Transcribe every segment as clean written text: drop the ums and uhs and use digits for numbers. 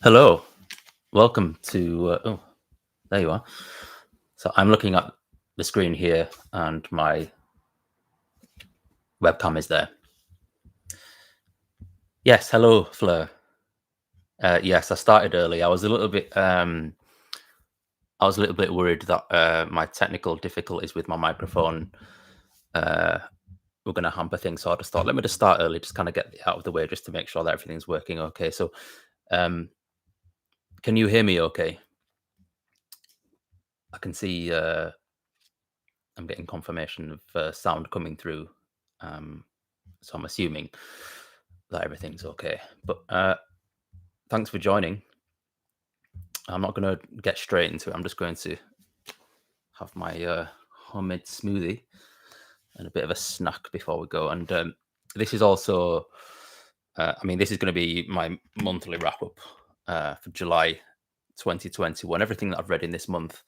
Hello, welcome to. Oh, there you are. So I'm looking at the screen here, and my webcam is there. Yes, hello, Fleur. Yes, I started early. I was a little bit. Worried that my technical difficulties with my microphone were going to hamper things. So I just thought, let me just start early, just kind of get it out of the way, just to make sure that everything's working okay. So, can you hear me? Okay, I can see. I'm getting confirmation of sound coming through. So I'm assuming that everything's okay. But thanks for joining. I'm not going to get straight into it. I'm just going to have my homemade smoothie and a bit of a snack before we go. And this is also, this is going to be my monthly wrap up for July 2021. Everything that I've read in this month.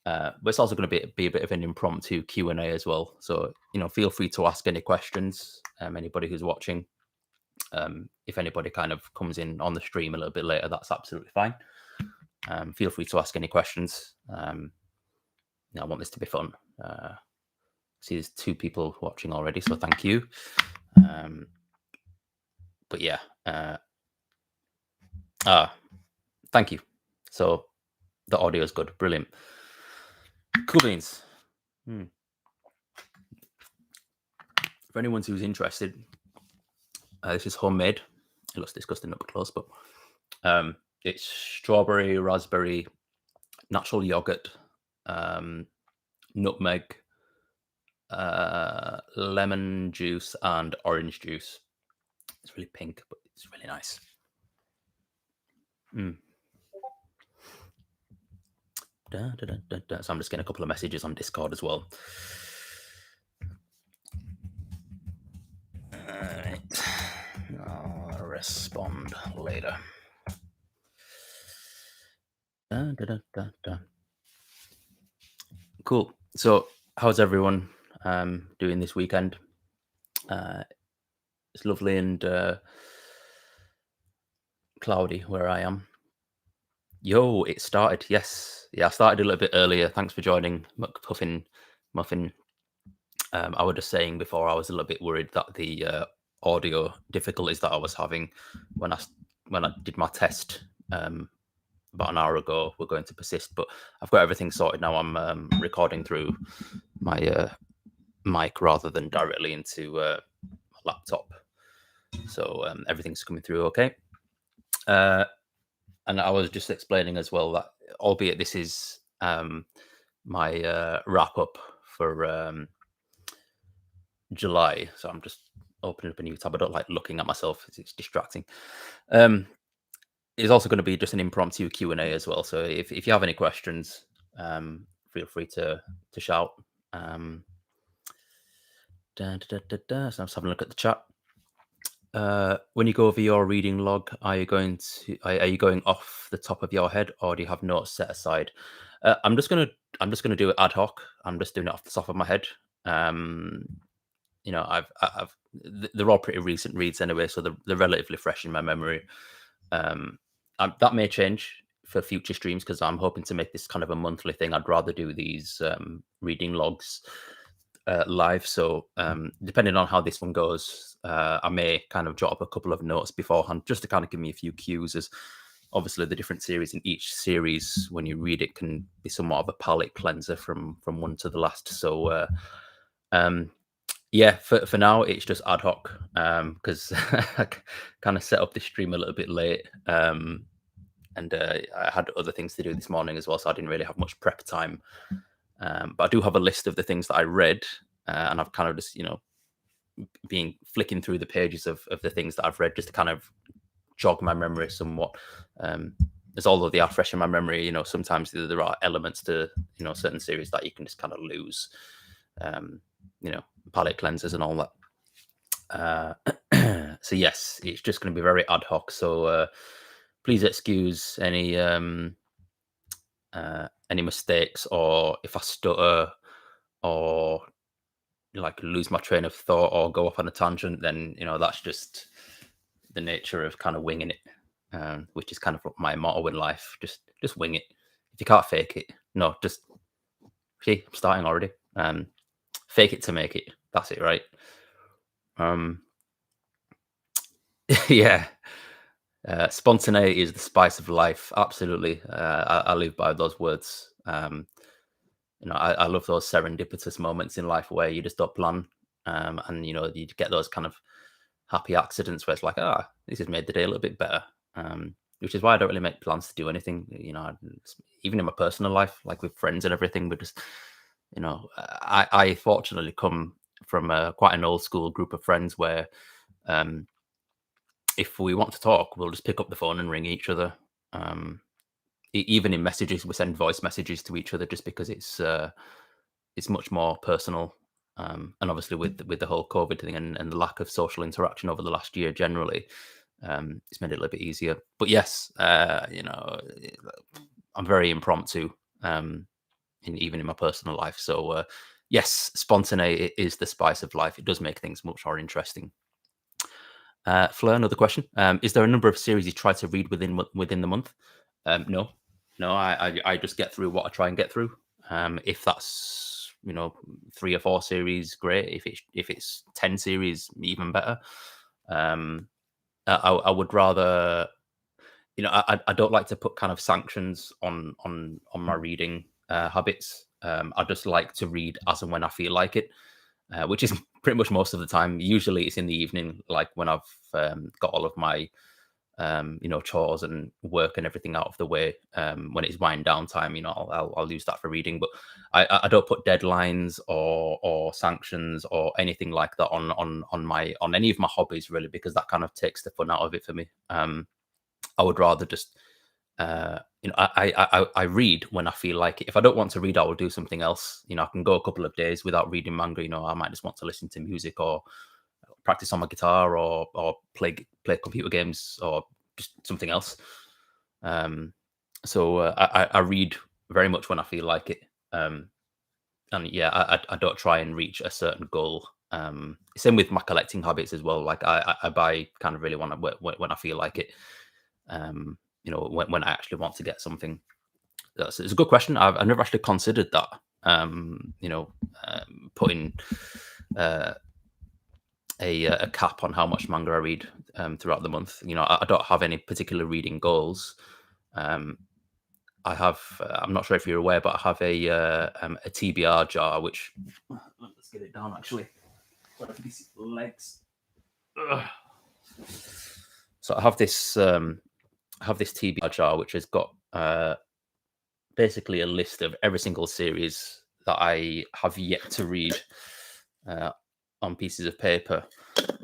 But it's also going to be a bit of an impromptu Q&A as well. So, feel free to ask any questions, anybody who's watching. If anybody kind of comes in on the stream a little bit later, that's absolutely fine. Feel free to ask any questions. I want this to be fun. See, there's 2 people watching already, so thank you. But yeah, thank you. So the audio is good, brilliant. Cool beans. For anyone who's interested, this is homemade. It looks disgusting up close, but it's strawberry, raspberry, natural yogurt, nutmeg, lemon juice, and orange juice. It's really pink, but it's really nice. So I'm just getting a couple of messages on Discord as well. All right, I'll respond later. Cool. So how's everyone doing this weekend? It's lovely and cloudy where I am. Yo, it started. Yes. Yeah, I started a little bit earlier. Thanks for joining, McPuffin Muffin. I was just saying before, I was a little bit worried that the audio difficulties that I was having when I did my test about an hour ago were going to persist. But I've got everything sorted now. I'm recording through my mic rather than directly into my laptop. So everything's coming through okay. And I was just explaining as well that, albeit this is my wrap up for July, so I'm just opening up a new tab. I don't like looking at myself; it's distracting. It's also going to be just an impromptu Q&A as well. So if you have any questions, feel free to shout. So I'm just having a look at the chat. When you go over your reading log, are you going off the top of your head, or do you have notes set aside? I'm just gonna do it ad hoc. I'm just doing it off the top of my head. They're all pretty recent reads anyway, so they're relatively fresh in my memory. That may change for future streams because I'm hoping to make this kind of a monthly thing. I'd rather do these reading logs live. So depending on how this one goes, I may kind of jot up a couple of notes beforehand just to kind of give me a few cues, as obviously the different series in each series, when you read it, can be somewhat of a palate cleanser from one to the last. So yeah, for now it's just ad hoc because I kind of set up this stream a little bit late, and I had other things to do this morning as well, so I didn't really have much prep time. But I do have a list of the things that I read, and I've kind of just been flicking through the pages of the things that I've read just to kind of jog my memory somewhat. As although they are fresh in my memory, sometimes there are elements to certain series that you can just kind of lose. Palette cleansers and all that. So yes, it's just going to be very ad hoc. So please excuse any mistakes, or if I stutter, or like lose my train of thought or go off on a tangent, then that's just the nature of kind of winging it, which is kind of my motto in life. Just wing it. If you can't fake it, no, just see. I'm starting already. Fake it to make it. That's it, right? Yeah. Spontaneity is the spice of life. Absolutely. I live by those words. I love those serendipitous moments in life where you just don't plan, and you get those kind of happy accidents where it's like, this has made the day a little bit better. Which is why I don't really make plans to do anything. Even in my personal life, like with friends and everything, but just I fortunately come from quite an old school group of friends where if we want to talk, we'll just pick up the phone and ring each other. Even in messages, we send voice messages to each other just because it's much more personal. And obviously, with the whole COVID thing and the lack of social interaction over the last year, generally, it's made it a little bit easier. But yes, I'm very impromptu, even in my personal life. So yes, spontaneity is the spice of life. It does make things much more interesting. Fleur, another question. Is there a number of series you try to read within the month? No, I just get through what I try and get through. If that's 3 or 4 series, great. If it's 10 series, even better. I would rather, I don't like to put kind of sanctions on my reading habits. I just like to read as and when I feel like it, which is pretty much most of the time. Usually it's in the evening, like when I've got all of my chores and work and everything out of the way. When it's wind down time, I'll use that for reading. But I don't put deadlines or sanctions or anything like that on any of my hobbies, really, because that kind of takes the fun out of it for me. I would rather just I read when I feel like it. If I don't want to read, I will do something else. I can go a couple of days without reading manga. I might just want to listen to music or practice on my guitar or play computer games or just something else. So I read very much when I feel like it. And yeah, I don't try and reach a certain goal. Same with my collecting habits as well. Like I buy kind of really when I feel like it. When I actually want to get something. It's a good question. I've never actually considered that. Putting a cap on how much manga I read throughout the month. I don't have any particular reading goals. I have. I'm not sure if you're aware, but I have a TBR jar, which let's get it down actually. These legs. Ugh. So I have this TBR jar, which has got basically a list of every single series that I have yet to read on pieces of paper.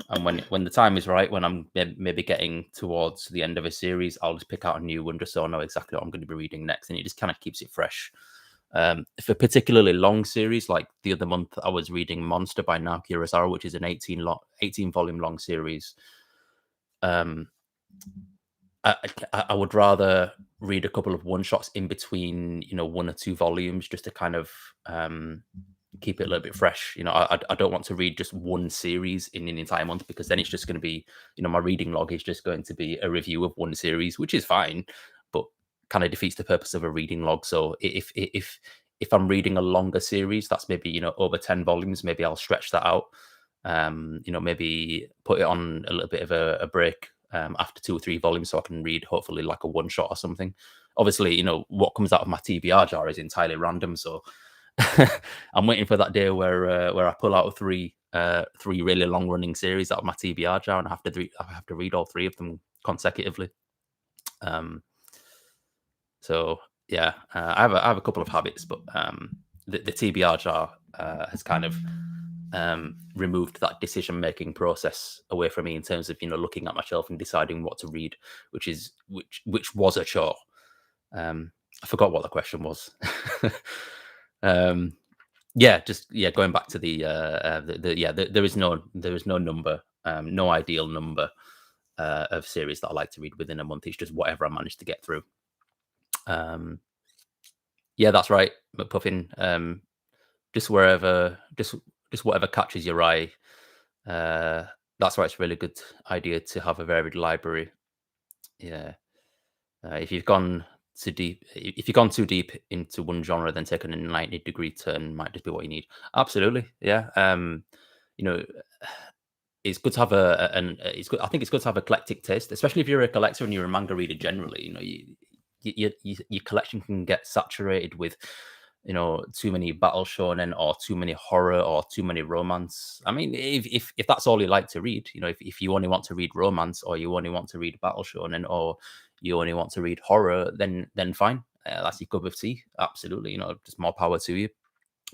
And when the time is right, when I'm maybe getting towards the end of a series, I'll just pick out a new one just so I know exactly what I'm going to be reading next. And it just kind of keeps it fresh. For a particularly long series, like the other month, I was reading Monster by Naoki Urasawa, which is an 18 volume long series. I would rather read a couple of one shots in between, 1 or 2 volumes, just to kind of keep it a little bit fresh. I don't want to read just one series in an entire month, because then it's just going to be, my reading log is just going to be a review of one series, which is fine, but kind of defeats the purpose of a reading log. So if I'm reading a longer series, that's maybe, over 10 volumes, maybe I'll stretch that out. Maybe put it on a little bit of a break after 2 or 3 volumes, so I can read hopefully like a one shot or something. Obviously, what comes out of my TBR jar is entirely random, so I'm waiting for that day where I pull out three really long running series out of my TBR jar, and I have to read all 3 of them consecutively. So yeah, I have a couple of habits, but the TBR jar has kind of removed that decision making process away from me in terms of looking at my shelf and deciding what to read, which was a chore. I forgot what the question was. Going back to there is no number, no ideal number of series that I like to read within a month. It's just whatever I manage to get through. Yeah, that's right, McPuffin. Just just whatever catches your eye. Uh, that's why it's a really good idea to have a varied library. Yeah. If you've gone too deep into one genre, then taking a 90-degree turn might just be what you need. Absolutely, yeah. You know, it's good to have it's good. I think it's good to have eclectic taste, especially if you're a collector and you're a manga reader generally. Your collection can get saturated with, too many battle shonen or too many horror or too many romance. I mean, if that's all you like to read, if you only want to read romance or you only want to read battle shonen or you only want to read horror, then fine. That's your cup of tea. Absolutely, just more power to you.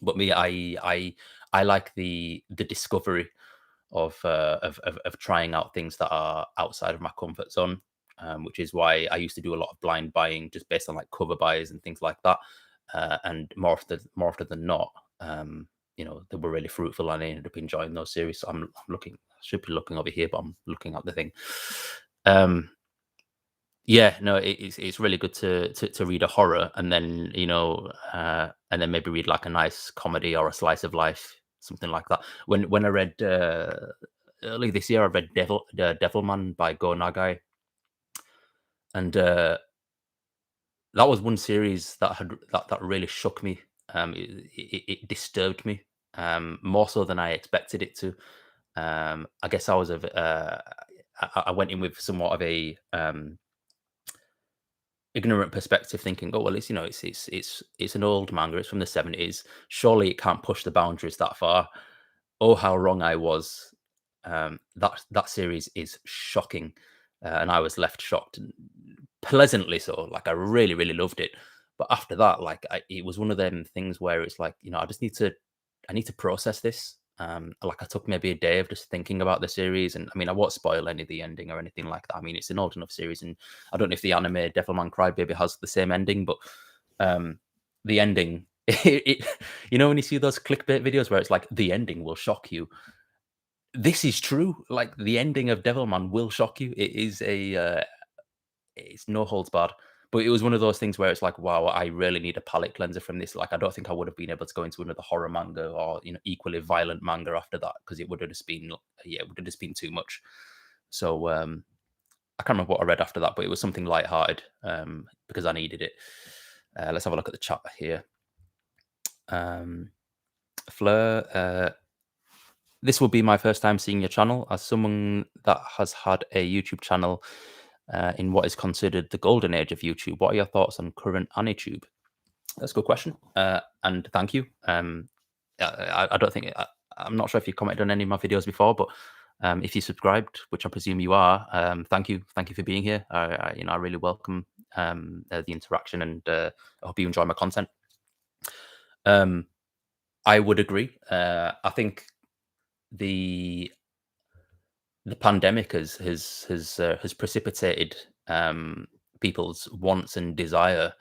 But me, I like the discovery of trying out things that are outside of my comfort zone, which is why I used to do a lot of blind buying just based on like cover buys and things like that. And more often than not, they were really fruitful, and I ended up enjoying those series. So I'm looking, I should be looking over here, but I'm looking at the thing. Yeah, no, it's really good to read a horror and then and then maybe read like a nice comedy or a slice of life, something like that. When I read early this year, I read Devilman by Go Nagai, and that was one series that really shook me. It disturbed me more so than I expected it to. I guess I went in with somewhat of a ignorant perspective, thinking, oh well, it's an old manga, it's from the 70s. Surely it can't push the boundaries that far. Oh, how wrong I was. That series is shocking, and I was left shocked, and pleasantly so. Like I really, really loved it. But after that, like it was one of them things where it's like, I need to process this. Like I took maybe a day of just thinking about the series, and I mean, I won't spoil any of the ending or anything like that. I mean, it's an old enough series, and I don't know if the anime Devilman Crybaby has the same ending, but the ending, when you see those clickbait videos where it's like the ending will shock you, this is true. Like the ending of Devilman will shock you. It is it's no holds barred. But it was one of those things where it's like, wow, I really need a palate cleanser from this. Like, I don't think I would have been able to go into another horror manga or equally violent manga after that, because it would have just been, yeah, it would have just been too much. So I can't remember what I read after that, but it was something lighthearted because I needed it. Let's have a look at the chat here. Fleur, this will be my first time seeing your channel. As someone that has had a YouTube channel in what is considered the golden age of YouTube, what are your thoughts on current AniTube? That's a good question, and thank you. I don't think I'm not sure if you commented on any of my videos before, but if you subscribed, which I presume you are, thank you for being here. I really welcome the interaction, and I hope you enjoy my content. I would agree. I think the pandemic has precipitated people's wants and desire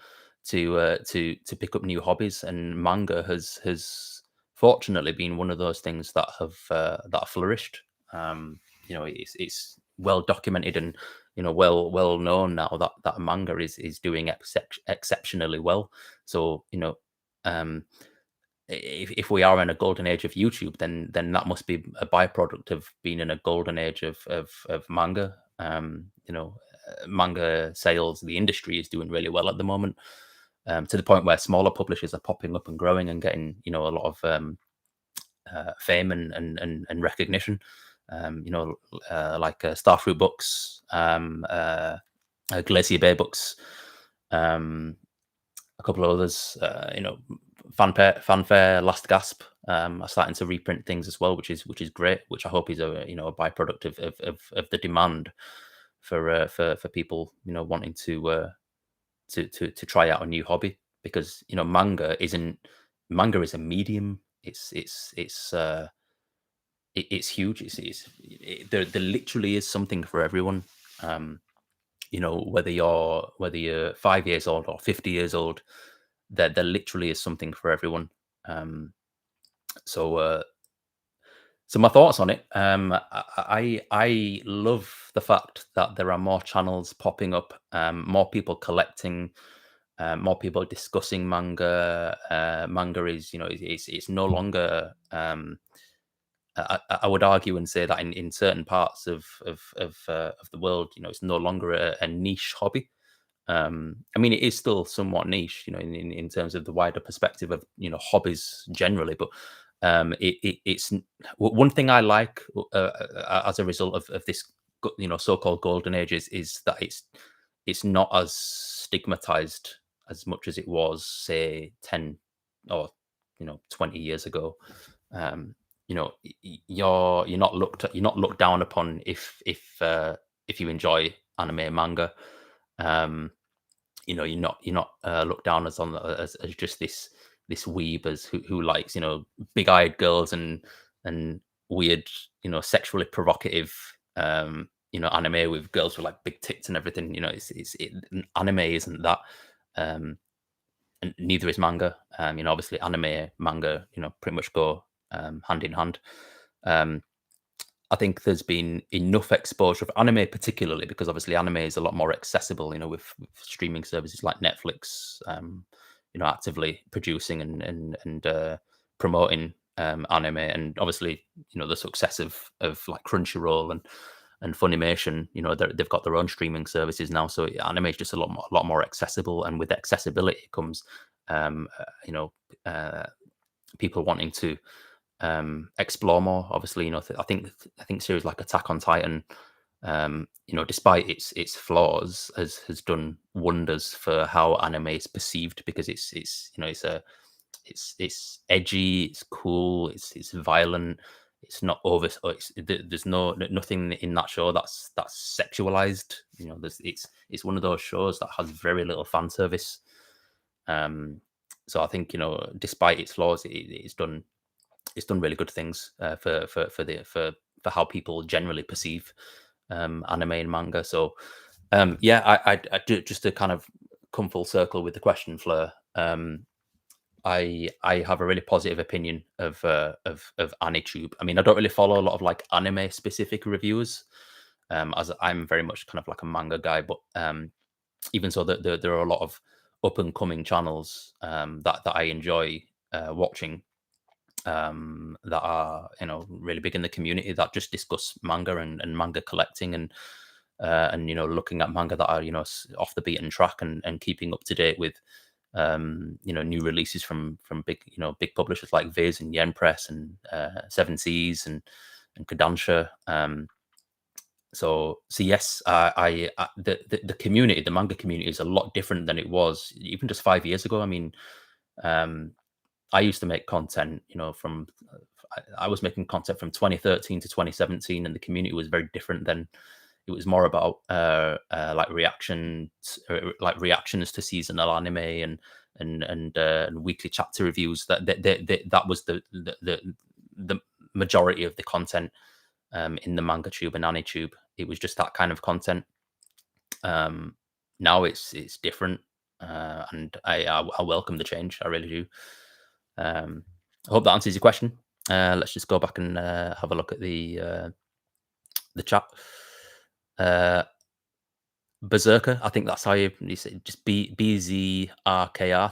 to pick up new hobbies, and manga has fortunately been one of those things that have flourished. It's well documented and well known now that manga is doing exceptionally well. So if we are in a golden age of YouTube, then that must be a byproduct of being in a golden age of manga. Manga sales, the industry is doing really well at the moment, to the point where smaller publishers are popping up and growing and getting a lot of fame and recognition. Like Starfruit Books, Glacier Bay Books, a couple of others. Fanfare, Last Gasp are starting to reprint things as well, which is great. Which I hope is a byproduct of the demand for people wanting to try out a new hobby, because manga is a medium. It's huge. There literally is something for everyone. Whether you're 5 years old or 50 years old, there literally is something for everyone. So my thoughts on it. I love the fact that there are more channels popping up, more people collecting, more people discussing manga. Manga is it's no longer I would argue and say that in certain parts of the world, it's no longer a niche hobby. I mean, it is still somewhat niche, in terms of the wider perspective of hobbies generally. But one thing I like as a result of this, so-called golden age is that it's not as stigmatized as much as it was, say, 10 or 20 years ago. You're not looked down upon if you enjoy anime and manga. Um, you're not looked down as just this weeb as who likes big-eyed girls and weird sexually provocative anime with girls with like big tits and everything. Anime isn't that. um and neither is manga. Obviously anime, manga, pretty much go hand in hand. um I think there's been enough exposure of anime, particularly because obviously anime is a lot more accessible, with streaming services like Netflix, actively producing and promoting anime, and obviously, the success of like Crunchyroll and Funimation. They've got their own streaming services now, so anime is just a lot more accessible, and with accessibility comes, um, uh, you know, uh, people wanting to explore more. Obviously, I think series like Attack on Titan, despite its flaws, has done wonders for how anime is perceived, because it's edgy, it's cool, it's violent, it's not over. There's nothing in that show that's sexualized. It's one of those shows that has very little fan service. Um, so I think, despite its flaws, it's done really good things for how people generally perceive anime and manga. So yeah, I do, just to kind of come full circle with the question, Fleur. I have a really positive opinion of AniTube. I mean, I don't really follow a lot of like anime specific reviewers, as I'm very much kind of like a manga guy. But even so, there are a lot of up and coming channels that I enjoy watching, that are really big in the community, that just discuss manga and manga collecting, and looking at manga that are off the beaten track, and keeping up to date with new releases from big publishers like Viz and Yen Press and Seven Seas and Kodansha. So yes, the community, the manga community, is a lot different than it was even just 5 years ago. I mean, um, I used to make content, I was making content from 2013 to 2017, and the community was very different then. It was more about like reactions to seasonal anime and weekly chapter reviews. That was the majority of the content in the manga-tube and AniTube. It was just that kind of content. Now it's different, and I welcome the change. I really do. I hope that answers your question. Let's just go back and have a look at the chat. Berserker, I think that's how you say, just BZRKR.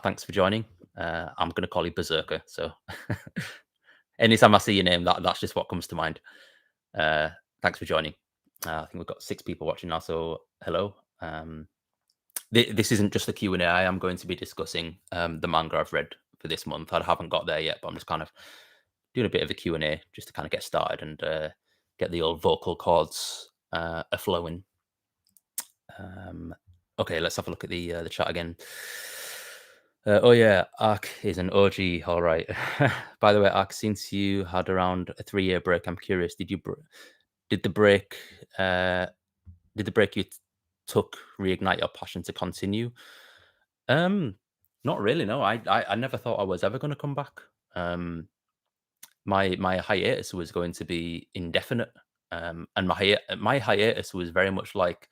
Thanks for joining. I'm going to call you Berserker. So anytime I see your name, that's just what comes to mind. Thanks for joining. I think we've got 6 people watching now. So hello. This isn't just a Q&A. I am going to be discussing the manga I've read for this month. I haven't got there yet, but I'm just kind of doing a bit of a Q&A just to kind of get started and get the old vocal cords a-flowing. Okay, let's have a look at the chat again. Oh yeah, Ark is an OG. All right. By the way, Ark, since you had around a 3-year break, I'm curious, did the break you took reignite your passion to continue? Not really. No, I never thought I was ever going to come back. My hiatus was going to be indefinite, and my hiatus was very much like,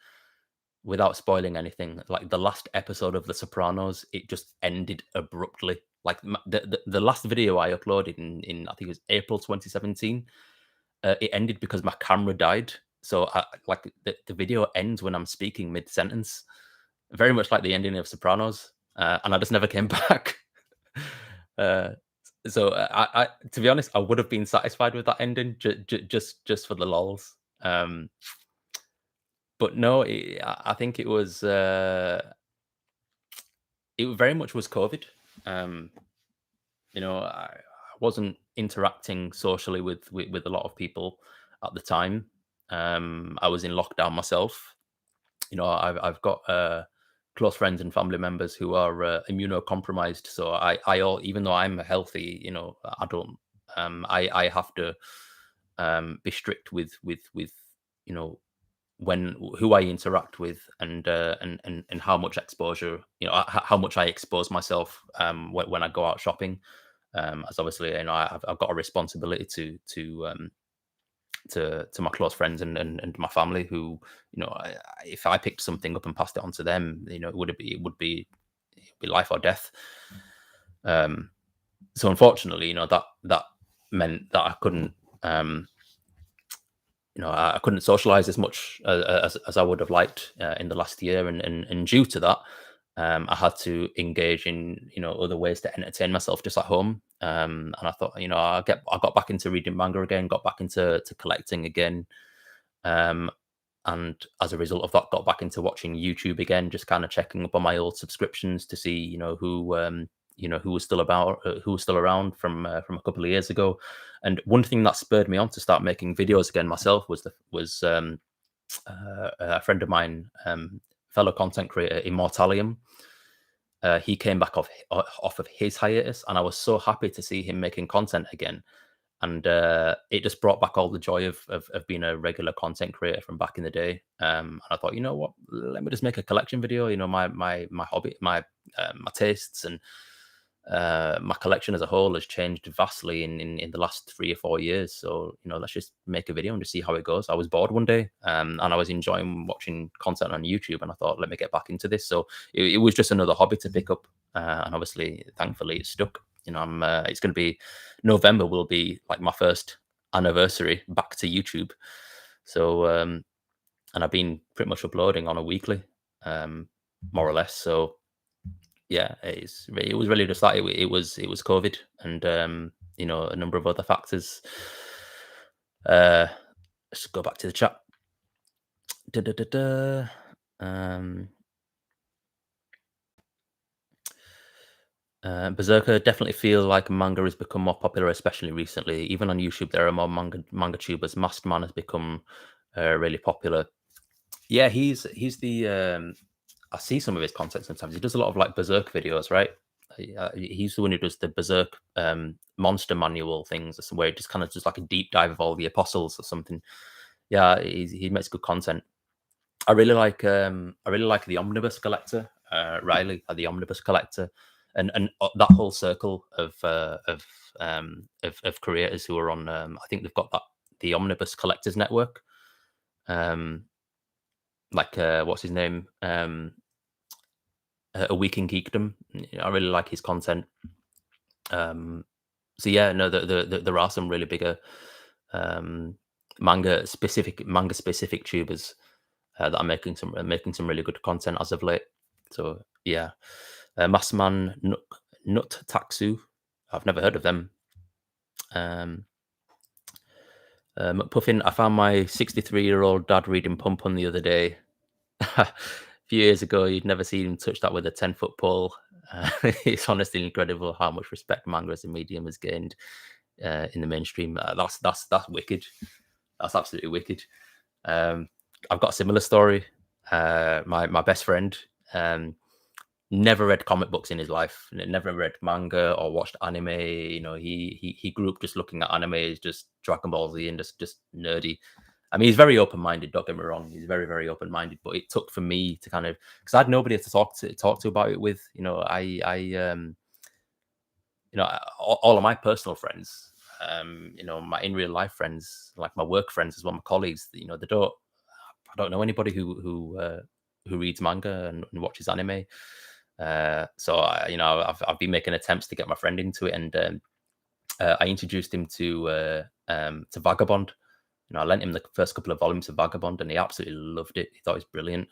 without spoiling anything, like the last episode of The Sopranos. It just ended abruptly. Like the last video I uploaded in I think it was April 2017. It ended because my camera died. So like the video ends when I'm speaking mid sentence, very much like the ending of Sopranos, and I just never came back. So to be honest, I would have been satisfied with that ending just for the lols. But no, I think it very much was COVID. Um, I wasn't interacting socially with a lot of people at the time. I was in lockdown myself. I've got close friends and family members who are immunocompromised. So even though I'm healthy, I don't. I have to be strict with you know when who I interact with and how much exposure, how much I expose myself when I go out shopping. As obviously, I've got a responsibility to my close friends and my family who, if I picked something up and passed it on to them, it would be life or death. So unfortunately, that meant that I couldn't, I couldn't socialize as much as I would have liked in the last year, and due to that, I had to engage in other ways to entertain myself just at home. And I thought, I got back into reading manga again, got back into collecting again, and as a result of that, got back into watching YouTube again, just kind of checking up on my old subscriptions to see who was still about, who was still around from a couple of years ago. And one thing that spurred me on to start making videos again myself was a friend of mine, fellow content creator Immortalium. He came back off of his hiatus, and I was so happy to see him making content again. And it just brought back all the joy of being a regular content creator from back in the day. And I thought, you know what, let me just make a collection video. My hobby, my tastes, and my collection as a whole has changed vastly in the last 3 or 4 years. So let's just make a video and just see how it goes. I was bored one day, and I was enjoying watching content on YouTube, and I thought, let me get back into this. So it was just another hobby to pick up, and obviously, thankfully, it stuck. It's going to be November will be like my first anniversary back to YouTube. So and I've been pretty much uploading on a weekly, more or less. So yeah, it was really just that it was COVID and a number of other factors. Let's go back to the chat. Da, da, da, da. Berserker definitely feel like manga has become more popular, especially recently. Even on YouTube, there are more manga tubers. Masked Man has become really popular. Yeah, he's the. I see some of his content sometimes. He does a lot of like Berserk videos, right? He's the one who does the Berserk monster manual things, where it just kind of just like a deep dive of all the apostles or something. Yeah, he makes good content. I really like the Omnibus Collector, Riley, the Omnibus Collector, and that whole circle of creators who are on. I think they've got the Omnibus Collectors Network. What's his name? A Week in Geekdom. I really like his content. So yeah, no, there are some really bigger manga specific tubers that are making some really good content as of late. So yeah, Massman Nut Taksu. I've never heard of them. Puffin, I found my 63-year-old dad reading Pump on the other day. A few years ago, you'd never seen him touch that with a 10-foot pole. It's honestly incredible how much respect manga as a medium has gained in the mainstream. That's wicked. That's absolutely wicked. I've got a similar story. My best friend never read comic books in his life. Never read manga or watched anime. He grew up just looking at anime, just Dragon Ball Z, and just nerdy. I mean, he's very open-minded. Don't get me wrong; he's very, very open-minded. But it took for me to kind of, because I had nobody to talk to about it with. All of my personal friends, my in real life friends, like my work friends as well, my colleagues. I don't know anybody who reads manga and watches anime. So I've been making attempts to get my friend into it, and I introduced him to Vagabond. I lent him the first couple of volumes of Vagabond, and he absolutely loved it. He thought it was brilliant.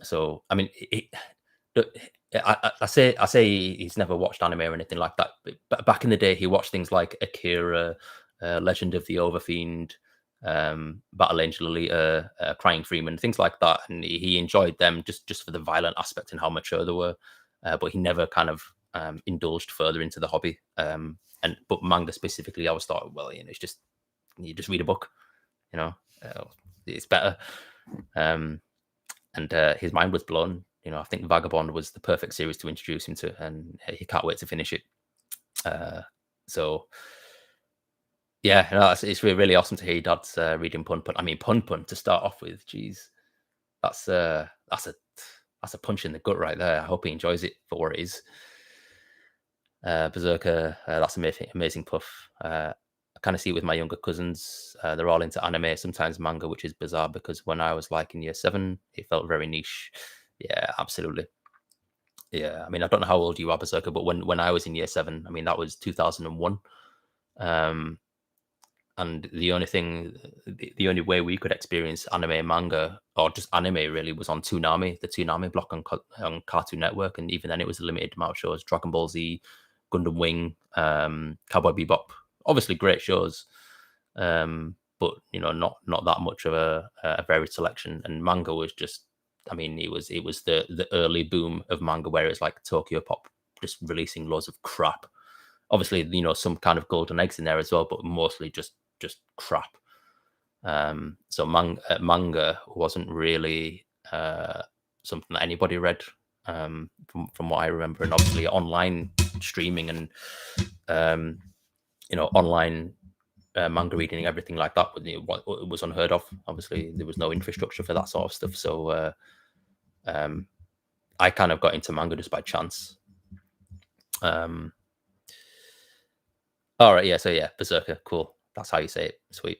So I mean, I say he's never watched anime or anything like that, but back in the day, he watched things like Akira, Legend of the Overfiend, Battle Angel Alita, Crying Freeman, things like that, and he enjoyed them just for the violent aspect and how mature they were. But he never kind of indulged further into the hobby. But manga specifically, I was thought, well, it's just you just read a book, it's better. And his mind was blown. I think Vagabond was the perfect series to introduce him to, and he can't wait to finish it. So yeah, it's really, really awesome to hear your dad's reading Pun Pun. I mean, Pun Pun to start off with, geez, that's a punch in the gut right there. I hope he enjoys it for what it is. Berserker, that's amazing puff. I kind of see it with my younger cousins. They're all into anime, sometimes manga, which is bizarre because when I was like in year 7, it felt very niche. Yeah, absolutely. Yeah, I mean, I don't know how old you are, Berserker, but when I was in year 7, I mean, that was 2001. And the only way we could experience anime, manga, or just anime really was on Toonami, the Toonami block on Cartoon Network, and even then it was a limited amount of shows: Dragon Ball Z, Gundam Wing, Cowboy Bebop. Obviously, great shows, but not that much of a varied selection. And manga was just, I mean, it was the early boom of manga where it's like Tokyo Pop just releasing loads of crap. Obviously, some kind of golden eggs in there as well, but mostly just crap. So manga wasn't really something that anybody read, from what I remember. And obviously online streaming and online manga reading, everything like that, it was unheard of. Obviously there was no infrastructure for that sort of stuff, so I kind of got into manga just by chance. All right, yeah. So yeah, Berserker, cool. That's how you say it. Sweet.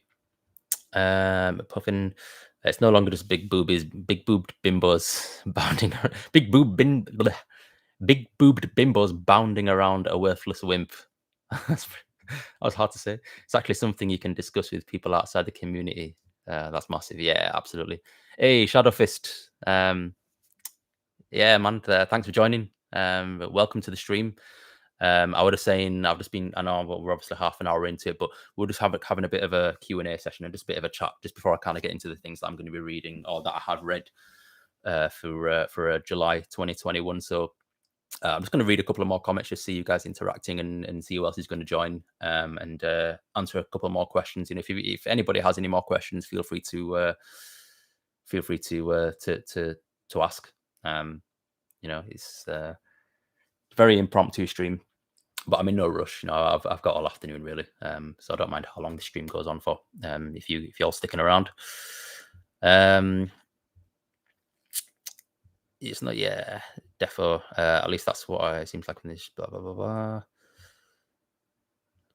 Puffin. It's no longer just big boobed bimbos bounding, big boobed bimbos bounding around a worthless wimp. That was hard to say. It's actually something you can discuss with people outside the community. That's massive. Yeah, absolutely. Hey, Shadowfist. Yeah, man. Thanks for joining. Welcome to the stream. I would have saying I've just been. I know we're obviously half an hour into it, but we'll just having a bit of a Q&A session and just a bit of a chat just before I kind of get into the things that I'm going to be reading or that I have read for July 2021. So I'm just going to read a couple of more comments, just see you guys interacting and see who else is going to join, and answer a couple more questions. If anybody has any more questions, feel free to ask. It's very impromptu stream, but I'm in no rush. I've got all afternoon really, so I don't mind how long the stream goes on for. If you're sticking around, it's not, yeah, defo. At least that's what it seems like from this. Blah blah blah blah.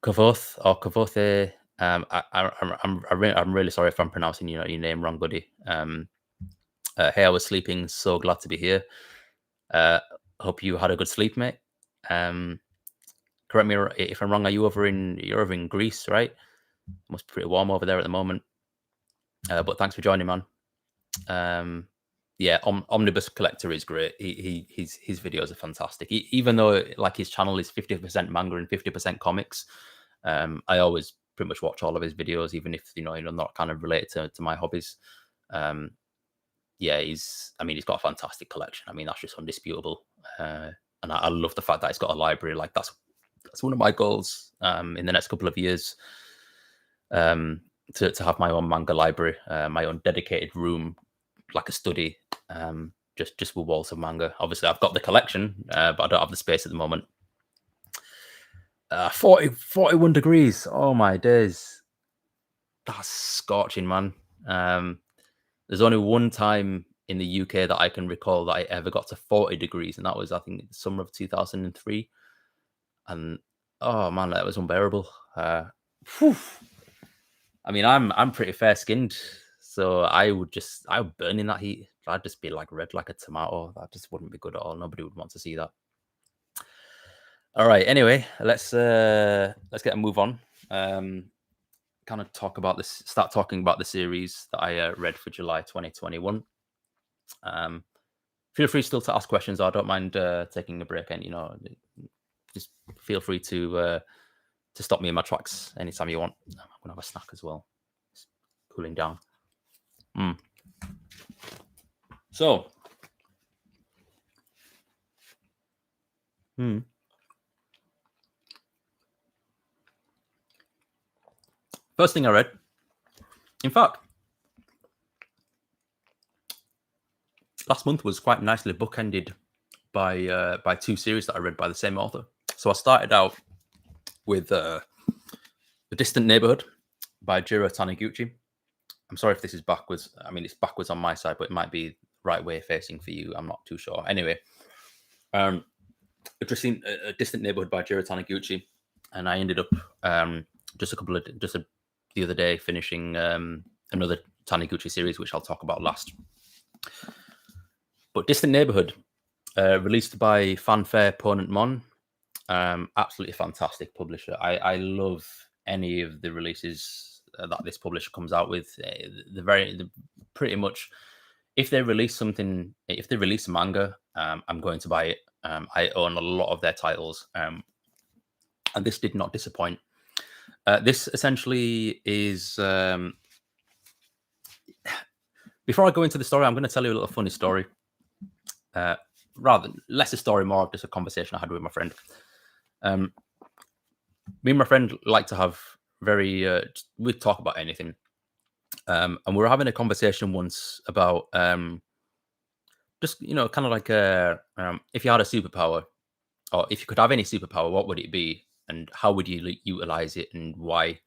Kavoth or Kavothe. I'm really sorry if I'm pronouncing your name wrong, buddy. Hey, I was sleeping. So glad to be here. Hope you had a good sleep, mate. Correct me if I'm wrong. You're over in Greece, right? Must be pretty warm over there at the moment. But thanks for joining, man. Yeah, Omnibus Collector is great. His videos are fantastic. Even though like his channel is 50% manga and 50% comics, I always pretty much watch all of his videos, even if not kind of related to my hobbies. Yeah, he's got a fantastic collection. I mean, that's just undisputable. And I love the fact that he's got a library. Like that's one of my goals in the next couple of years. To have my own manga library, my own dedicated room, like a study, just with walls of manga. Obviously, I've got the collection, but I don't have the space at the moment. 41 degrees. Oh my days. That's scorching, man. There's only one time in the UK that I can recall that I ever got to 40 degrees, and that was, I think, the summer of 2003. And oh man, that was unbearable. I mean, I'm pretty fair skinned, so I would burn in that heat. I'd just be like red like a tomato. That just wouldn't be good at all. Nobody would want to see that. All right. Anyway, let's get a move on. Kind of start talking about the series that I read for July 2021. feel free still to ask questions. I don't mind taking a break, and just feel free to stop me in my tracks anytime you want. I'm gonna have a snack as well. It's cooling down. So, first thing I read. In fact, last month was quite nicely bookended by two series that I read by the same author. So I started out with The Distant Neighborhood by Giro Taniguchi. I'm sorry if this is backwards. I mean, it's backwards on my side, but it might be right way facing for you. I'm not too sure. Anyway, A Distant Neighborhood by Giro Taniguchi, and I ended up the other day finishing another Taniguchi series, which I'll talk about last. But Distant Neighborhood, released by Fanfare Ponent Mon, absolutely fantastic publisher. I love any of the releases that this publisher comes out with. Pretty much, if they release a manga, I'm going to buy it. I own a lot of their titles, and this did not disappoint. This essentially is. Before I go into the story, I'm going to tell you a little funny story. Less a story, more of just a conversation I had with my friend. Me and my friend like to have we'd talk about anything. And we were having a conversation once about just, kind of like if you had a superpower, or if you could have any superpower, what would it be? And how would you utilize it, and why?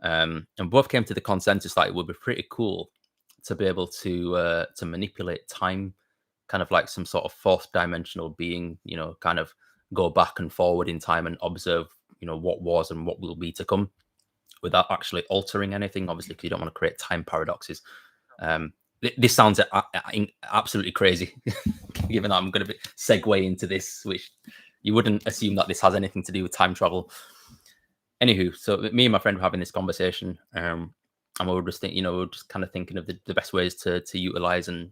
And both came to the consensus that it would be pretty cool to be able to manipulate time, kind of like some sort of fourth dimensional being, kind of go back and forward in time and observe, what was and what will be to come, without actually altering anything, obviously, because you don't want to create time paradoxes. This sounds absolutely crazy, given that I'm going to segue into this, which you wouldn't assume that this has anything to do with time travel. Anywho, so me and my friend were having this conversation, and we were just just kind of thinking of the best ways to utilize and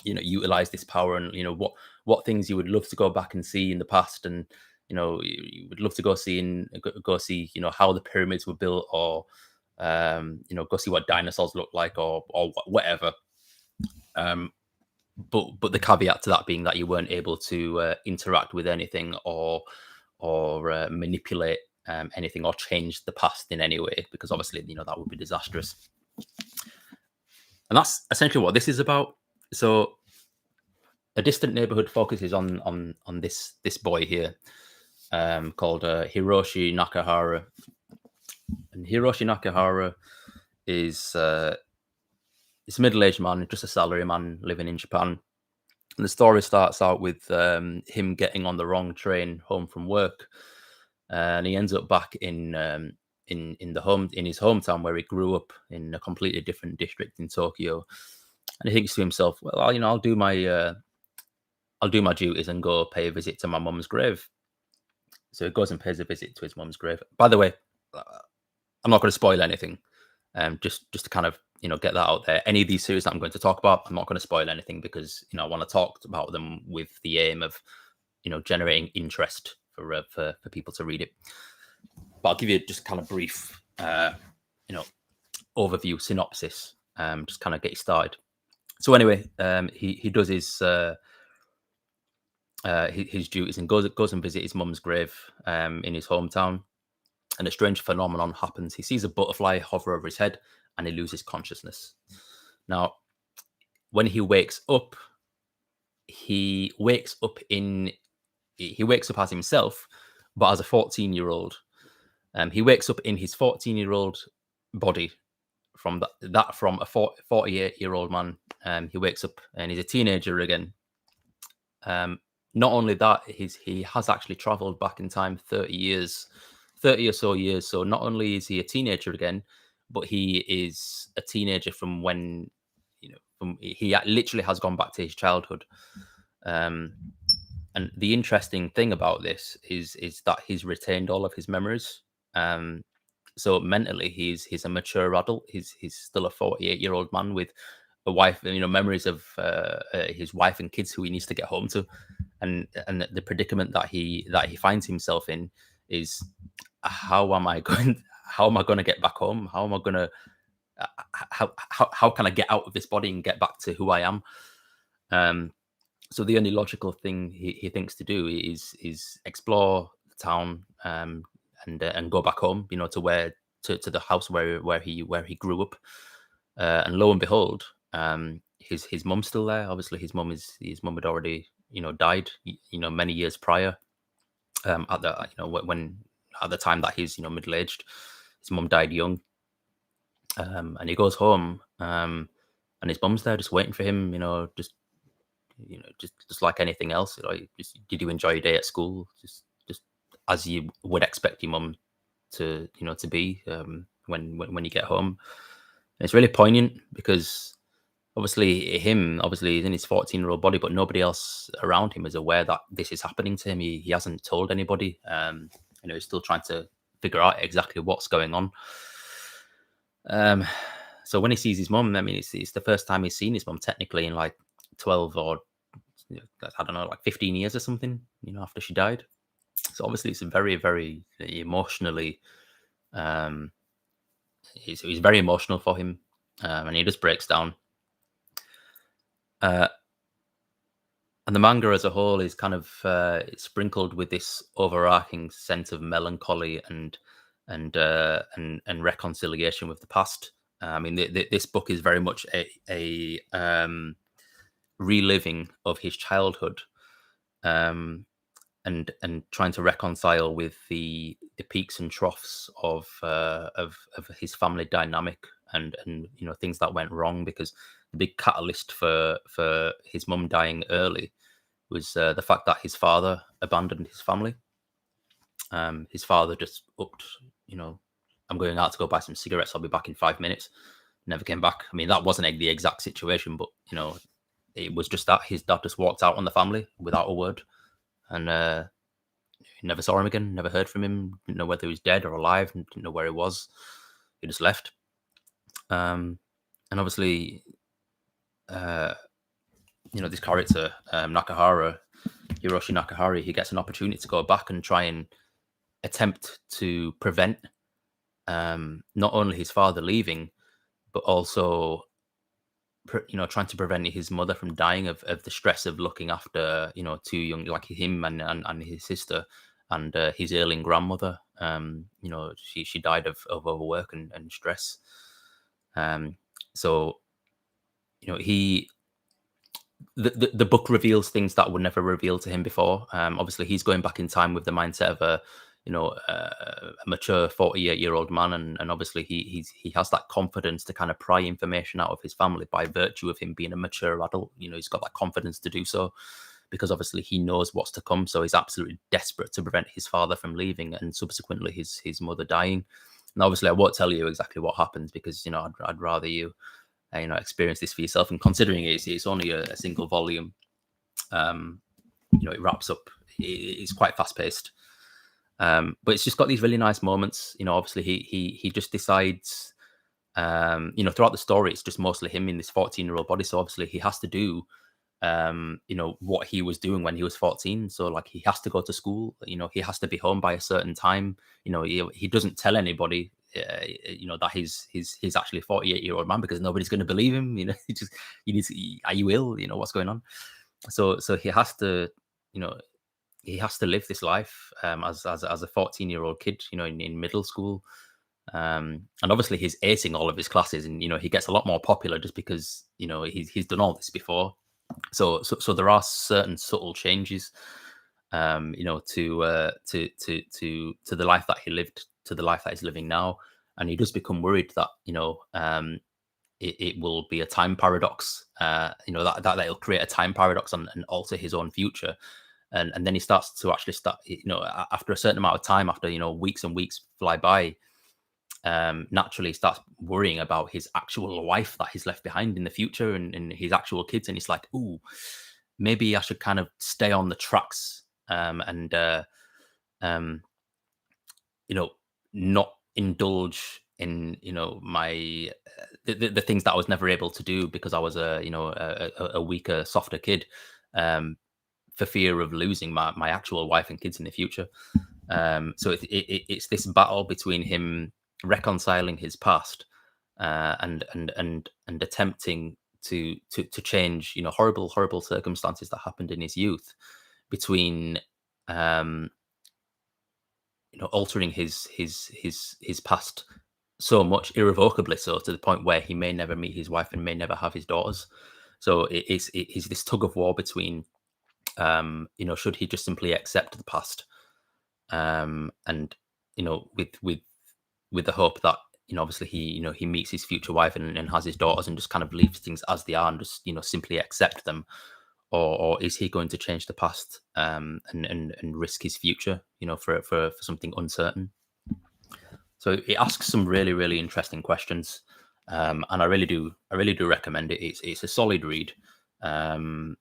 utilize this power, and what things you would love to go back and see in the past, and you would love to go see how the pyramids were built, or go see what dinosaurs look like, or whatever. But the caveat to that being that you weren't able to interact with anything or manipulate anything or change the past in any way, because obviously that would be disastrous. And that's essentially what this is about. So A Distant Neighborhood focuses on this boy here, called Hiroshi Nakahara. And Hiroshi Nakahara is it's a middle-aged man, just a salaryman living in Japan. And the story starts out with him getting on the wrong train home from work, and he ends up back in his hometown where he grew up, in a completely different district in Tokyo. And he thinks to himself, well, I'll do my duties and go pay a visit to my mum's grave. So he goes and pays a visit to his mum's grave. By the way, I'm not going to spoil anything. Just to kind of get that out there. Any of these series that I'm going to talk about, I'm not going to spoil anything, because I want to talk about them with the aim of generating interest for people to read it. But I'll give you just kind of brief overview, synopsis, just kind of get you started. So anyway, he does his duties and goes and visit his mum's grave in his hometown. And a strange phenomenon happens. He sees a butterfly hover over his head, and he loses consciousness. Now, when he wakes up as himself, but as a 14-year-old. He wakes up in his 14-year-old body from a 48-year-old man. He wakes up and he's a teenager again. Not only that, he has actually traveled back in time 30 or so years. So not only is he a teenager again, but he is a teenager from when, he literally has gone back to his childhood. And the interesting thing about this is that he's retained all of his memories. So mentally, he's a mature adult. He's still a 48-year-old man with a wife, memories of his wife and kids who he needs to get home to, and the predicament that he finds himself in is how am I going to get back home? How am I going to how can I get out of this body and get back to who I am? So the only logical thing he thinks to do is explore the town, and go back home, to the house where he grew up. And lo and behold, his mum's still there. Obviously, his mum had already died many years prior. At the when at the time that he's middle aged, his mum died young. And he goes home, and his mum's there just waiting for him. Just like anything else. Did you enjoy your day at school? Just as you would expect your mum to to be when you get home. And it's really poignant because obviously he's in his 14-year-old body, but nobody else around him is aware that this is happening to him. He hasn't told anybody. He's still trying to figure out exactly what's going on. So when he sees his mum, I mean, it's the first time he's seen his mum technically in like 12 or I don't know, like 15 years or something, after she died. So obviously it's a very, very emotionally, it was very emotional for him, and he just breaks down. And the manga as a whole is kind of sprinkled with this overarching sense of melancholy and reconciliation with the past. I mean, this book is very much a reliving of his childhood, and trying to reconcile with the peaks and troughs of his family dynamic, and things that went wrong, because the big catalyst for his mum dying early was the fact that his father abandoned his family. His father just upped, I'm going out to go buy some cigarettes, I'll be back in 5 minutes. Never came back. I mean, that wasn't the exact situation, but it was just that his dad just walked out on the family without a word, and never saw him again, never heard from him, didn't know whether he was dead or alive, didn't know where he was. He just left. And obviously, this character, Hiroshi Nakahara, he gets an opportunity to go back and try and attempt to prevent not only his father leaving, but also trying to prevent his mother from dying of the stress of looking after two young, like him and his sister, and his ailing grandmother. She died of overwork and stress. So the book reveals things that were never revealed to him before. Obviously, he's going back in time with the mindset of a mature 48-year-old man, and obviously he has that confidence to kind of pry information out of his family by virtue of him being a mature adult. He's got that confidence to do so because obviously he knows what's to come. So he's absolutely desperate to prevent his father from leaving and subsequently his mother dying. And obviously, I won't tell you exactly what happens because I'd rather you experience this for yourself. And considering it's only a single volume, it wraps up. It's quite fast paced. But it's just got these really nice moments. Obviously he just decides, throughout the story, it's just mostly him in this 14-year-old body. So obviously he has to do, what he was doing when he was 14. So like he has to go to school, he has to be home by a certain time. He doesn't tell anybody, that he's actually a 48-year-old man because nobody's going to believe him. Are you ill? What's going on? So he has to, he has to live this life as a 14-year-old kid, in middle school. And obviously he's acing all of his classes, and he gets a lot more popular just because he's done all this before. So there are certain subtle changes, to the life that he lived, to the life that he's living now, and he does become worried that it will be a time paradox, that it'll create a time paradox and alter his own future. And then he starts to actually after a certain amount of time, after, weeks and weeks fly by, naturally starts worrying about his actual wife that he's left behind in the future and his actual kids. And he's like, ooh, maybe I should kind of stay on the tracks, and not indulge in my the things that I was never able to do because I was a weaker, softer kid, for fear of losing my actual wife and kids in the future. So it's this battle between him reconciling his past, and attempting to change horrible circumstances that happened in his youth, between um, altering his past so much, irrevocably so, to the point where he may never meet his wife and may never have his daughters. So it's this tug of war between, should he just simply accept the past, and with the hope that obviously he meets his future wife and has his daughters, and just kind of leaves things as they are and just simply accept them, or is he going to change the past, and risk his future for something uncertain? So it asks some really interesting questions, and I really do recommend it. It's a solid read, and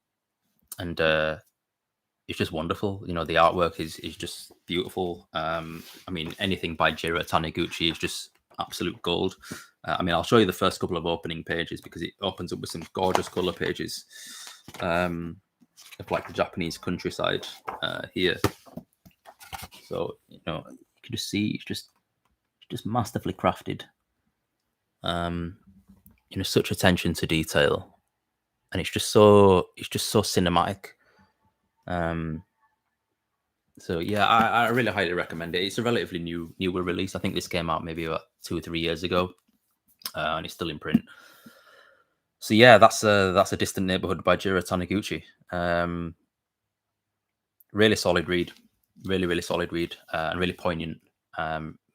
it's just wonderful. The artwork is just beautiful. I mean, anything by Giro Tanaguchi is just absolute gold. I mean, I'll show you the first couple of opening pages because it opens up with some gorgeous color pages, of like the Japanese countryside here. So you can just see it's just masterfully crafted. Such attention to detail, and it's just so cinematic. So yeah, I really highly recommend it. It's a relatively newer release. I think this came out maybe about 2 or 3 years ago, and it's still in print. So yeah, that's a Distant Neighborhood by Jiro Taniguchi. Really solid read, really solid read, and really poignant.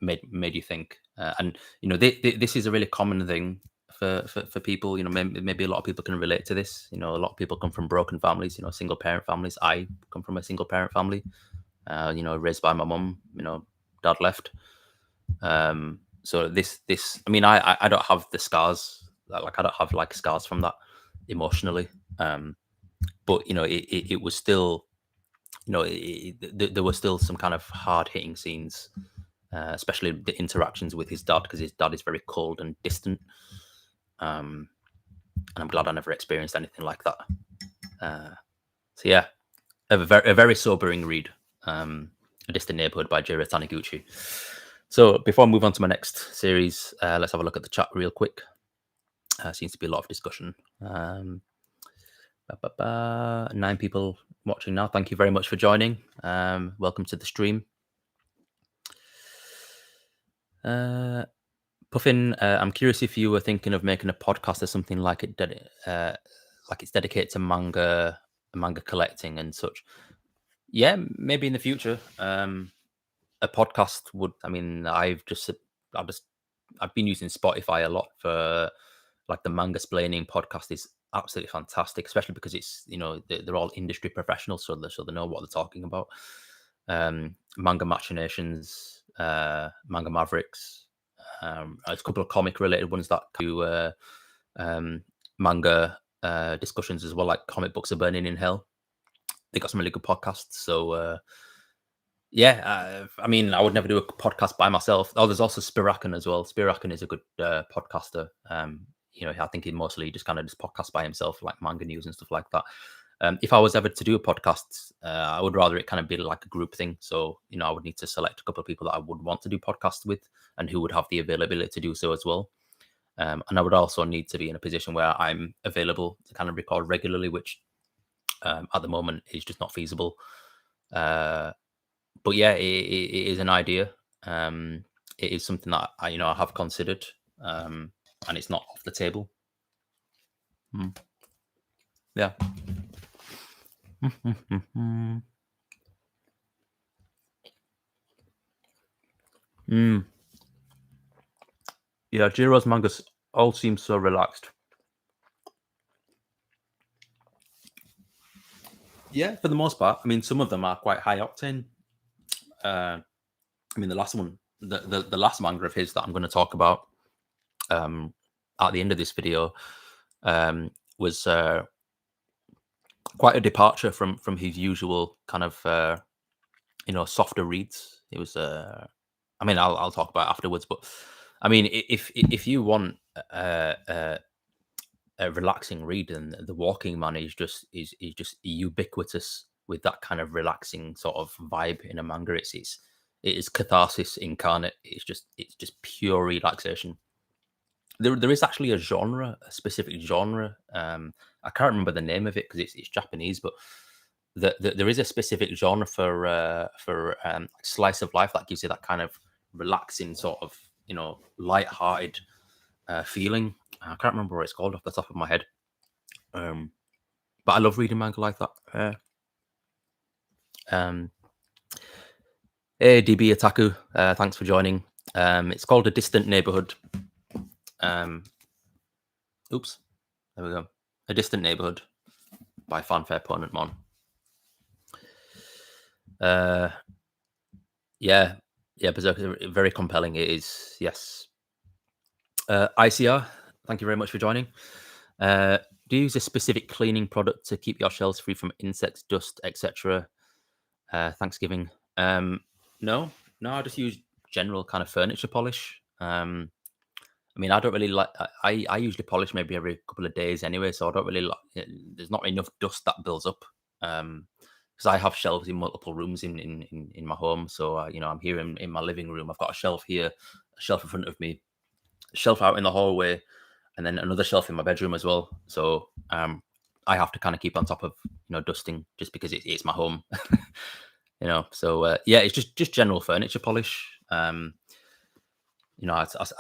Made you think, and this is a really common thing for people. Maybe a lot of people can relate to this. A lot of people come from broken families, single parent families. I come from a single parent family, raised by my mum. Dad left. So this, I mean, I don't have the scars. Like I don't have like scars from that emotionally. But it was still, there were still some kind of hard hitting scenes, especially the interactions with his dad, because his dad is very cold and distant. And I'm glad I never experienced anything like that. So yeah, a very sobering read. A Distant Neighborhood by Jiro Taniguchi. So before I move on to my next series, let's have a look at the chat real quick. Seems to be a lot of discussion. 9 people watching now. Thank you very much for joining. Welcome to the stream. Puffin, I'm curious if you were thinking of making a podcast or something like it, like it's dedicated to manga collecting and such. Yeah, maybe in the future. A podcast would. I mean, I've been using Spotify a lot for like the manga splaining podcast is absolutely fantastic, especially because it's they're all industry professionals, so they know what they're talking about. Manga Machinations, Manga Mavericks. There's a couple of comic related ones that do manga discussions as well, like Comic Books Are Burning in Hell. They got some really good podcasts. So yeah, I mean, I would never do a podcast by myself. Oh, there's also Spiraken as well. Spiraken is a good podcaster. I think he mostly just kind of just podcasts by himself, like manga news and stuff like that. If I was ever to do a podcast, I would rather it kind of be like a group thing. So, I would need to select a couple of people that I would want to do podcasts with and who would have the availability to do so as well. And I would also need to be in a position where I'm available to kind of record regularly, which at the moment is just not feasible. But yeah, it is an idea. It is something that I have considered, and it's not off the table. Yeah. Yeah, Jiro's mangas all seem so relaxed. Yeah, for the most part. I mean, some of them are quite high octane. I mean, the last one, the last manga of his that I'm going to talk about at the end of this video was quite a departure from his usual kind of softer reads. It was I mean, I'll talk about it afterwards, but I mean, if you want a relaxing read, and The Walking Man is just ubiquitous with that kind of relaxing sort of vibe in a manga. It is catharsis incarnate. It's just pure relaxation. There is actually a specific genre. I can't remember the name of it because it's Japanese, but there is a specific genre for slice of life that gives you that kind of relaxing sort of light-hearted feeling. I can't remember what it's called off the top of my head. But I love reading manga like that. Hey, DB Otaku, thanks for joining. It's called A Distant Neighborhood. Oops, there we go. A Distant Neighborhood by Fanfare Ponent Mon. Yeah, Berserk, very compelling. It is, yes. ICR, thank you very much for joining. Do you use a specific cleaning product to keep your shelves free from insects, dust, etc.? Thanksgiving. No, I just use general kind of furniture polish. I mean, I don't really like. I usually polish maybe every couple of days anyway, so I don't really like. There's not enough dust that builds up. Because I have shelves in multiple rooms in my home. So I'm here in my living room. I've got a shelf here, a shelf in front of me, a shelf out in the hallway, and then another shelf in my bedroom as well. So I have to kind of keep on top of dusting just because it's my home. So yeah, it's just general furniture polish. I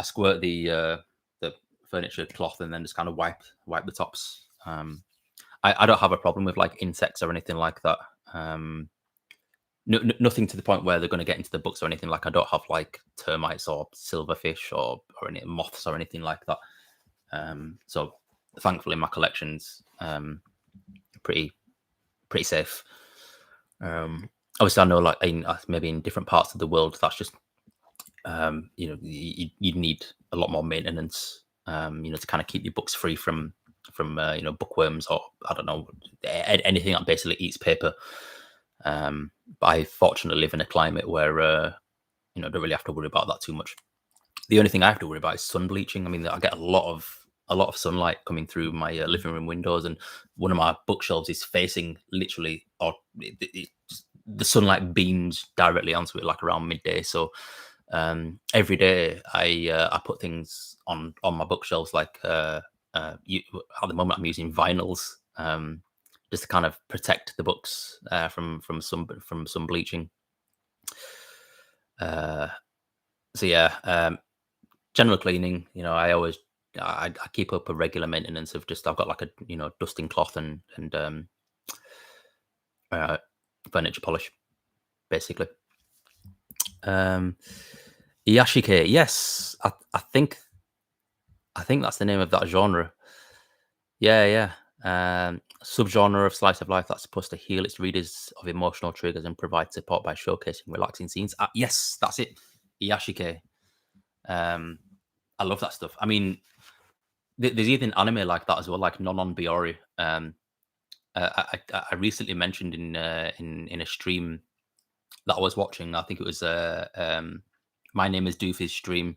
squirt the furniture cloth and then just kind of wipe the tops. I don't have a problem with like insects or anything like that. Nothing to the point where they're going to get into the books or anything. Like I don't have like termites or silverfish or any moths or anything like that. So thankfully my collection's pretty safe. Obviously I know like maybe in different parts of the world that's just you'd need a lot more maintenance to kind of keep your books free from bookworms or I don't know anything that basically eats paper. But I fortunately live in a climate where don't really have to worry about that too much. The only thing I have to worry about is sun bleaching. I mean, I get a lot of sunlight coming through my living room windows, and one of my bookshelves is facing literally, or the sunlight beams directly onto it, like around midday. So every day I put things on my bookshelves, like at the moment I'm using vinyls, just to kind of protect the books from some bleaching. So yeah, general cleaning. I keep up a regular maintenance of I've got like a dusting cloth and furniture polish, basically. Iyashike, yes, I think that's the name of that genre. Yeah. Subgenre of slice of life that's supposed to heal its readers of emotional triggers and provide support by showcasing relaxing scenes. Yes, that's it. Iyashike. I love that stuff. I mean, there's even anime like that as well, like Non Biori. I recently mentioned in a stream that I was watching. I think it was My Name is Doofy's stream.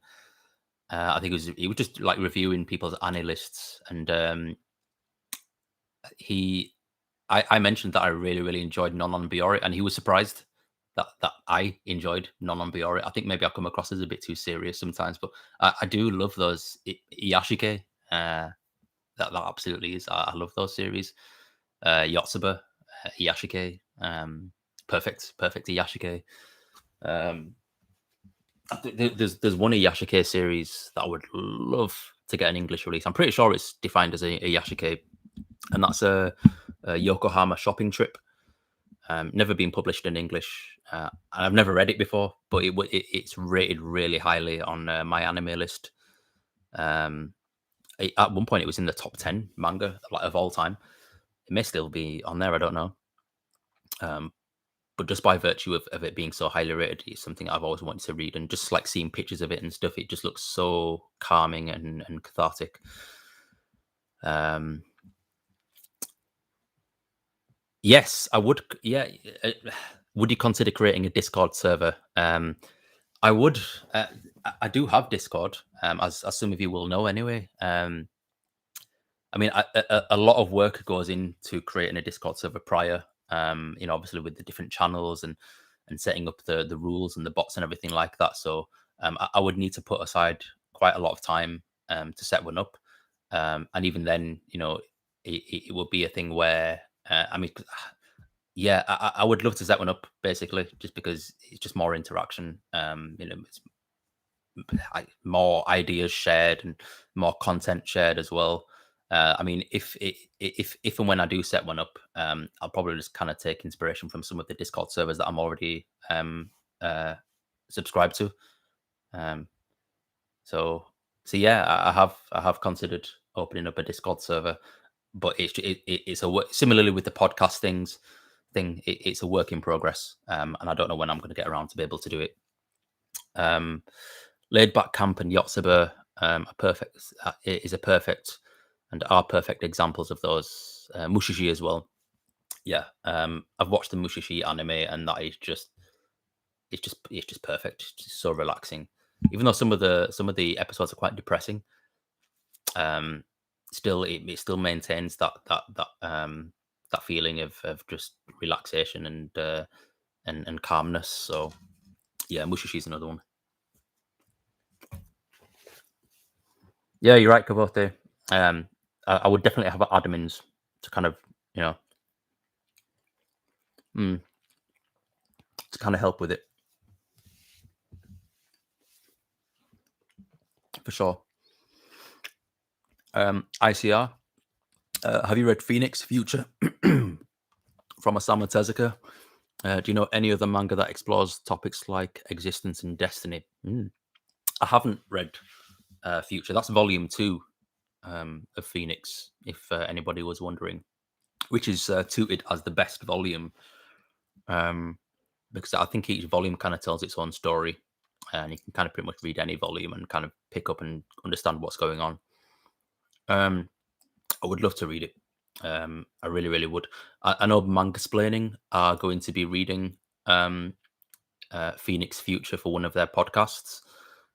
I think he was just like reviewing people's anime lists, and I mentioned that I really enjoyed Non Biori, and he was surprised that I enjoyed Non Biori. I think maybe I come across as a bit too serious sometimes, but I do love those Iyashike. That absolutely is. I love those series. Yotsuba, Iyashike, perfect Iyashike. There's one Iyashike series that I would love to get an English release. I'm pretty sure it's defined as a Iyashike, and that's a Yokohama shopping trip. Never been published in English. I've never read it before, but it's rated really highly on MyAnimeList. At one point, it was in the top 10 manga of all time. It may still be on there. I don't know. But just by virtue of it being so highly rated, it's something I've always wanted to read. And just like seeing pictures of it and stuff, it just looks so calming and cathartic. Yes, I would. Yeah. Would you consider creating a Discord server? I would. I do have Discord, as some of you will know anyway. I mean, a lot of work goes into creating a Discord server prior. Obviously with the different channels and setting up the rules and the bots and everything like that. So I would need to put aside quite a lot of time to set one up. And even then, it would be a thing where I mean, yeah, I would love to set one up basically, just because it's just more interaction. It's more ideas shared and more content shared as well. I mean, if and when I do set one up, I'll probably just kind of take inspiration from some of the Discord servers that I'm already uh, subscribed to. Um, so yeah, I have considered opening up a Discord server, but it's similarly with the podcast it's a work in progress, and I don't know when I'm going to get around to be able to do it. Laid Back Camp and Yotsuba is a perfect and are perfect examples of those. Mushishi as well. Yeah, I've watched the Mushishi anime, and that is it's just perfect. It's just so relaxing. Even though some of the episodes are quite depressing, still it still maintains that feeling of just relaxation and calmness. So yeah, Mushishi is another one. Yeah, you're right, Kavote. I would definitely have admins to kind of, to kind of help with it for sure. ICR. Have you read Phoenix Future from Osamu Tezuka? Do you know any other manga that explores topics like existence and destiny? I haven't read Future. That's volume 2 of Phoenix, if anybody was wondering, which is touted as the best volume, because I think each volume kind of tells its own story, and you can kind of pretty much read any volume and kind of pick up and understand what's going on. I would love to read it. I really, really would. I know Manga-splaining are going to be reading Phoenix Future for one of their podcasts.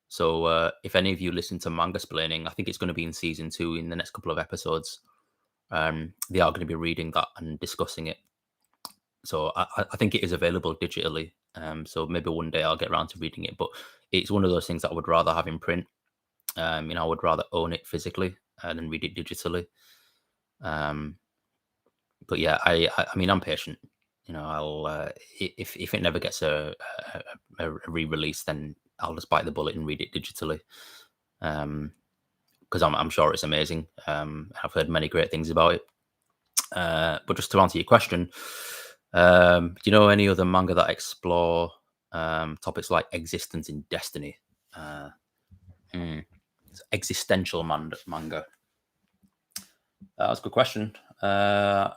So if any of you listen to Manga-splaining, I think it's going to be in season 2 in the next couple of episodes. They are going to be reading that and discussing it. So I think it is available digitally. So maybe one day I'll get around to reading it. But it's one of those things that I would rather have in print. I would rather own it physically than read it digitally. But yeah, I mean, I'm patient. I'll if it never gets a re-release, then I'll just bite the bullet and read it digitally. Because I'm sure it's amazing. I've heard many great things about it. But just to answer your question, do you know any other manga that explore topics like existence and destiny? Existential manga. That's a good question. I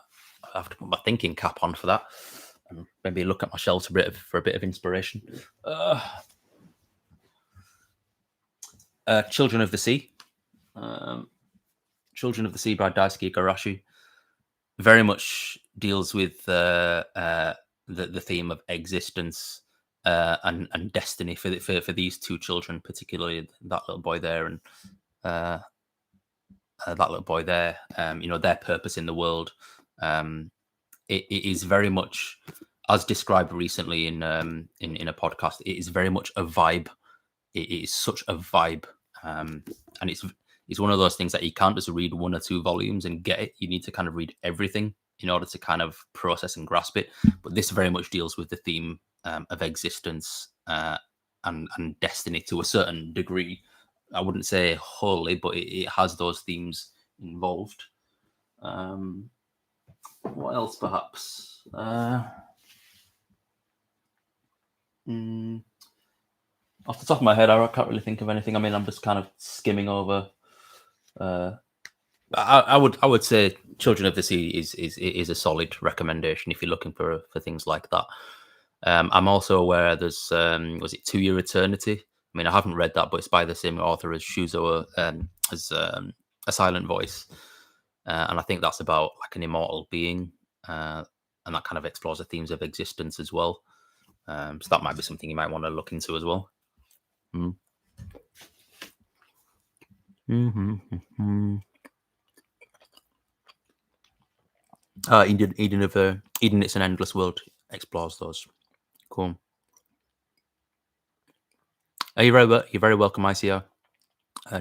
have to put my thinking cap on for that, and maybe look at my shelves for a bit of inspiration. Children of the Sea. Children of the Sea by Daisuke Igarashi very much deals with the theme of existence and destiny for these two children, particularly that little boy there and that little boy there. Their purpose in the world. It is very much, as described recently in a podcast, it is very much a vibe. It is such a vibe, and it's one of those things that you can't just read 1 or 2 volumes and get it. You need to kind of read everything in order to kind of process and grasp it. But this very much deals with the theme of existence and destiny to a certain degree. I wouldn't say wholly, but it has those themes involved. What else, perhaps? Off the top of my head, I can't really think of anything. I mean, I'm just kind of skimming over. I would say Children of the Sea is a solid recommendation if you're looking for things like that. I'm also aware there's was it 2 Year Eternity? I mean, I haven't read that, but it's by the same author as Shuzo as A Silent Voice, and I think that's about like an immortal being, and that kind of explores the themes of existence as well. So that might be something you might want to look into as well. Mm. Mm-hmm. Eden, It's an Endless World explores those. Cool. You're very welcome, ICR.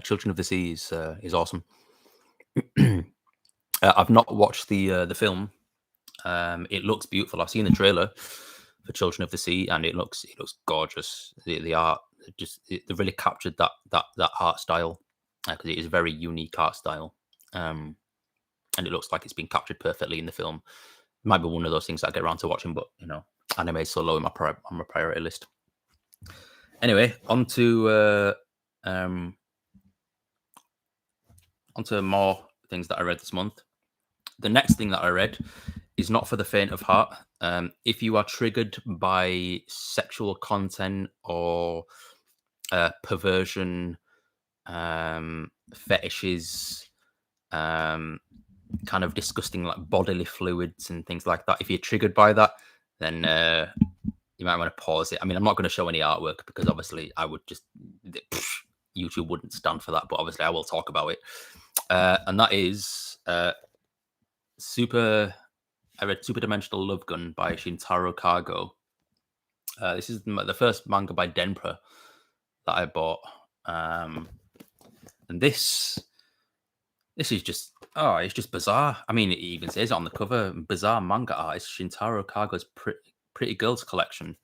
Children of the Sea is awesome. I've not watched the film. It looks beautiful. I've seen the trailer for Children of the Sea, and it looks gorgeous. The art they really captured that art style because it is a very unique art style, and it looks like it's been captured perfectly in the film. It might be one of those things that I get around to watching, but anime is so low on my priority list. Anyway, onto more things that I read this month. The next thing that I read is not for the faint of heart. If you are triggered by sexual content or perversion, fetishes, kind of disgusting like bodily fluids and things like that, if you're triggered by that, then you might want to pause it. I mean, I'm not going to show any artwork because obviously I would just YouTube wouldn't stand for that, but obviously I will talk about it. And that is I read Super Dimensional Love Gun by Shintaro Kago. This is the first manga by Denpa that I bought. And this is just it's just bizarre. I mean, it even says it on the cover, bizarre manga artist Shintaro Kago's Pretty Girls collection.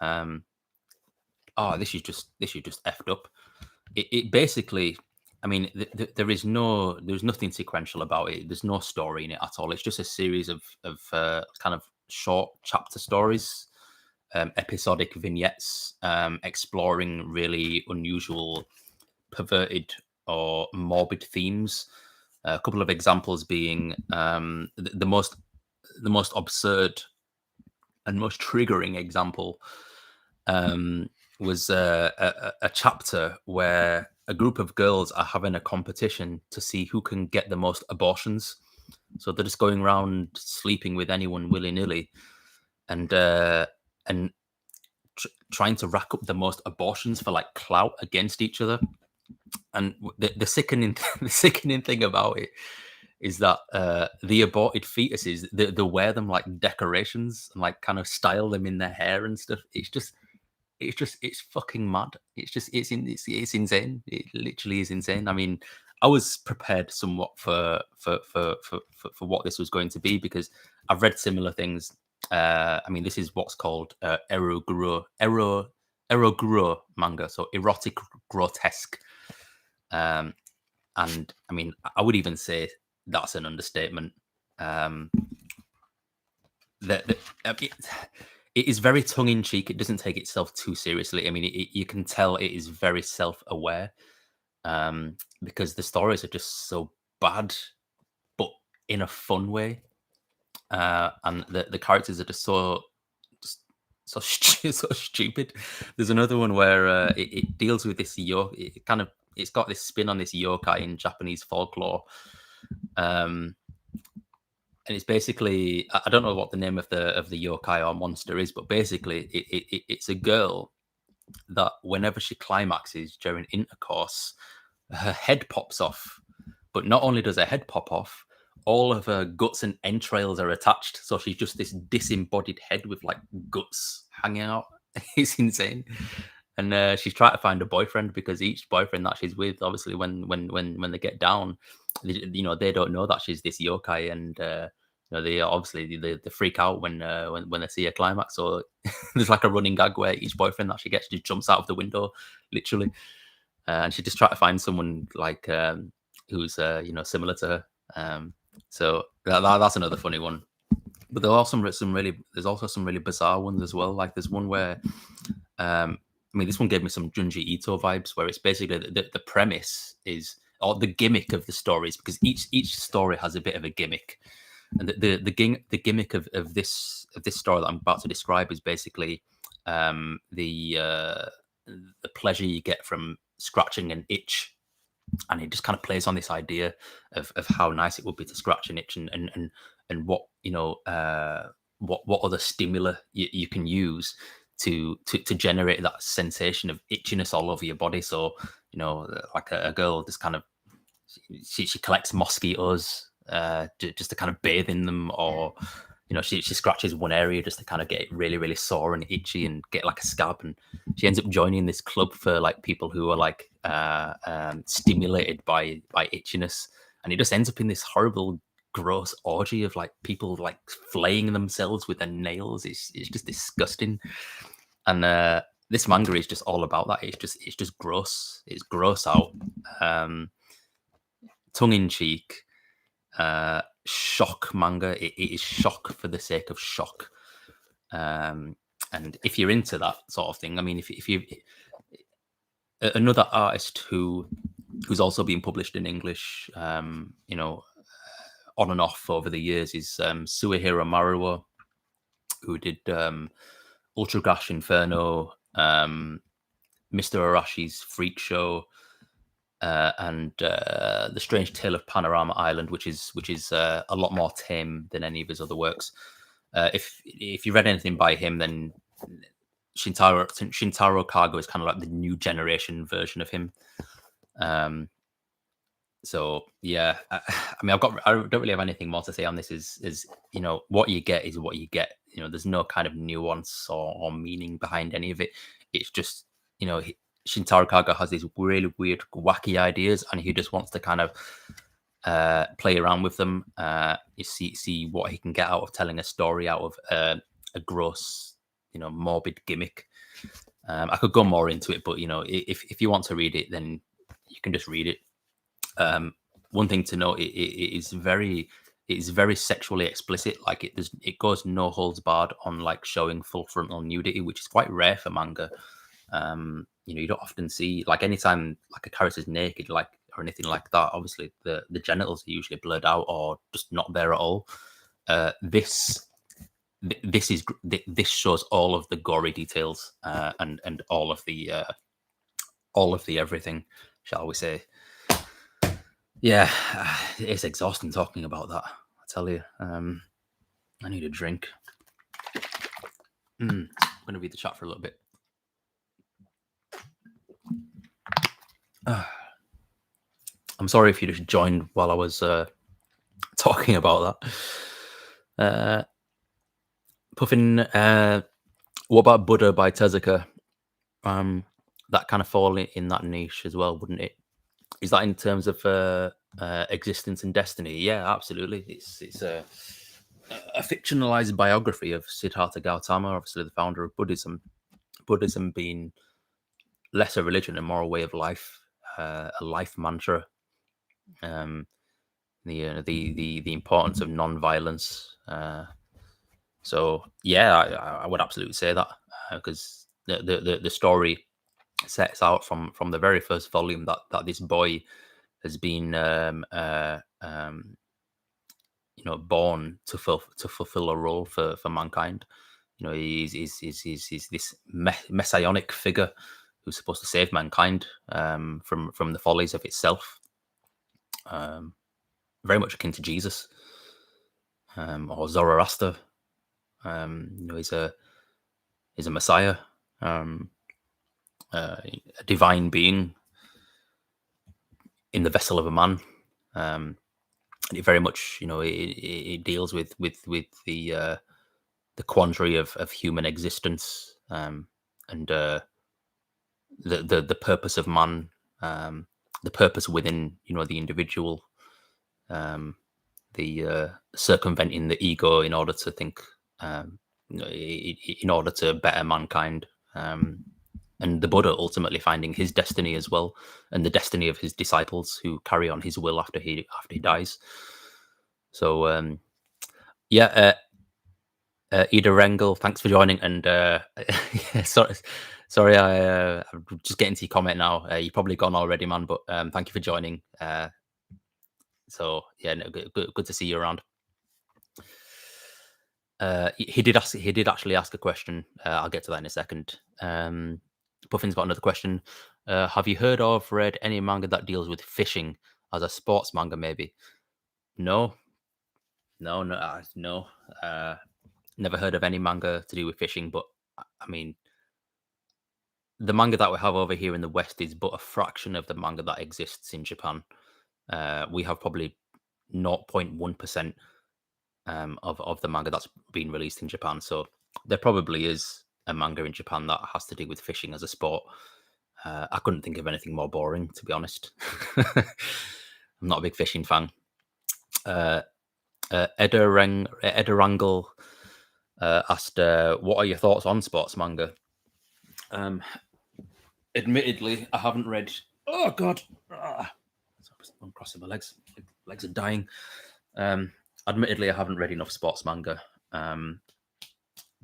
This is just effed up. It basically, I mean, there's nothing sequential about it. There's no story in it at all. It's just a series of kind of short chapter stories, episodic vignettes, exploring really unusual, perverted or morbid themes. A couple of examples being the most absurd and most triggering example was a chapter where a group of girls are having a competition to see who can get the most abortions. So they're just going around sleeping with anyone willy-nilly and trying to rack up the most abortions for like clout against each other. And the sickening thing about it is that the aborted fetuses, they wear them like decorations and like kind of style them in their hair and stuff. It's fucking mad. It's insane. It literally is insane. I mean, I was prepared somewhat for what this was going to be because I've read similar things. I mean, this is what's called eroguro manga, so erotic grotesque. And I mean, I would even say that's an understatement. It is very tongue-in-cheek. It doesn't take itself too seriously. I mean, you can tell it is very self-aware because the stories are just so bad, but in a fun way. And the characters are just so stupid. There's another one where it deals with this yokai. It's got this spin on this yokai in Japanese folklore. And it's basically, I don't know what the name of the yokai or monster is, but basically it's a girl that whenever she climaxes during intercourse, her head pops off. But not only does her head pop off, all of her guts and entrails are attached. So she's just this disembodied head with like guts hanging out. It's insane. And she's trying to find a boyfriend because each boyfriend that she's with, obviously, when they get down, they don't know that she's this yokai, and they obviously they freak out when they see a climax. So there's like a running gag where each boyfriend that she gets just jumps out of the window, literally, and she just try to find someone like who's similar to her. So that's another funny one. But there are there's also some really bizarre ones as well. Like there's one where I mean, this one gave me some Junji Ito vibes, where it's basically the premise is, or the gimmick of the stories, because each story has a bit of a gimmick, and the gimmick of this story that I'm about to describe is basically the pleasure you get from scratching an itch, and it just kind of plays on this idea of how nice it would be to scratch an itch, and what what other stimuli you can use to generate that sensation of itchiness all over your body. So like a girl just kind of she collects mosquitoes just to kind of bathe in them, or she scratches one area just to kind of get it really, really sore and itchy and get like a scab, and she ends up joining this club for like people who are like stimulated by itchiness, and it just ends up in this horrible, gross orgy of like people like flaying themselves with their nails. It's just disgusting, and this manga is just all about that. It's just gross. It's gross out, tongue in cheek. Shock manga. It is shock for the sake of shock, and if you're into that sort of thing, I mean, if you another artist who's also been published in English, on and off over the years, is Suehiro Maruo, who did Ultra Gash Inferno, Mr. Arashi's Freak Show, and The Strange Tale of Panorama Island, which is a lot more tame than any of his other works. If you read anything by him, then Shintaro Kago is kind of like the new generation version of him. So yeah, I mean, I don't really have anything more to say on this. Is what you get is what you get. There's no kind of nuance or meaning behind any of it. It's just Shintaro Kaga has these really weird, wacky ideas, and he just wants to kind of play around with them. You see what he can get out of telling a story out of a gross, morbid gimmick. I could go more into it, but if you want to read it, then you can just read it. One thing to note, it is very sexually explicit. Like it goes no holds barred on like showing full frontal nudity, which is quite rare for manga. You don't often see, like, anytime like a character's naked, like, or anything like that, obviously the genitals are usually blurred out or just not there at all. This shows all of the gory details, and all of the everything, shall we say. Yeah, it's exhausting talking about that, I tell you. I need a drink. I'm going to read the chat for a little bit. I'm sorry if you just joined while I was talking about that. Puffin, what about Buddha by Tezuka? That kind of fall in that niche as well, wouldn't it? Is that in terms of existence and destiny? Yeah, absolutely. It's a fictionalized biography of Siddhartha Gautama, obviously the founder of Buddhism. Buddhism being less a religion and more a way of life, a life mantra. The importance of non-violence. So yeah, I would absolutely say that, because the story sets out from the very first volume that this boy has been born to fulfill a role for mankind. He's this messianic figure who's supposed to save mankind from the follies of itself. Very much akin to Jesus, or Zoroaster. He's a messiah, a divine being in the vessel of a man. And it very much, it deals with the quandary of human existence, and the purpose of man, the purpose within the individual, the circumventing the ego in order to think, in order to better mankind, and the Buddha ultimately finding his destiny as well, and the destiny of his disciples who carry on his will after he dies. So Ida Rengel, thanks for joining. And yeah, sorry, I'm just getting to your comment now. You're probably gone already, man, but thank you for joining. So yeah, no, good to see you around. He did actually ask a question. I'll get to that in a second. Puffin's got another question. Have you heard or read any manga that deals with fishing as a sports manga? Maybe. No. Never heard of any manga to do with fishing. But I mean, the manga that we have over here in the West is but a fraction of the manga that exists in Japan. We have probably 0.1% of the manga that's been released in Japan. So there probably is a manga in Japan that has to do with fishing as a sport. I couldn't think of anything more boring, to be honest. I'm not a big fishing fan. Ederangel asked, what are your thoughts on sports manga? Admittedly, I haven't read... Oh, God. I'm crossing my legs. My legs are dying. Admittedly, I haven't read enough sports manga. The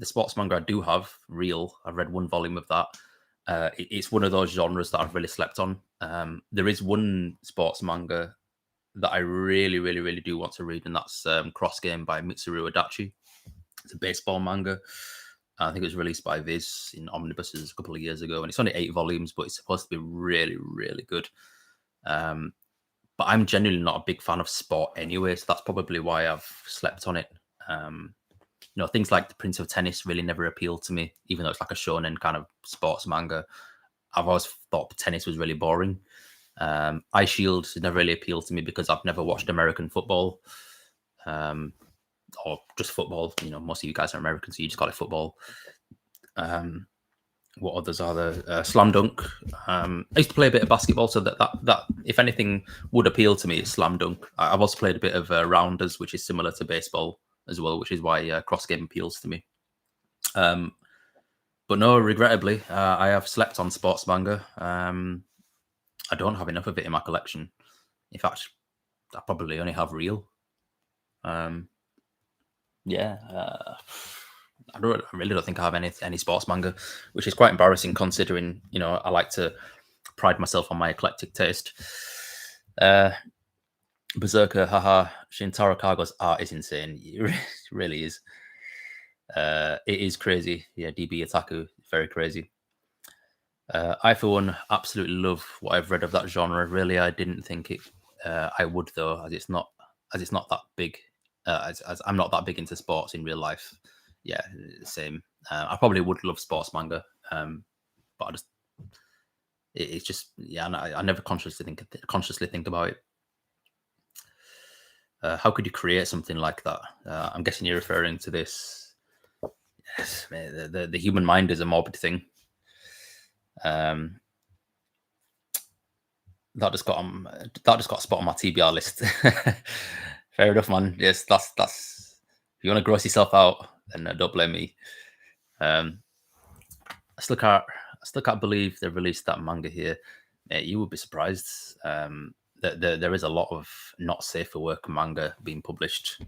sports manga I do have, Real, I've read one volume of that. It's one of those genres that I've really slept on. There is one sports manga that I really, really, really do want to read, and that's Cross Game by Mitsuru Adachi. It's a baseball manga. I think it was released by Viz in omnibuses a couple of years ago, and it's only 8 volumes, but it's supposed to be really, really good. But I'm genuinely not a big fan of sport anyway, so that's probably why I've slept on it. Things like The Prince of Tennis really never appealed to me, even though it's like a shonen kind of sports manga. I've always thought tennis was really boring. Eye Shield never really appealed to me because I've never watched American football, or just football. Most of you guys are American, so you just call it football. What others are there? Slam Dunk. I used to play a bit of basketball, so that if anything would appeal to me, it's Slam Dunk. I've also played a bit of Rounders, which is similar to baseball as well, which is why Cross Game appeals to me. But no, regrettably, I have slept on sports manga. I don't have enough of it in my collection. In fact, I probably only have Real. I really don't think I have any sports manga, which is quite embarrassing considering, I like to pride myself on my eclectic taste. Berserker, haha, Shintaro Kago's art is insane. It really is. It is crazy. Yeah, DB Otaku, very crazy. I, for one, absolutely love what I've read of that genre. Really, I didn't think I would, though, as it's not that big. As I'm not that big into sports in real life. Yeah, same. I probably would love sports manga, but it's just I never consciously think about it. How could you create something like that? I'm guessing you're referring to this. Yes, the human mind is a morbid thing. That just got a spot on my TBR list. Fair enough, man. Yes, that's. If you want to gross yourself out, then don't blame me. I still can't believe they released that manga here. You would be surprised. There is a lot of not safe for work manga being published.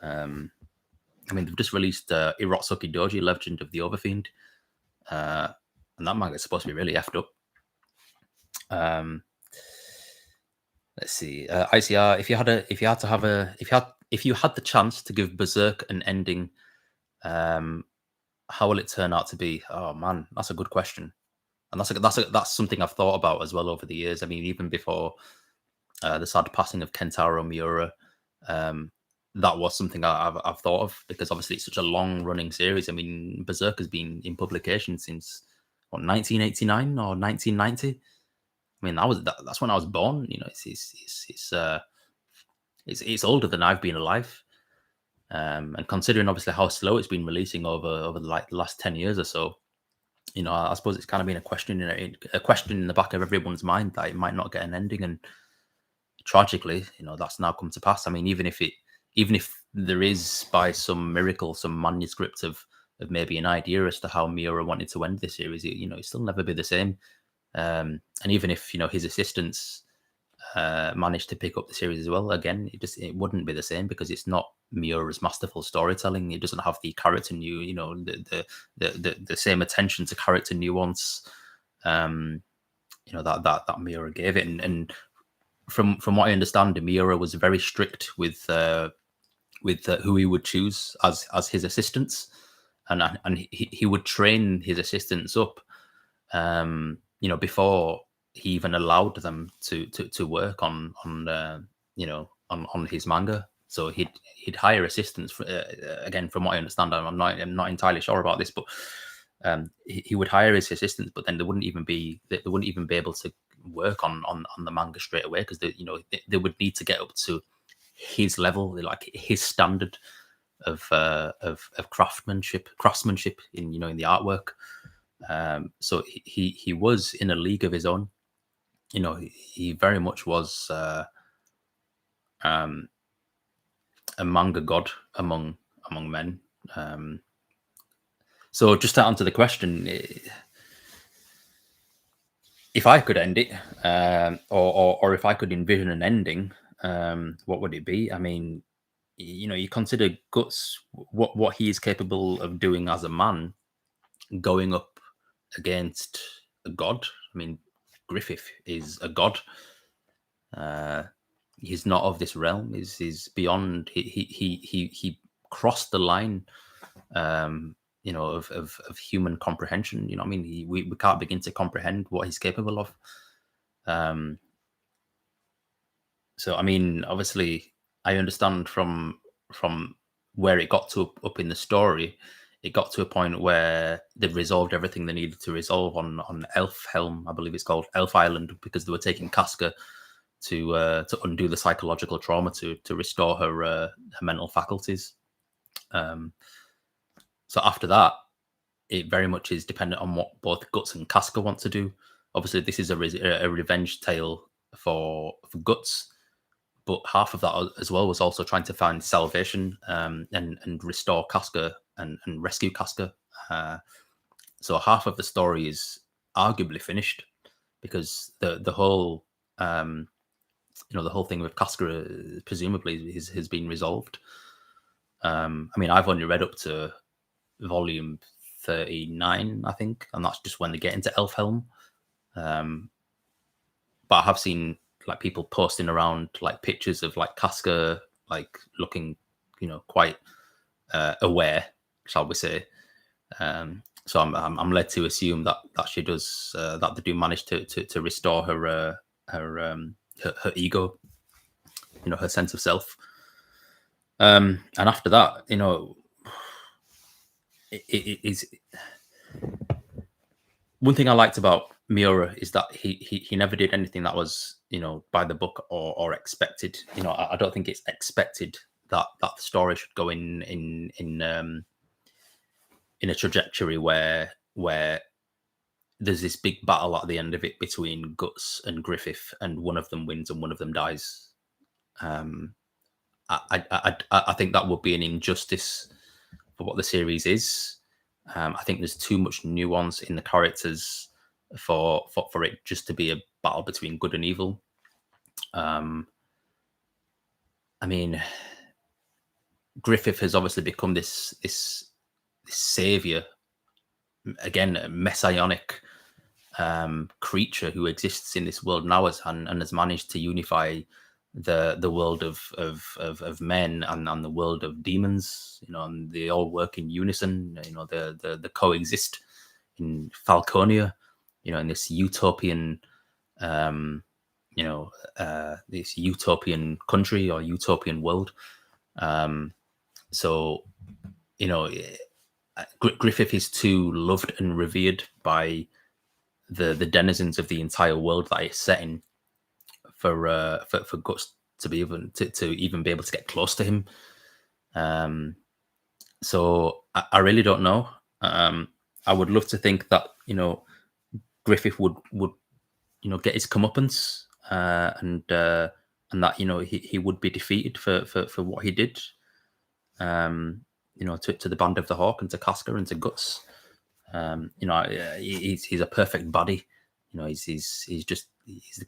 They've just released Irotsuki Doji, Legend of the Overfiend, and that manga is supposed to be really effed up. Let's see, ICR. If you had the chance to give Berserk an ending, how will it turn out to be? Oh man, that's a good question, and that's something I've thought about as well over the years. Even before the sad passing of Kentaro Miura, that was something I've thought of, because obviously it's such a long running series. Berserk has been in publication since 1989 or 1990. That's when I was born. It's older than I've been alive. And considering obviously how slow it's been releasing over the last 10 years or so, I suppose it's kind of been a question in the back of everyone's mind that it might not get an ending. And tragically, that's now come to pass. Even if there is, by some miracle, some manuscript of maybe an idea as to how Miura wanted to end this series, it'll still never be the same. And even if his assistants managed to pick up the series as well, again, it wouldn't be the same, because it's not Miura's masterful storytelling. It doesn't have the character the same attention to character nuance that Miura gave it. And from what I understand, Miura was very strict with who he would choose as his assistants, and he would train his assistants up before he even allowed them to work on his manga. So he'd hire assistants. Again, from what I understand, I'm not entirely sure about this, but he would hire his assistants, but then they wouldn't even be able to work on the manga straight away, because they would need to get up to his level, like his standard of craftsmanship in in the artwork. So he was in a league of his own. He very much was a manga god among men. So just to answer the question, if I could end it, or if I could envision an ending, what would it be? I mean, you consider Guts, what he is capable of doing as a man, going up against a god. I mean, Griffith is a god. He's not of this realm. He's beyond. He crossed the line, of human comprehension. I mean, we can't begin to comprehend what he's capable of. So I mean, obviously, I understand from where it got to up in the story. It got to a point where they'd resolved everything they needed to resolve on Elf Helm, I believe it's called, Elf Island, because they were taking Casca to undo the psychological trauma to restore her mental faculties. So after that, it very much is dependent on what both Guts and Casca want to do. Obviously, this is a revenge tale for Guts, but half of that as well was also trying to find salvation, and restore Casca and rescue Casca. So half of the story is arguably finished, because the whole the whole thing with Casca presumably has been resolved. I mean, I've only read up to volume 39, I think, and that's just when they get into Elfhelm. But I have seen like people posting around like pictures of like Casca like looking, quite aware, shall we say. So I'm led to assume that she does that they do manage to restore her ego, her sense of self. And after that, it is one thing I liked about Miura is that he never did anything that was by the book or expected. I don't think it's expected that the story should go in a trajectory where there's this big battle at the end of it between Guts and Griffith, and one of them wins and one of them dies. I think that would be an injustice for what the series is. I think there's too much nuance in the characters for it just to be a battle between good and evil. I mean, Griffith has obviously become this savior, again, a messianic creature who exists in this world now and has managed to unify the world of men and the world of demons, and they all work in unison. They coexist in Falconia, in this utopian this utopian country or utopian world. So Griffith is too loved and revered by the denizens of the entire world that it's set in for Guts to be even to even be able to get close to him. So I really don't know. I would love to think that Griffith would get his comeuppance, and that he would be defeated for what he did. To the Band of the Hawk and to Casca and to Guts. He's a perfect buddy. He's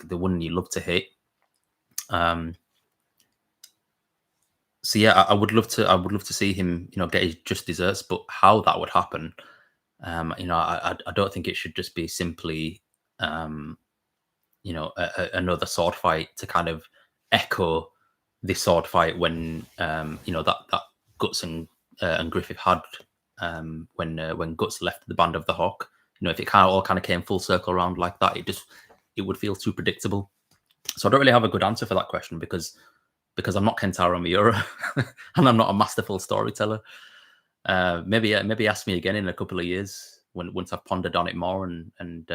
the one you love to hate. So yeah, I would love to see him, get his just desserts. But how that would happen, I don't think it should just be simply, another sword fight to kind of echo the sword fight when, that Guts and Griffith had when Guts left the Band of the Hawk. If it all kind of came full circle around like that, it would feel too predictable. So I don't really have a good answer for that question because I'm not Kentaro Miura and I'm not a masterful storyteller. Maybe ask me again in a couple of years once I've pondered on it more, and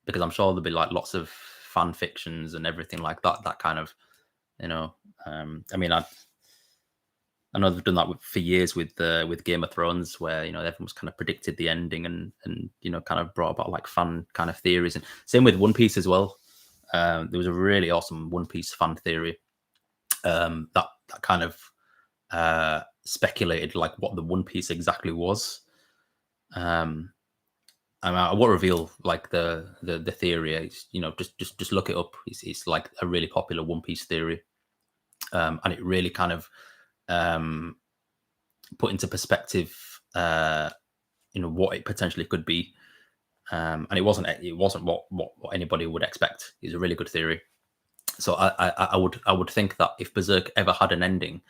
because I'm sure there'll be like lots of fan fictions and everything like that. That kind of, I mean, I know they've done that for years with Game of Thrones, where everyone's kind of predicted the ending and kind of brought about like fan kind of theories, and same with One Piece as well. There was a really awesome One Piece fan theory that kind of speculated like what the One Piece exactly was. I won't reveal like the theory. It's, just look it up. It's like a really popular One Piece theory, and it really kind of put into perspective, what it potentially could be. And it wasn't what anybody would expect. It's a really good theory. So I would think that if Berserk ever had an ending,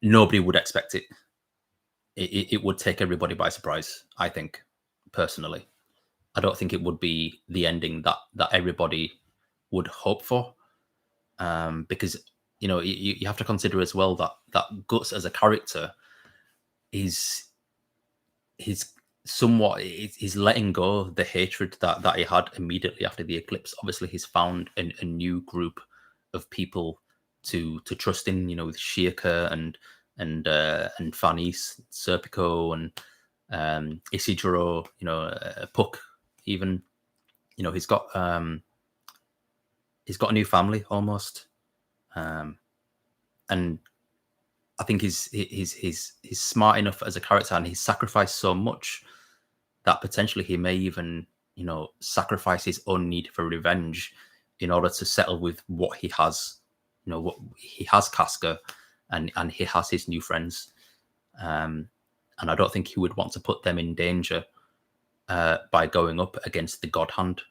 nobody would expect it. It would take everybody by surprise, I think, personally. I don't think it would be the ending that everybody would hope for, because you have to consider as well that Guts as a character is somewhat he's letting go the hatred that he had immediately after the eclipse. Obviously, he's found a new group of people to trust in, with Shirka and Fanis, Serpico, and Isidro, Puck, even. He's got a new family almost, and I think he's smart enough as a character, and he's sacrificed so much that potentially he may even sacrifice his own need for revenge in order to settle with what he has. What he has, Casca, and he has his new friends, and I don't think he would want to put them in danger by going up against the God Hand,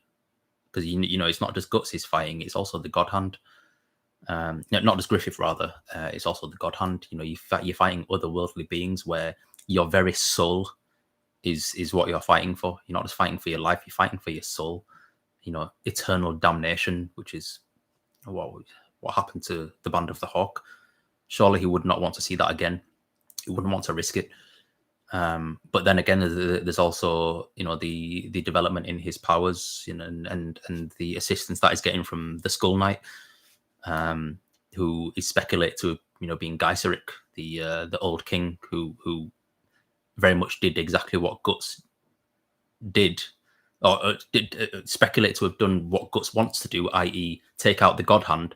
because it's not just Guts he's fighting; it's also the God Hand. Not just Griffith, rather. It's also the God Hand. You're fighting otherworldly beings where your very soul is what you're fighting for. You're not just fighting for your life; you're fighting for your soul. Eternal damnation, which is what happened to the Band of the Hawk. Surely he would not want to see that again. He wouldn't want to risk it. But then again, there's also the development in his powers, and the assistance that he's getting from the Skull Knight, who is speculated to being Geiserik, the old king who very much did exactly what Guts did, or did speculate to have done what Guts wants to do, i.e. take out the God Hand,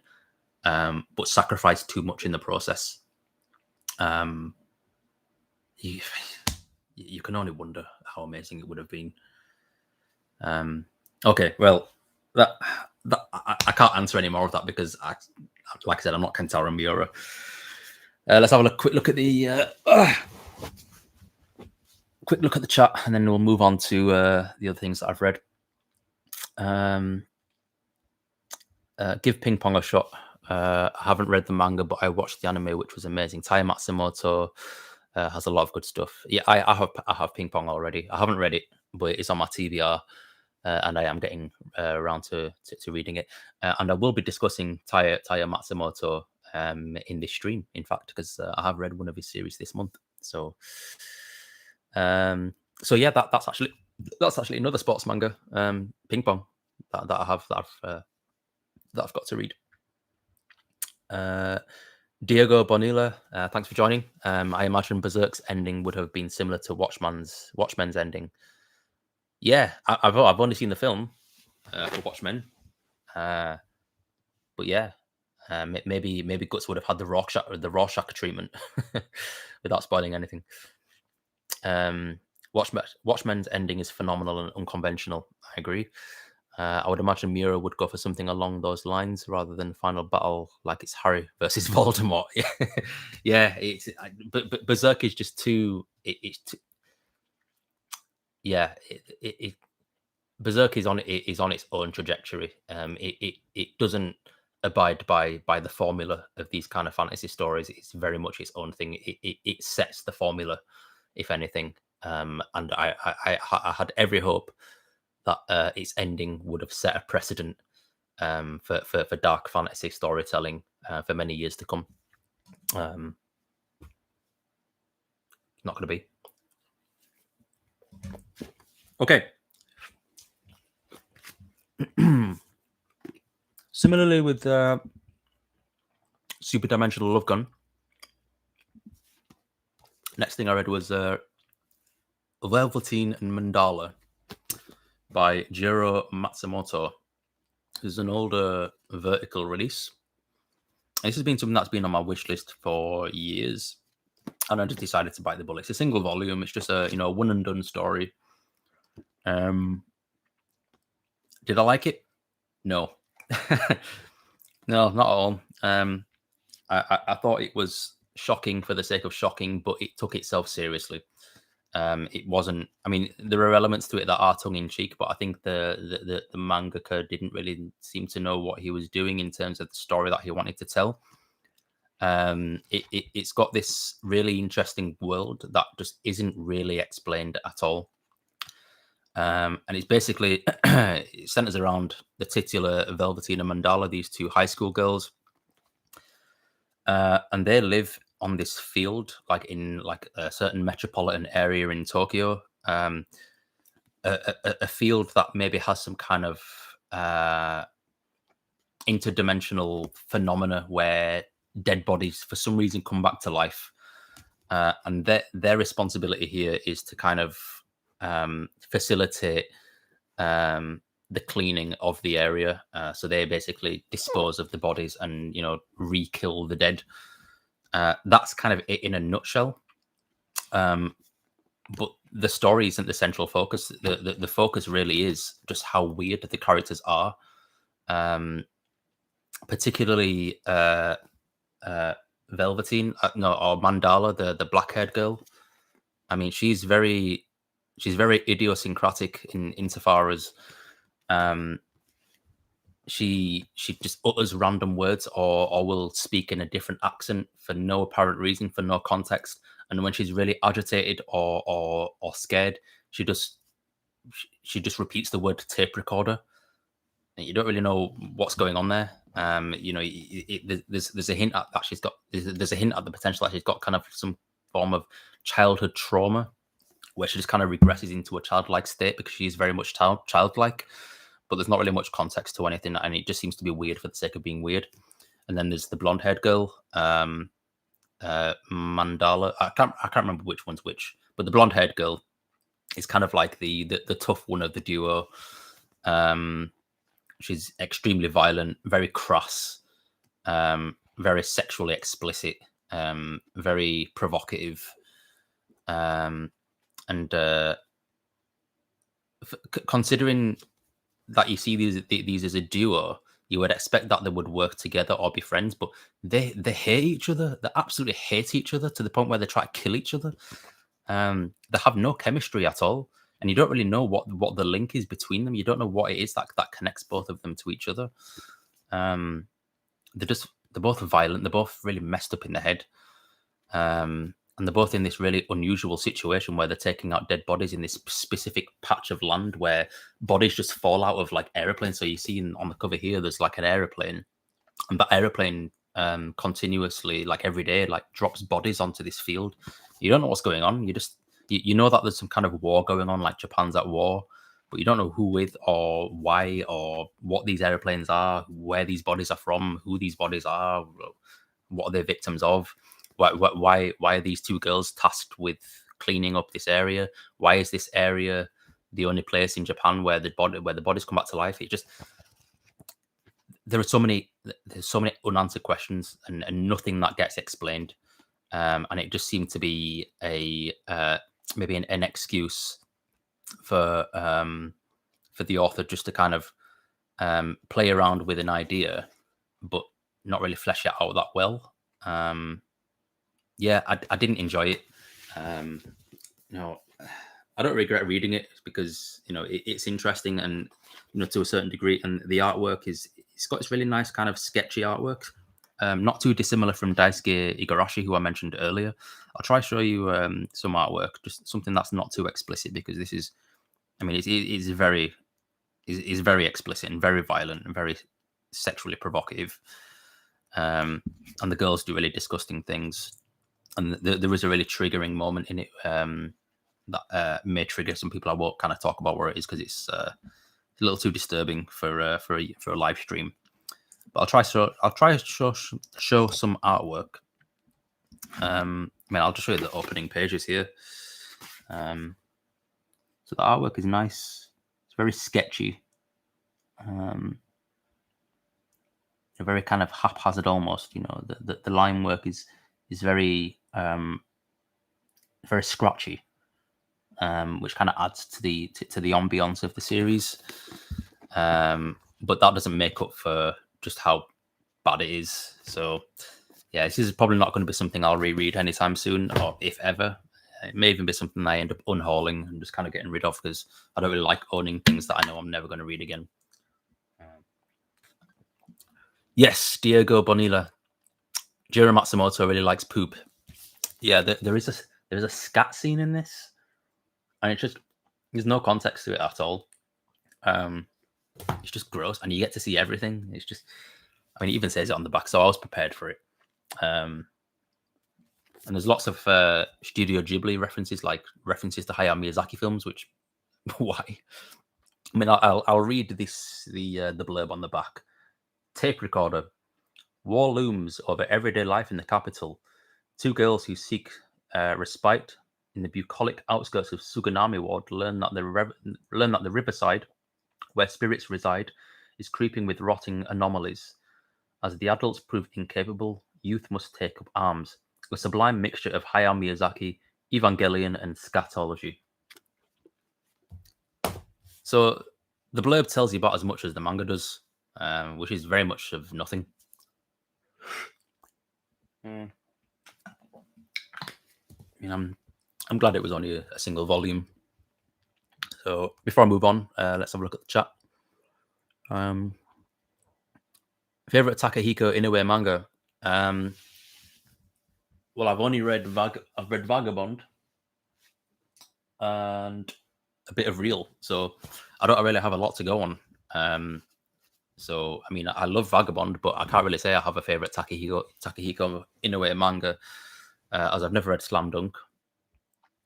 but sacrifice too much in the process. You can only wonder how amazing it would have been. Okay, well, that I can't answer any more of that because, like I said, I'm not Kentaro Miura. Let's have a quick look at the chat, and then we'll move on to the other things that I've read. Give Ping Pong a shot. I haven't read the manga, but I watched the anime, which was amazing. Taya Matsumoto has a lot of good stuff. Yeah, I have Ping Pong already. I haven't read it, but it's on my TBR, and I am getting around to reading it. And I will be discussing Taya Matsumoto in this stream, in fact, because I have read one of his series this month. So yeah, that's actually another sports manga, Ping Pong, that I've got to read. Diego Bonilla, thanks for joining. I imagine Berserk's ending would have been similar to Watchmen's ending. Yeah, I've only seen the film for Watchmen, but yeah, maybe Guts would have had the Rorschach treatment without spoiling anything. Watchmen's ending is phenomenal and unconventional. I agree. I would imagine Miura would go for something along those lines rather than final battle like it's Harry versus Voldemort. Yeah, but Berserk is just too. Berserk is on its own trajectory. It doesn't abide by the formula of these kind of fantasy stories. It's very much its own thing. It sets the formula, if anything. And I had every hope that its ending would have set a precedent for dark fantasy storytelling for many years to come. Not going to be. Okay. Similarly with Super Dimensional Love Gun, next thing I read was Velveteen and Mandala by Giro Matsumoto. This is an older vertical release. And this has been something that's been on my wish list for years, and I just decided to bite the bullet. It's a single volume. It's just a one and done story. Did I like it? No, no, not at all. I thought it was shocking for the sake of shocking, but it took itself seriously. It wasn't. I mean, there are elements to it that are tongue in cheek, but I think the mangaka didn't really seem to know what he was doing in terms of the story that he wanted to tell. It's got this really interesting world that just isn't really explained at all. And it's basically it centers around the titular Velveteen and Mandala, these two high school girls, and they live on this field, like in like a certain metropolitan area in Tokyo, a field that maybe has some kind of interdimensional phenomena where dead bodies for some reason come back to life, and their responsibility here is to kind of facilitate the cleaning of the area. So they basically dispose of the bodies and re-kill the dead. That's kind of it in a nutshell. But the story isn't the central focus. The focus really is just how weird the characters are. Particularly Velveteen, or Mandala, the black-haired girl. I mean, she's very idiosyncratic insofar as she just utters random words or will speak in a different accent for no apparent reason, for no context. And when she's really agitated or scared, she just repeats the word tape recorder. And you don't really know what's going on there. There's a hint at that she's got. There's a hint at the potential that she's got kind of some form of childhood trauma, where she just kind of regresses into a childlike state because she's very much childlike. But there's not really much context to anything, and it just seems to be weird for the sake of being weird. And then there's the blonde-haired girl, Mandala. I can't remember which one's which, but the blonde-haired girl is kind of like the tough one of the duo. She's extremely violent, very crass, very sexually explicit, very provocative, and considering that you see these as a duo, you would expect that they would work together or be friends, but they hate each other. They absolutely hate each other to the point where they try to kill each other. They have no chemistry at all, and you don't really know what the link is between them. You don't know what it is that connects both of them to each other. They're both violent. They're both really messed up in the head. And they're both in this really unusual situation where they're taking out dead bodies in this specific patch of land where bodies just fall out of like airplanes. So you see on the cover here, there's like an airplane, and that airplane continuously, like every day, like drops bodies onto this field. You don't know what's going on. You know that there's some kind of war going on, like Japan's at war, but you don't know who with or why or what these airplanes are, where these bodies are from, who these bodies are, what are they victims of. Why are these two girls tasked with cleaning up this area? Why is this area the only place in Japan where the bodies come back to life? There's so many unanswered questions and nothing that gets explained. And it just seemed to be maybe an excuse for the author just to kind of play around with an idea, but not really flesh it out that well. Yeah, I didn't enjoy it. I don't regret reading it because it's interesting and to a certain degree, and the artwork it's got this really nice kind of sketchy artwork, not too dissimilar from Daisuke Igarashi, who I mentioned earlier. I'll try to show you some artwork, just something that's not too explicit, because this is, it's very explicit and very violent and very sexually provocative, and the girls do really disgusting things. And there was a really triggering moment in it that may trigger some people. I won't kind of talk about where it is because it's a little too disturbing for a live stream. But I'll try to show some artwork. I'll just show you the opening pages here. So the artwork is nice. It's very sketchy. Very kind of haphazard almost. The line work is very very scratchy, which kind of adds to the ambiance of the series. But that doesn't make up for just how bad it is. So yeah, this is probably not going to be something I'll reread anytime soon, or if ever. It may even be something I end up unhauling and just kind of getting rid of because I don't really like owning things that I know I'm never going to read again. Yes, Diego Bonilla. Jiro Matsumoto really likes poop. Yeah, there is a scat scene in this, and it's just there's no context to it at all. It's just gross, and you get to see everything. It's just, it even says it on the back, so I was prepared for it. And there's lots of Studio Ghibli references, like references to Hayao Miyazaki films, which why? I'll read the blurb on the back. Tape recorder. War looms over everyday life in the capital. Two girls who seek respite in the bucolic outskirts of Suganami Ward learn that the riverside, where spirits reside, is creeping with rotting anomalies. As the adults prove incapable, youth must take up arms. A sublime mixture of Hayao Miyazaki, Evangelion, and scatology. So the blurb tells you about as much as the manga does, which is very much of nothing. I'm glad it was only a single volume. So before I move on, let's have a look at the chat. Favorite Takahiko Inoue manga? Well, I've only read Vagabond and a bit of Real, so I don't really have a lot to go on. So I love Vagabond, but I can't really say I have a favorite Takahiko Inoue manga, as I've never read Slam Dunk.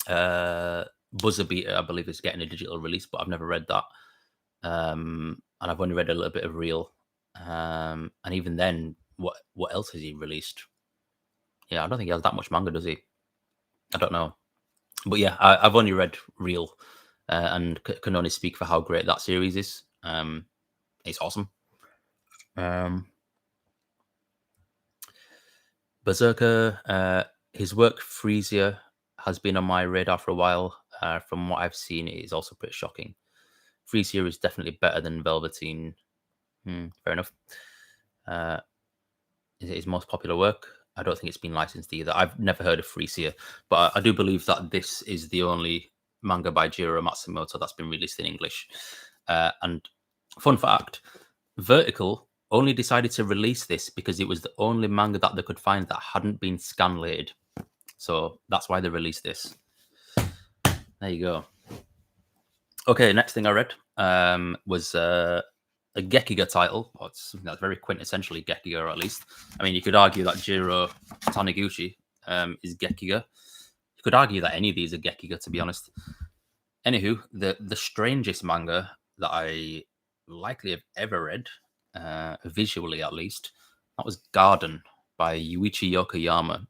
Buzzer Beater, I believe, is getting a digital release, but I've never read that. And I've only read a little bit of Real. And even then, what else has he released? Yeah, I don't think he has that much manga, does he? I don't know. But yeah, I've only read Real, and can only speak for how great that series is. It's awesome. Berserker, his work Freesia has been on my radar for a while. From what I've seen, it is also pretty shocking. Freesia is definitely better than Velveteen. Fair enough. Is it his most popular work? I don't think it's been licensed either. I've never heard of Freesia, but I do believe that this is the only manga by Giro Matsumoto that's been released in English. And fun fact, Vertical only decided to release this because it was the only manga that they could find that hadn't been scanlated. So that's why they released this. There you go. Okay, next thing I read was a Gekiga title. Well, it's something that's very quintessentially Gekiga, or at least. You could argue that Jiro Taniguchi is Gekiga. You could argue that any of these are Gekiga, to be honest. Anywho, the strangest manga that I likely have ever read, visually at least, that was Garden by Yuichi Yokoyama.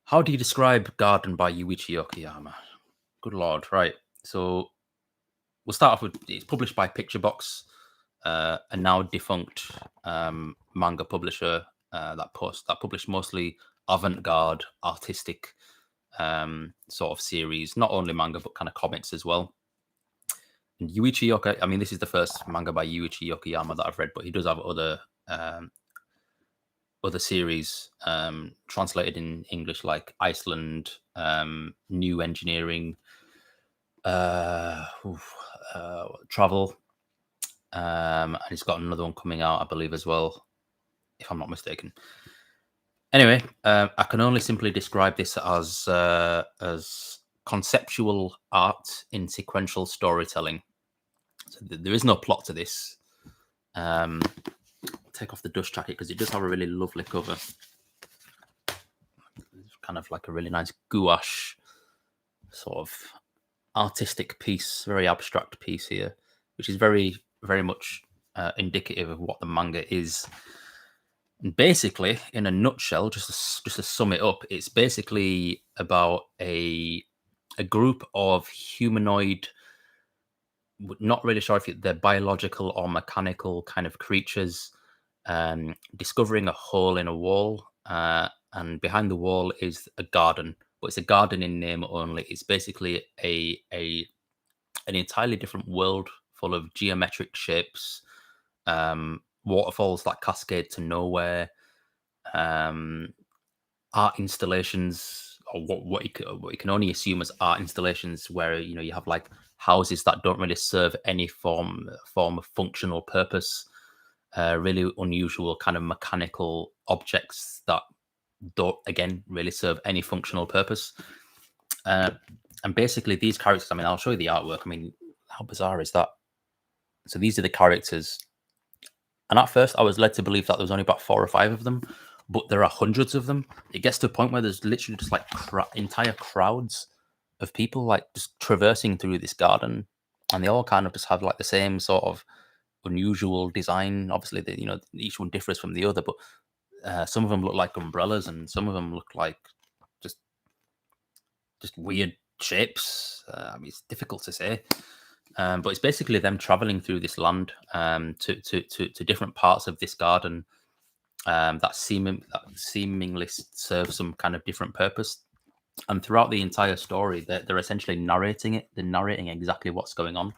How do you describe Garden by Yuichi Yokoyama? Good lord, right. So we'll start off with, it's published by Picture Box, a now defunct manga publisher that published mostly avant-garde, artistic sort of series, not only manga but kind of comics as well. And Yuichi Yokoyama, this is the first manga by Yuichi Yokoyama that I've read, but he does have other series translated in English, like Iceland, New Engineering, Travel, and he's got another one coming out, I believe, as well, if I'm not mistaken. Anyway, I can only simply describe this as conceptual art in sequential storytelling. So there is no plot to this. Take off the dust jacket because it does have a really lovely cover. It's kind of like a really nice gouache sort of artistic piece, very abstract piece here, which is very, very much indicative of what the manga is. And basically, in a nutshell, just to sum it up, it's basically about a group of humanoid, not really sure if they're biological or mechanical kind of creatures, discovering a hole in a wall, and behind the wall is a garden, but it's a garden in name only. It's basically an entirely different world full of geometric shapes, waterfalls that cascade to nowhere, art installations, or what you can only assume as art installations, where you have like houses that don't really serve any form of functional purpose, really unusual kind of mechanical objects that don't again really serve any functional purpose. And basically these characters, I mean, I'll show you the artwork. I mean, how bizarre is that? So these are the characters, and at first I was led to believe that there was only about 4 or 5 of them, but there are hundreds of them. It gets to a point where there's literally just like entire crowds of people like just traversing through this garden, and they all kind of just have like the same sort of unusual design. Obviously, each one differs from the other, but some of them look like umbrellas, and some of them look like just weird shapes. I mean, it's difficult to say, but it's basically them traveling through this land, to different parts of this garden, that seemingly serve some kind of different purpose. And throughout the entire story, they're essentially narrating it. They're narrating exactly what's going on,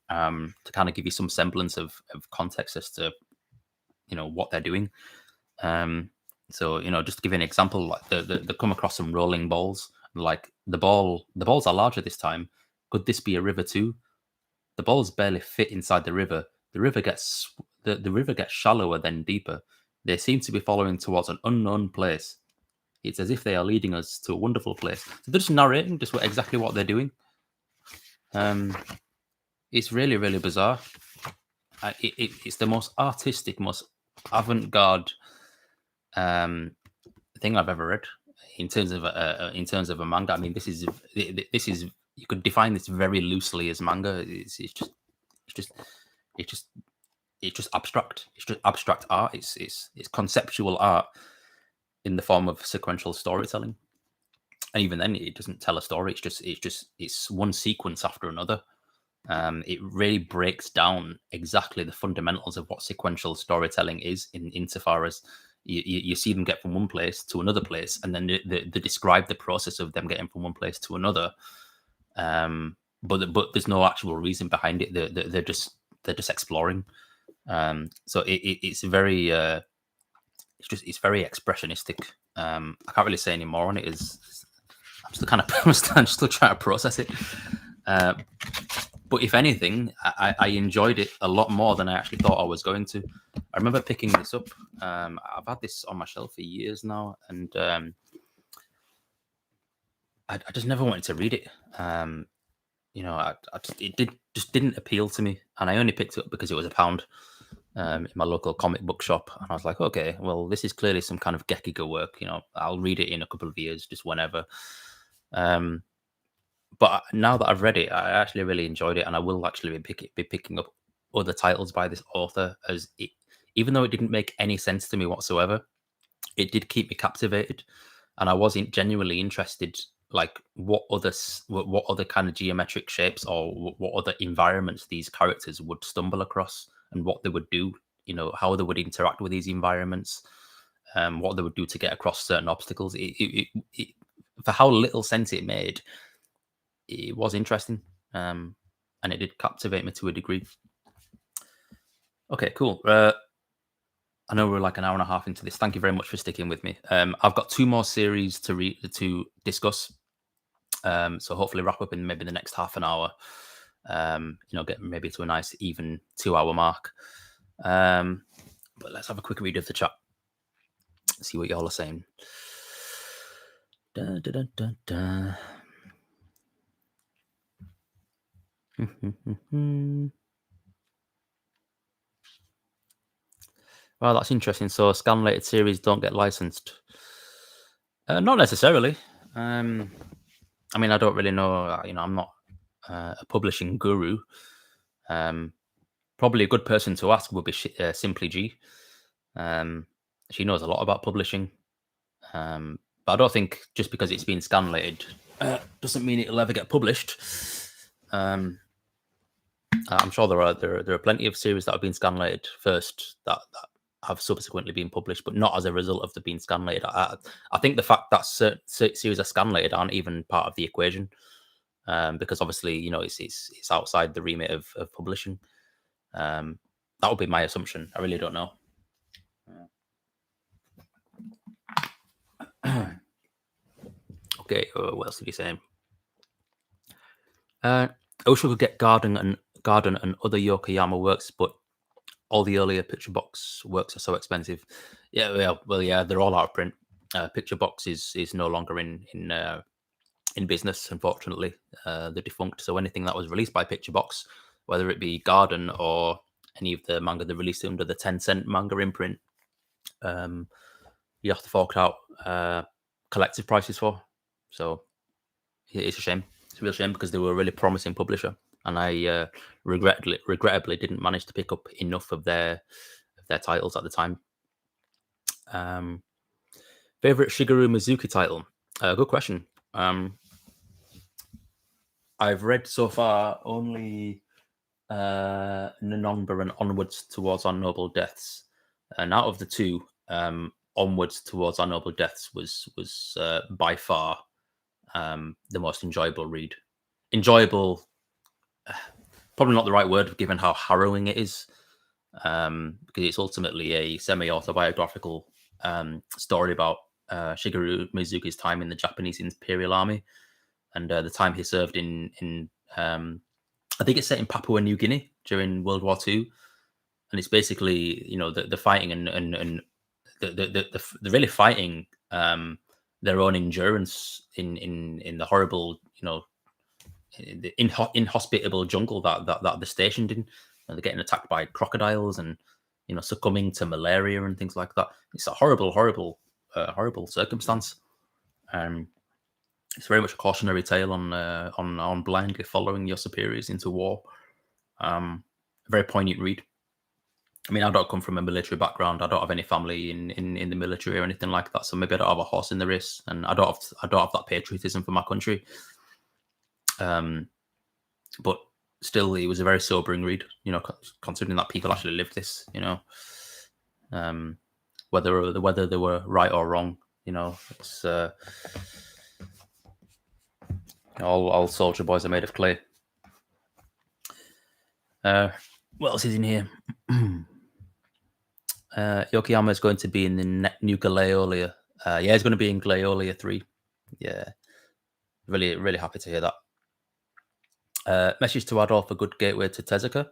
to kind of give you some semblance of context as to what they're doing. So just to give you an example, like they come across some rolling balls. Like the balls are larger this time. Could this be a river too? The balls barely fit inside the river. The river gets shallower then deeper. They seem to be following towards an unknown place. It's as if they are leading us to a wonderful place. So they're just narrating just exactly what they're doing. It's really, really bizarre. It's the most artistic, most avant-garde thing I've ever read in terms of a manga. I mean, this is you could define this very loosely as manga. It's just abstract. It's just abstract art. It's conceptual art in the form of sequential storytelling. And even then, it doesn't tell a story. It's one sequence after another. It really breaks down exactly the fundamentals of what sequential storytelling is, insofar as you see them get from one place to another place, and then they describe the process of them getting from one place to another. But there's no actual reason behind it. They're just exploring. So it's very it's very expressionistic. I can't really say any more on it. I'm still kind of I'm still trying to process it. But if anything, I enjoyed it a lot more than I actually thought I was going to. I remember picking this up. I've had this on my shelf for years now, and I just never wanted to read it. It didn't appeal to me, and I only picked it up because it was £1 in my local comic book shop, and I was like, okay, well, this is clearly some kind of Gekiga work. I'll read it in a couple of years, just whenever. But now that I've read it, I actually really enjoyed it, and I will actually be picking up other titles by this author, as even though it didn't make any sense to me whatsoever, it did keep me captivated, and I wasn't genuinely interested, like what other kind of geometric shapes or what other environments these characters would stumble across, and what they would do, how they would interact with these environments, what they would do to get across certain obstacles. For how little sense it made, it was interesting, and it did captivate me to a degree. Okay, cool. I know we're like an hour and a half into this. Thank you very much for sticking with me. I've got 2 more series to discuss, so hopefully wrap up in maybe the next half an hour. Get maybe to a nice even 2-hour mark. But let's have a quick read of the chat. See what y'all are saying. Da, da, da, da, da. Well, that's interesting. So scan-related series don't get licensed. Not necessarily. I mean, I don't really know. I'm not a publishing guru. Probably a good person to ask would be Simply G. She knows a lot about publishing. But I don't think just because it's been scanlated doesn't mean it'll ever get published. I'm sure there are plenty of series that have been scanlated first that have subsequently been published, but not as a result of them being scanlated. I think the fact that certain series are scanlated aren't even part of the equation, because obviously it's outside the remit of publishing. That would be my assumption. I really don't know. Okay, what else did he say? I wish we could get Garden and other Yokoyama works, but all the earlier Picture Box works are so expensive. Yeah, yeah, they're all out of print. Picture Box is no longer in business, unfortunately. They're defunct. So anything that was released by Picture Box, whether it be Garden or any of the manga they released under the 10-cent manga imprint, you have to fork out collective prices for. So it's a shame. It's a real shame because they were a really promising publisher, and I regrettably didn't manage to pick up enough of their titles at the time. Favorite Shigeru Mizuki title? Good question. I've read so far only Nanonba and Onwards Towards Our Noble Deaths, and out of the two, Onwards Towards Our Noble Deaths was by far the most enjoyable read. Enjoyable, probably not the right word given how harrowing it is, because it's ultimately a semi-autobiographical story about Shigeru Mizuki's time in the Japanese Imperial Army and the time he served in I think it's set in Papua New Guinea during World War II, and it's basically the fighting and the really fighting their own endurance in the horrible the inhospitable jungle that they're stationed in. They're getting attacked by crocodiles and succumbing to malaria and things like that. It's a horrible circumstance. It's very much a cautionary tale on blindly following your superiors into war. A very poignant read. I mean, I don't come from a military background. I don't have any family in the military or anything like that. So maybe I don't have a horse in the race, and I don't have that patriotism for my country. But still, it was a very sobering read. Considering that people actually lived this. Whether they were right or wrong. It's all soldier boys are made of clay. What else is in here? Yokoyama is going to be in the new Galeolia. Yeah, he's going to be in Galeolia 3. Yeah. Really, really happy to hear that. Message to Adolf, a good gateway to Tezuka.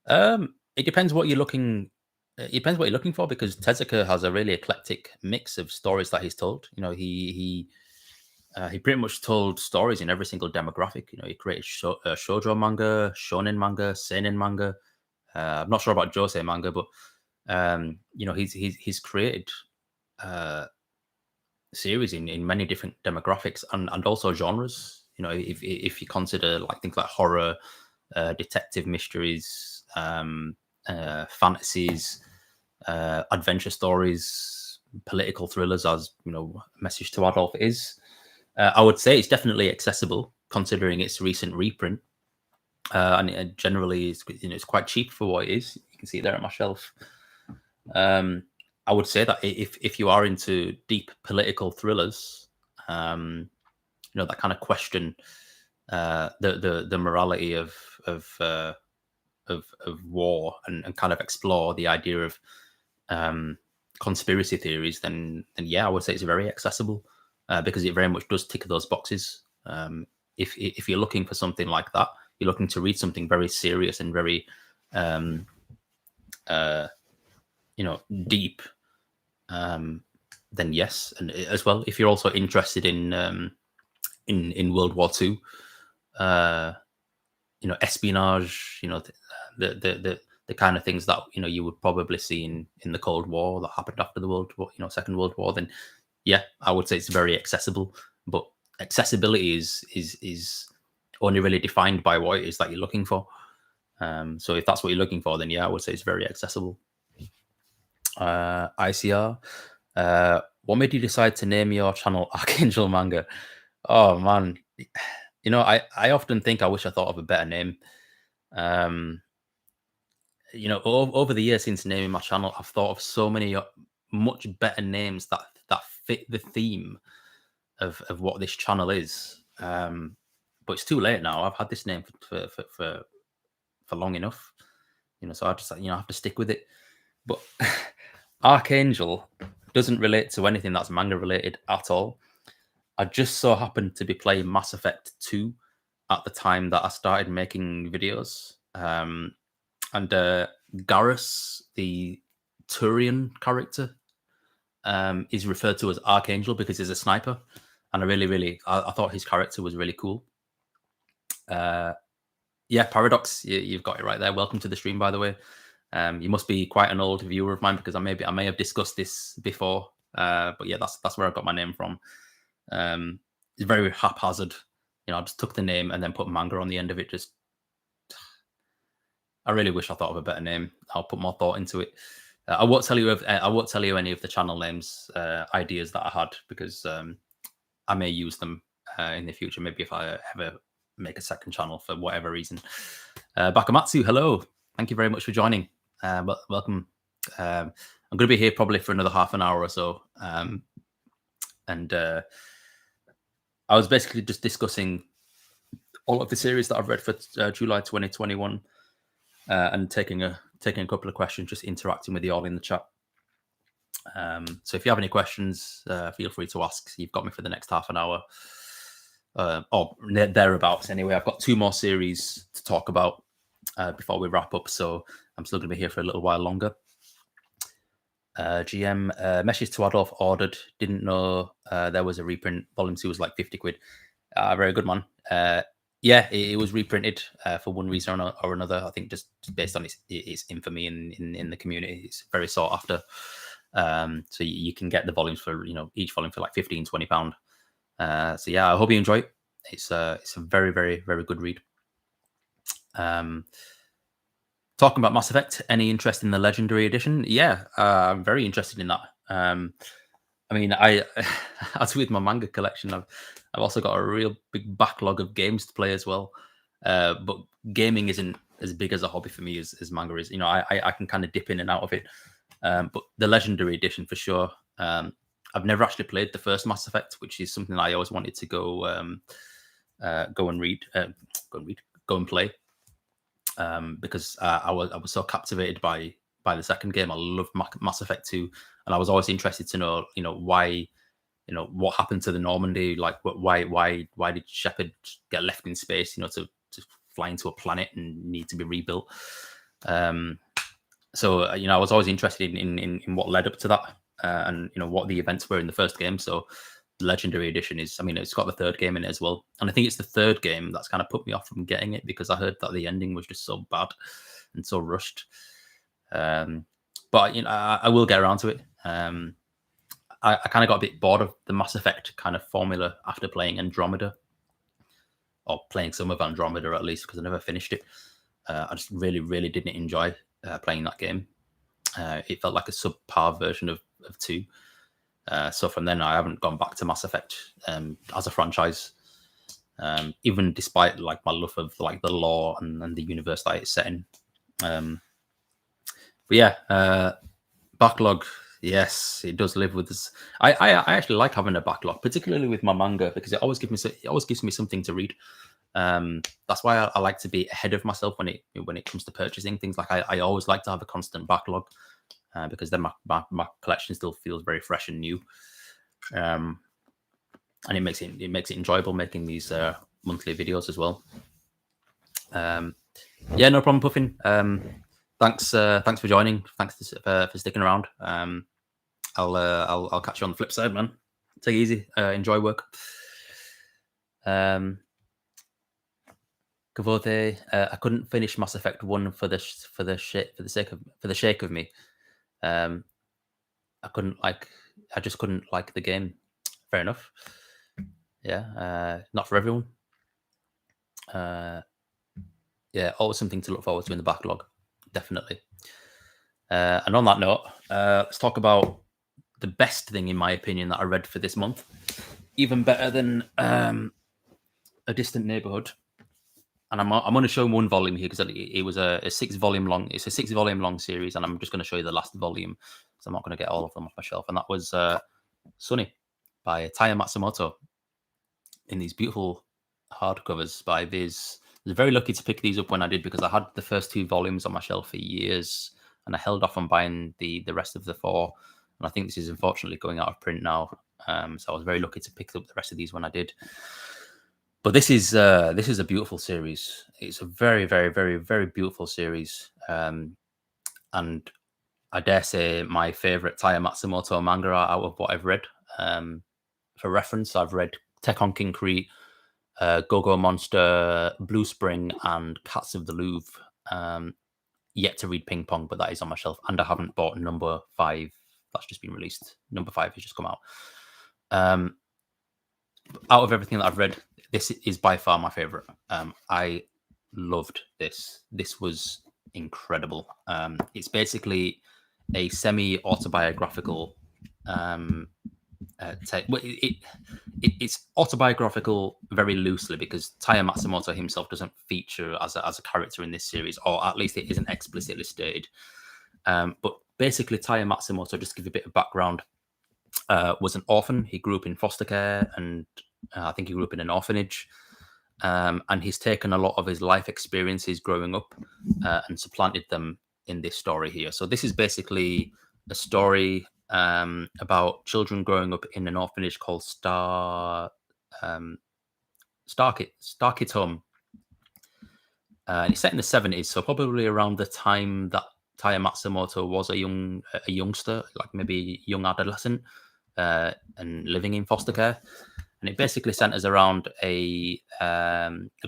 It depends what you're looking. It depends what you're looking for, because Tezuka has a really eclectic mix of stories that he's told. He pretty much told stories in every single demographic. He created shoujo manga, shonen manga, seinen manga. I'm not sure about josei manga, but he's created series in many different demographics and also genres. If you consider things like horror, detective mysteries, fantasies, adventure stories, political thrillers, as Message to Adolf is. I would say it's definitely accessible considering its recent reprint, and it generally it's quite cheap for what it is. You can see it there on my shelf. I would say that if you are into deep political thrillers, that kind of question the morality of war and kind of explore the idea of conspiracy theories, then yeah, I would say it's very accessible. Because it very much does tick those boxes. If you're looking for something like that, you're looking to read something very serious and very, deep. Then yes, and as well, if you're also interested in World War II, espionage, the kind of things that you would probably see in the Cold War that happened after the Second World War, then yeah, I would say it's very accessible. But accessibility is only really defined by what it is that you're looking for. So if that's what you're looking for, then yeah, I would say it's very accessible. ICR, what made you decide to name your channel ArchAngel Manga? Oh man, you know, I often think I wish I thought of a better name. You know, over the years since naming my channel, I've thought of so many much better names that fit the theme of what this channel is. But it's too late now. I've had this name for long enough, you know. So I just, you know, I have to stick with it. But ArchAngel doesn't relate to anything that's manga related at all. I just so happened to be playing Mass Effect 2 at the time that I started making videos. And Garrus, the Turian character, is referred to as ArchAngel because he's a sniper. And I thought his character was really cool. Yeah, Paradox, you've got it right there. Welcome to the stream, by the way. You must be quite an old viewer of mine because I may have discussed this before. But yeah, that's where I got my name from. It's very haphazard. You know, I just took the name and then put manga on the end of it. Just, I really wish I thought of a better name. I'll put more thought into it. I won't tell you any of the channel names ideas that I had because I may use them in the future. Maybe if I ever make a second channel for whatever reason. Bakamatsu, hello. Thank you very much for joining. Welcome. I'm going to be here probably for another half an hour or so. And I was basically just discussing all of the series that I've read for July 2021 and taking a couple of questions, just interacting with you all in the chat. So if you have any questions, feel free to ask. You've got me for the next half an hour. Or thereabouts anyway. I've got 2 more series to talk about before we wrap up, so I'm still going to be here for a little while longer. GM, Messages to Adolf ordered. Didn't know there was a reprint. Volume 2 was like 50 quid. Very good, man. Yeah, it was reprinted for one reason or another. I think just based on its infamy in the community. It's very sought after. So you can get the volumes for, you know, each volume for like £15-20. So yeah, I hope you enjoy it. It's a very, very, very good read. Talking about Mass Effect, any interest in the Legendary Edition? Yeah, I'm very interested in that. I mean, as with my manga collection, I've also got a real big backlog of games to play as well. But gaming isn't as big as a hobby for me as manga is. You know, I can kind of dip in and out of it. But the Legendary Edition for sure. I've never actually played the first Mass Effect, which is something I always wanted to go and play. Because I was so captivated by the second game. I loved Mass Effect 2, and I was always interested to know, you know, why, you know, what happened to the Normandy, like why did Shepard get left in space, you know, to fly into a planet and need to be rebuilt. So you know, I was always interested in what led up to that, and you know what the events were in the first game. So the Legendary Edition is, I mean, it's got the third game in it as well, and I think it's the third game that's kind of put me off from getting it because I heard that the ending was just so bad and so rushed. But you know, I will get around to it. I kind of got a bit bored of the Mass Effect kind of formula after playing Andromeda, or playing some of Andromeda at least, because I never finished it. I just really didn't enjoy playing that game. It felt like a subpar version of 2. So from then I haven't gone back to Mass Effect as a franchise, even despite like my love of like the lore and the universe that it's set in. But yeah, backlog. Yes, it does live with us. I actually like having a backlog, particularly with my manga, because it always gives me something to read. That's why I like to be ahead of myself when it comes to purchasing things. Like I always like to have a constant backlog, because then my collection still feels very fresh and new, and it makes it enjoyable making these monthly videos as well. Yeah, no problem, Puffin. Thanks for joining. Thanks for sticking around. I'll catch you on the flip side, man. Take it easy. Enjoy work. Kavote, I couldn't finish Mass Effect 1 for the sake of me. I just couldn't like the game. Fair enough. not for everyone. Yeah, always something to look forward to in the backlog, definitely. And on that note, let's talk about the best thing, in my opinion, that I read for this month. Even better than A Distant Neighborhood. And I'm going to show one volume here because it was a 6-volume long. It's a 6-volume long series, and I'm just going to show you the last volume, so I'm not going to get all of them off my shelf. And that was Sunny by Taya Matsumoto in these beautiful hardcovers by Viz. I was very lucky to pick these up when I did because I had the first 2 volumes on my shelf for years, and I held off on buying the rest of the 4. And I think this is unfortunately going out of print now. So I was very lucky to pick up the rest of these when I did. But this is a beautiful series. It's a very, very, very, very beautiful series. And I dare say my favorite Taya Matsumoto manga out of what I've read. For reference, I've read Tekkon Kinkreet, Go-Go Monster, Blue Spring, and Cats of the Louvre. Yet to read Ping Pong, but that is on my shelf. And I haven't bought number 5. That's just been released. Number 5 has just come out. Out of everything that I've read, this is by far my favorite. I loved this. This was incredible. It's basically a semi-autobiographical it's autobiographical very loosely because Taya Matsumoto himself doesn't feature as a character in this series, or at least it isn't explicitly stated. But basically, Taya Matsumoto, just to give you a bit of background, was an orphan. He grew up in foster care, and I think he grew up in an orphanage. And he's taken a lot of his life experiences growing up and supplanted them in this story here. So this is basically a story about children growing up in an orphanage called Star Kids Home. And it's set in the 70s, so probably around the time that Taya Matsumoto was a youngster, like maybe young adolescent, and living in foster care. And it basically centers around a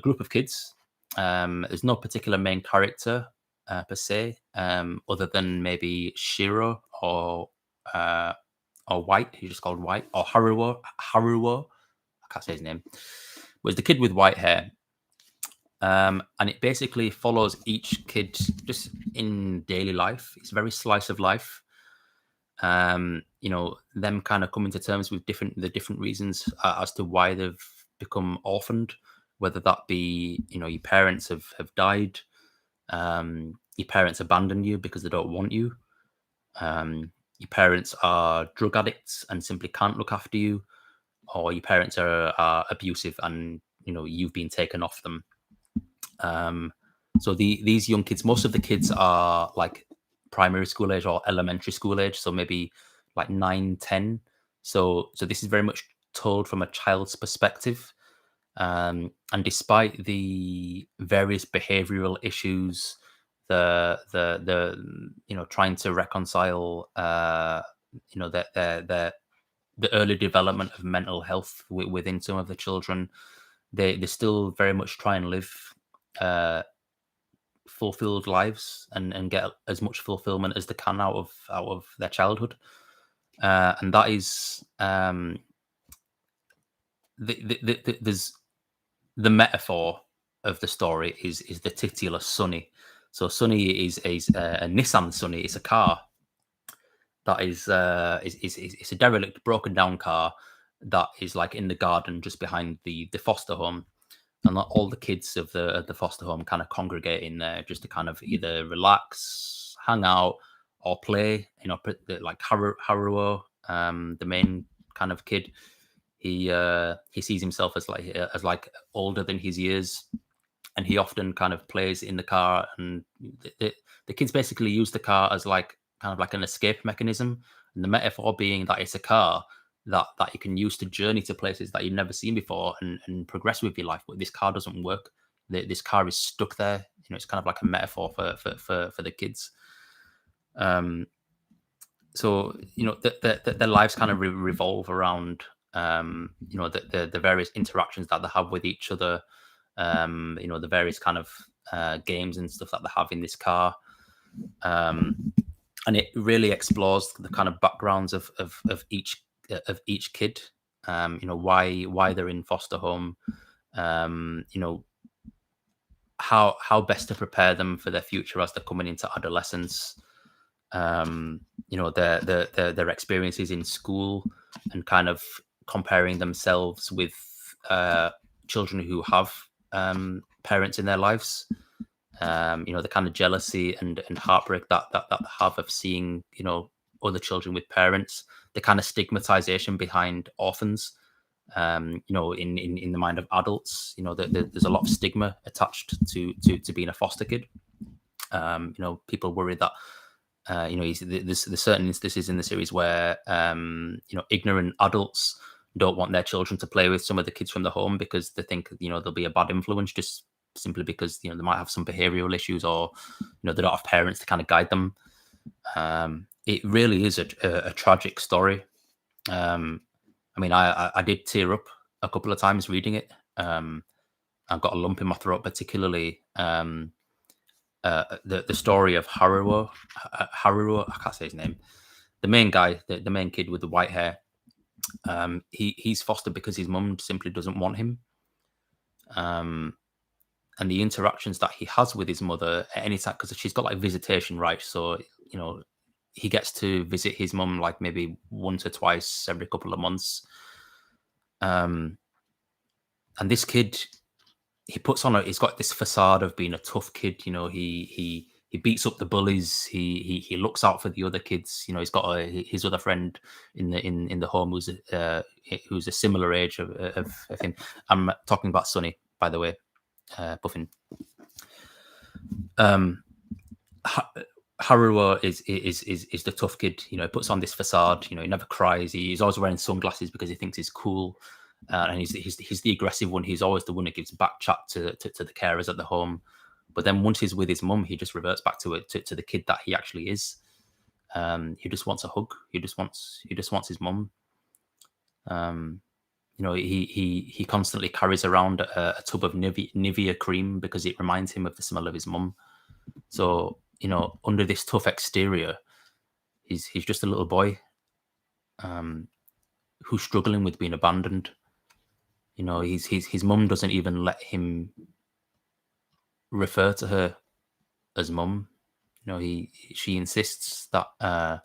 group of kids. There's no particular main character per se, other than maybe Shiro or White. He's just called White, or Haruo. I can't say his name. Was the kid with white hair. And it basically follows each kid just in daily life. It's very slice of life. Them kind of coming to terms with the different reasons as to why they've become orphaned, whether that be, your parents have died, your parents abandon you because they don't want you, your parents are drug addicts and simply can't look after you, or your parents are abusive and, you've been taken off them. So these young kids, most of the kids are like primary school age or elementary school age, so maybe like 9, 10. So this is very much told from a child's perspective. And despite the various behavioral issues, the trying to reconcile the early development of mental health within some of the children, they still very much try and live fulfilled lives and get as much fulfillment as they can out of their childhood, and that is there's the metaphor of the story is the titular Sunny. So Sunny is a Nissan Sunny. It's a car that is it's a derelict, broken down car that is like in the garden just behind the foster home. And all the kids of the foster home kind of congregate in there just to kind of either relax, hang out, or play. Like Haruo, the main kind of kid, he sees himself as like older than his years, and he often kind of plays in the car. And the kids basically use the car as like kind of like an escape mechanism. And the metaphor being that it's a car that you can use to journey to places that you've never seen before and progress with your life. But this car doesn't work. This car is stuck there. It's kind of like a metaphor for the kids. So their lives kind of revolve around the various interactions that they have with each other. The various kind of games and stuff that they have in this car. And it really explores the kind of backgrounds of each kid. why they're in foster home, how best to prepare them for their future as they're coming into adolescence, their experiences in school, and kind of comparing themselves with children who have parents in their lives. The kind of jealousy and heartbreak that have of seeing other children with parents, the kind of stigmatization behind orphans. In the mind of adults, there's a lot of stigma attached to being a foster kid. People worry that there's certain instances in the series where ignorant adults don't want their children to play with some of the kids from the home because they think they'll be a bad influence, just simply because they might have some behavioral issues, or they don't have parents to kind of guide them. It really is a tragic story. I did tear up a couple of times reading it. I've got a lump in my throat, particularly the story of Haruo. I can't say his name. The main guy, the main kid with the white hair. He's fostered because his mum simply doesn't want him. And the interactions that he has with his mother at any time, because she's got like visitation rights, so he gets to visit his mum like maybe once or twice every couple of months. And this kid, he's got this facade of being a tough kid. He beats up the bullies. He looks out for the other kids. He's got his other friend in the home who's a similar age of him. I'm talking about Sonny, by the way, Buffin. Haruo is the tough kid. He puts on this facade. He never cries. He's always wearing sunglasses because he thinks he's cool. And he's the aggressive one. He's always the one that gives back chat to the carers at the home. But then once he's with his mum, he just reverts back to the kid that he actually is. He just wants a hug. He just wants his mum. He constantly carries around a tub of Nivea cream because it reminds him of the smell of his mum. So under this tough exterior, he's just a little boy who's struggling with being abandoned. His mum doesn't even let him refer to her as mum. She insists that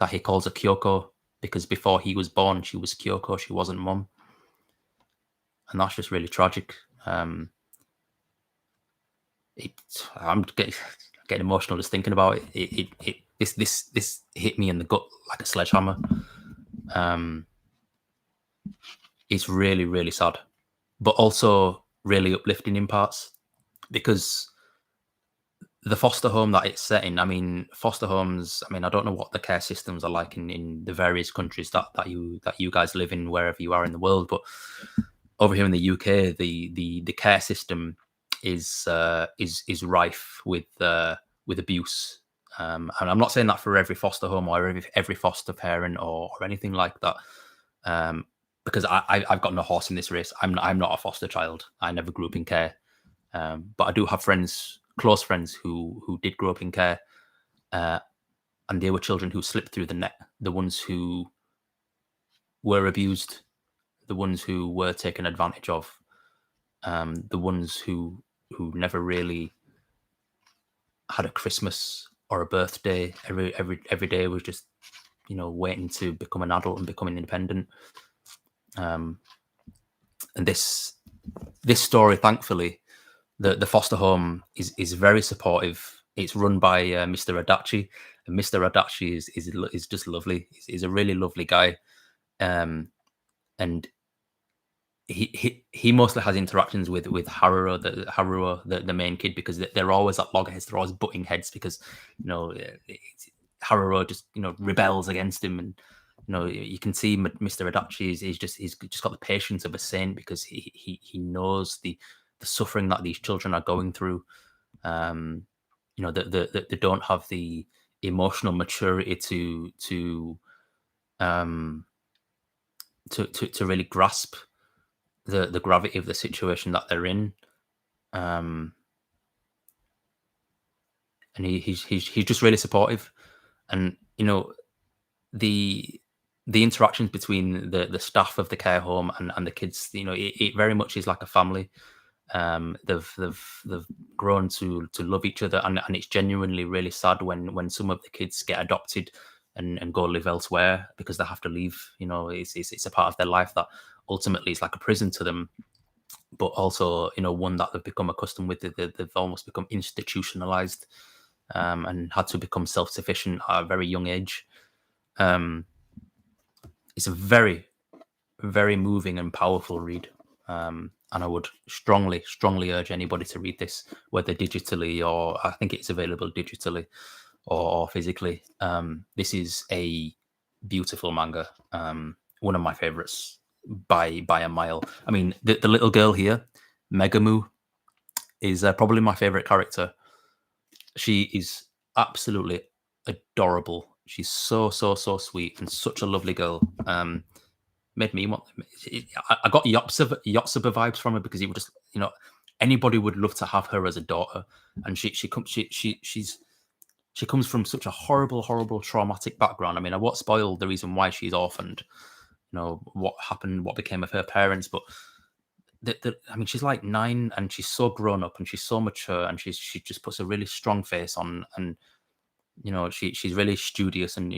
he calls her Kyoko because before he was born, she was Kyoko. She wasn't mum, and that's just really tragic. I'm getting emotional just thinking about it. This hit me in the gut like a sledgehammer. It's really, really sad, but also really uplifting in parts, because the foster home that it's set in, foster homes, I don't know what the care systems are like in the various countries that you guys live in, wherever you are in the world, but over here in the UK, the care system is rife with abuse. And I'm not saying that for every foster home or every foster parent or anything like that. Because I've got no horse in this race. I'm not a foster child. I never grew up in care, but I do have close friends who did grow up in care, and they were children who slipped through the net. The ones who were abused, the ones who were taken advantage of, the ones who never really had a Christmas or a birthday. Every day was just waiting to become an adult and becoming independent. And this story, thankfully, the foster home is very supportive. It's run by Mr. Adachi, and Mr. Adachi is just lovely. He's a really lovely guy, and he mostly has interactions with Haruo, the main kid, because they're always at loggerheads. They're always butting heads because Haruo just rebels against him, and you can see Mr. Adachi he's just got the patience of a saint, because he knows the suffering that these children are going through. That they don't have the emotional maturity to really grasp the gravity of the situation that they're in. And he's just really supportive, and the the interactions between the staff of the care home and the kids, it very much is like a family. They've grown to love each other, and it's genuinely really sad when some of the kids get adopted and go live elsewhere because they have to leave. It's a part of their life that ultimately is like a prison to them, but also one that they've become accustomed with. They've almost become institutionalized, and had to become self-sufficient at a very young age. It's a very, very moving and powerful read. And I would strongly urge anybody to read this, whether digitally or I think it's available digitally or physically. This is a beautiful manga. One of my favorites by a mile. I mean, the little girl here, Megumu, is probably my favorite character. She is absolutely adorable. She's so sweet and such a lovely girl. Made me want. I got Yotsuba vibes from her because he would just, anybody would love to have her as a daughter, and she comes from such a horrible traumatic background. I mean, I won't spoil the reason why she's orphaned, what happened, what became of her parents, but I mean, she's like 9 and she's so grown up and she's so mature and she just puts a really strong face on, and she's really studious and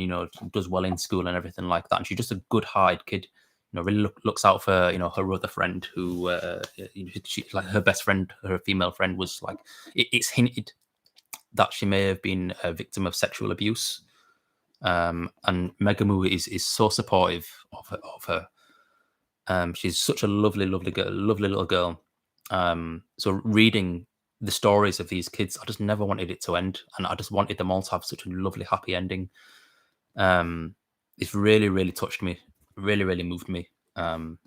does well in school and everything like that, and she's just a good-hearted kid. Really looks out for her other friend who she, like her best friend, her female friend was like it's hinted that she may have been a victim of sexual abuse, and Megumu is so supportive of her. She's such a lovely girl, lovely little girl. So reading the stories of these kids, I just never wanted it to end, and I just wanted them all to have such a lovely, happy ending. It's really touched me, really moved me, and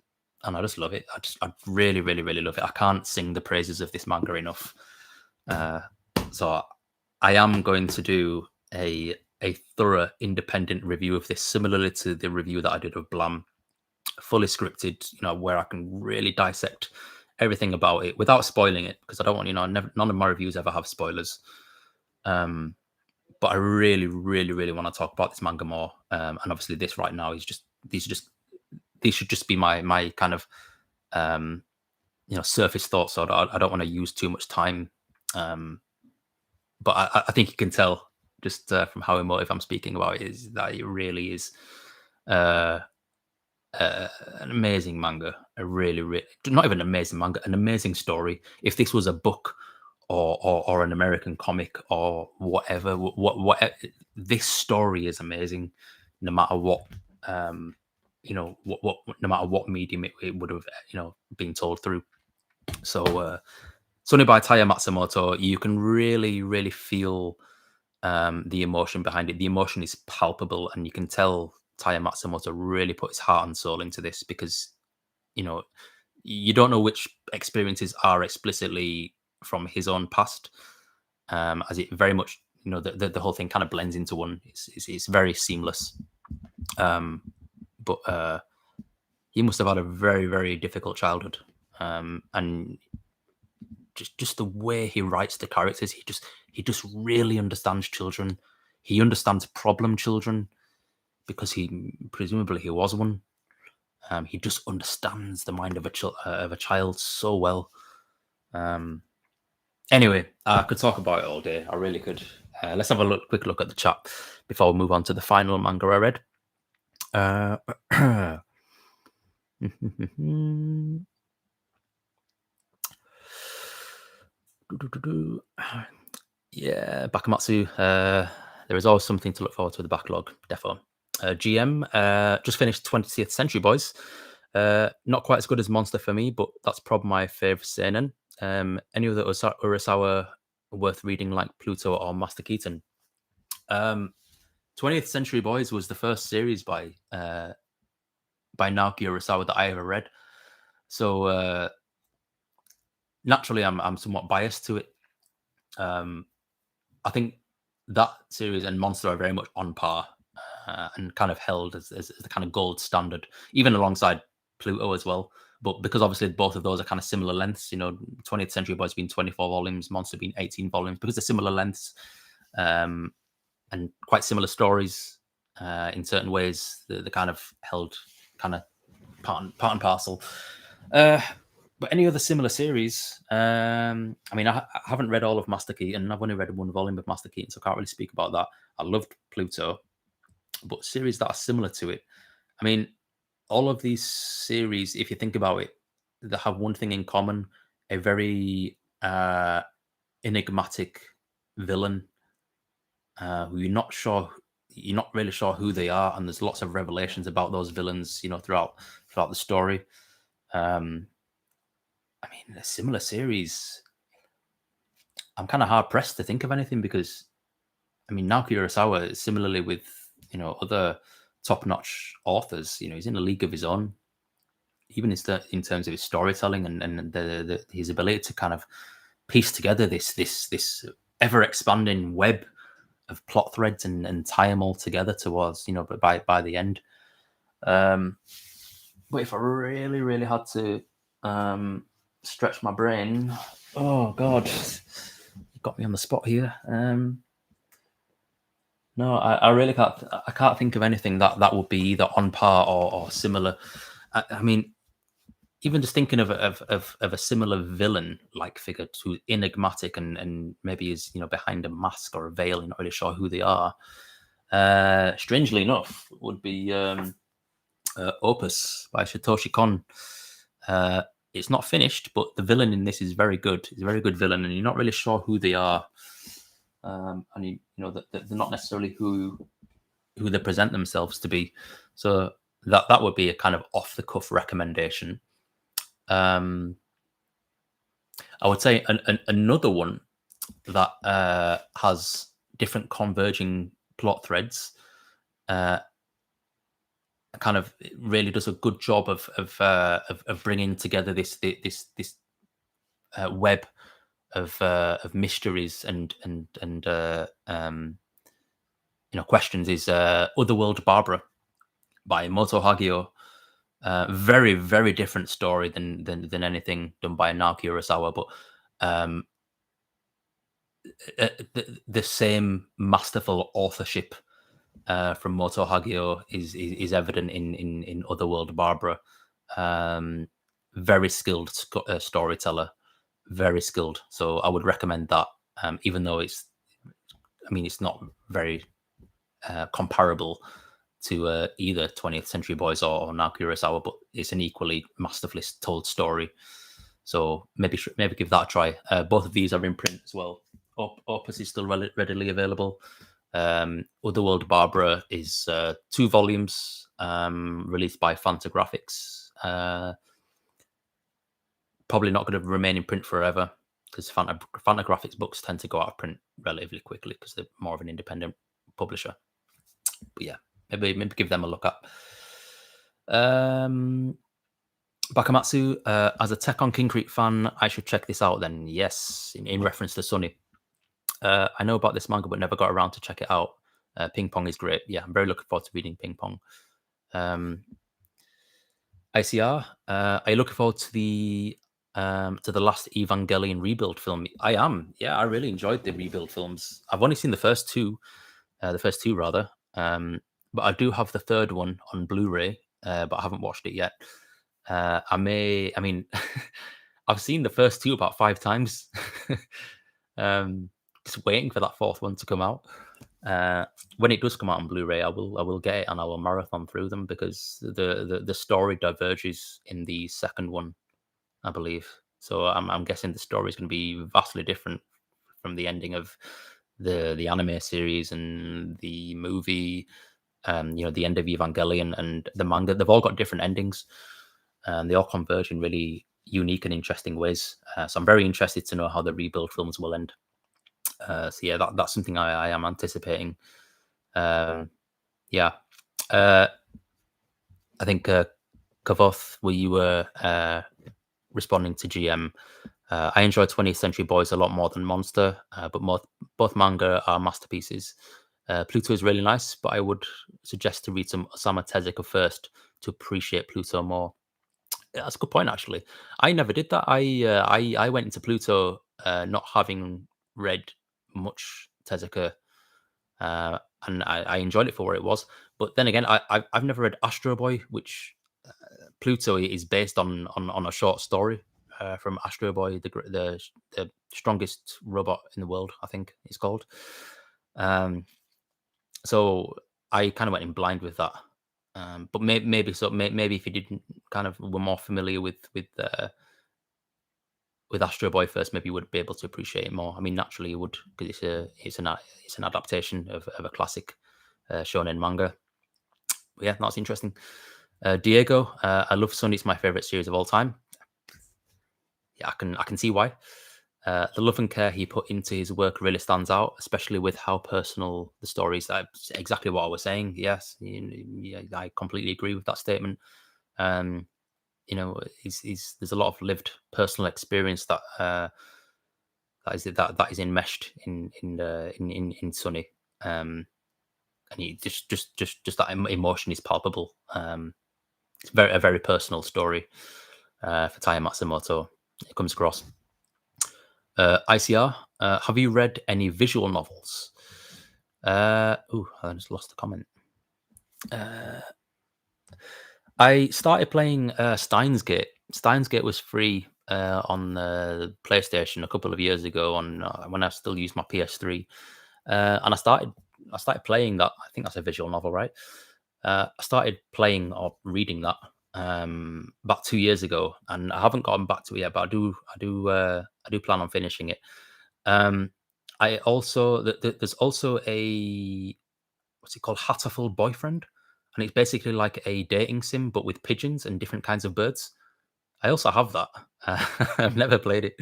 I just love it. I really love it. I can't sing the praises of this manga enough. So I am going to do a thorough independent review of this, similarly to the review that I did of Blam, fully scripted, where I can really dissect everything about it without spoiling it, because I don't want, none of my reviews ever have spoilers. But I really want to talk about this manga more. And obviously this right now is these should just be my kind of, surface thoughts. So I don't want to use too much time. But I think you can tell just from how emotive I'm speaking about it, is that it really is an amazing manga. A really not even an amazing manga, an amazing story. If this was a book or an American comic or whatever, what this story is amazing, no matter what, no matter what medium it would have, been told through. So Sunny by Taya Matsumoto, you can really feel the emotion behind it. The emotion is palpable, and you can tell Taya Matsumoto really put his heart and soul into this, because you don't know which experiences are explicitly from his own past, as it very much, the whole thing kind of blends into one. It's very seamless. But he must have had a very difficult childhood, and just the way he writes the characters, he just really understands children. He understands problem children, because presumably he was one. He just understands the mind of a child so well. Anyway, I could talk about it all day. I really could. Let's have a quick look at the chat before we move on to the final manga I read. Yeah, Bakamatsu. There is always something to look forward to with the backlog. Defo. GM just finished 20th Century Boys. Not quite as good as Monster for me, but that's probably my favorite seinen. Any other Urasawa worth reading, like Pluto or Master Keaton? 20th Century Boys was the first series by Naoki Urasawa that I ever read. So naturally, I'm somewhat biased to it. I think that series and Monster are very much on par, and kind of held as the kind of gold standard, even alongside Pluto as well. But because obviously both of those are kind of similar lengths, 20th Century Boys being 24 volumes, Monster being 18 volumes, because they're similar lengths, and quite similar stories. in certain ways. The kind of held kind of part and parcel. But any other similar series? I mean, I haven't read all of Master Keaton, and I've only read one volume of Master Keaton, so I can't really speak about that. I loved Pluto, but series that are similar to it. I mean, all of these series, if you think about it, they have one thing in common: a very enigmatic villain who you're not really sure who they are, and there's lots of revelations about those villains, throughout the story. I mean, a similar series. I'm kind of hard pressed to think of anything because, I mean, Naoki Urasawa, similarly with other top notch authors, he's in a league of his own. Even in terms of his storytelling and his ability to kind of piece together this ever expanding web of plot threads and tie them all together towards but by the end. But if I really really had to stretch my brain, oh god, you got me on the spot here. No, I really can't. I can't think of anything that would be either on par or similar. I mean, even just thinking of a similar villain-like figure to enigmatic and maybe is behind a mask or a veil, you're not really sure who they are. Strangely enough, would be Opus by Satoshi Kon. It's not finished, but the villain in this is very good. He's a very good villain, and you're not really sure who they are. And that they're not necessarily who they present themselves to be. So that would be a kind of off the cuff recommendation. I would say another one that has different converging plot threads. Kind of really does a good job of bringing together this web of mysteries and questions is Otherworld Barbara by Moto Hagio. Very very different story than anything done by Naoki Urasawa, but the same masterful authorship from Moto Hagio is evident in Otherworld Barbara. Very skilled storyteller, very skilled. So I would recommend that, even though it's not very comparable to either 20th Century Boys or Naoki Urasawa, but it's an equally masterfully told story. So maybe give that a try. Both of these are in print as well. Opus is still readily available. Otherworld Barbara is 2 volumes, released by Fantagraphics. Probably not going to remain in print forever because Fantagraphics books tend to go out of print relatively quickly because they're more of an independent publisher. But yeah, maybe give them a look at. Bakamatsu, as a Tech on Concrete fan, I should check this out then. Yes, in reference to Sunny. I know about this manga, but never got around to check it out. Ping Pong is great. Yeah, I'm very looking forward to reading Ping Pong. ICR, are you looking forward to the last Evangelion rebuild film? I am. Yeah, I really enjoyed the rebuild films. I've only seen the first two rather. But I do have the third one on Blu-ray, but I haven't watched it yet. I've seen the first two about 5 times. Just waiting for that fourth one to come out. When it does come out on Blu-ray, I will get it and I will marathon through them because the story diverges in the second one, I believe. So I'm guessing the story is going to be vastly different from the ending of the anime series and the movie. The end of Evangelion and the manga. They've all got different endings, and they all converge in really unique and interesting ways. So I'm very interested to know how the rebuild films will end. So yeah, that's something I am anticipating. I think Kavoth, where you were responding to GM, I enjoy 20th Century Boys a lot more than Monster, but both manga are masterpieces. Pluto is really nice, but I would suggest to read some Osamu Tezuka first to appreciate Pluto more. Yeah, that's a good point, actually. I never did that. I went into Pluto not having read much Tezuka. and I enjoyed it for what it was. But then again, I've never read Astro Boy, which Pluto is based on a short story from Astro Boy, the strongest robot in the world, I think it's called. So I kind of went in blind with that. But maybe if you didn't kind of were more familiar with Astro Boy first, maybe you would be able to appreciate it more. I mean, naturally you would, because it's an adaptation of a classic shonen manga. But yeah, that's interesting. Diego, I love Sun. It's my favorite series of all time. Yeah, I can see why. The love and care he put into his work really stands out, especially with how personal the stories. That's exactly what I was saying. Yes, yeah, I completely agree with that statement. You know, there's a lot of lived personal experience that that is enmeshed in Sunny, and he just that emotion is palpable. It's a very personal story for Taya Matsumoto. It comes across. ICR, have you read any visual novels? I just lost the comment. I started playing Steins Gate. Steins Gate was free on the PlayStation a couple of years ago on when I still used my PS3, and I started playing that. I think that's a visual novel, right? I started playing or reading that about 2 years ago, and I haven't gotten back to it yet. But I do plan on finishing it. I also there's also a what's it called, Hatterful Boyfriend, and it's basically like a dating sim but with pigeons and different kinds of birds. I also have that. I've never played it,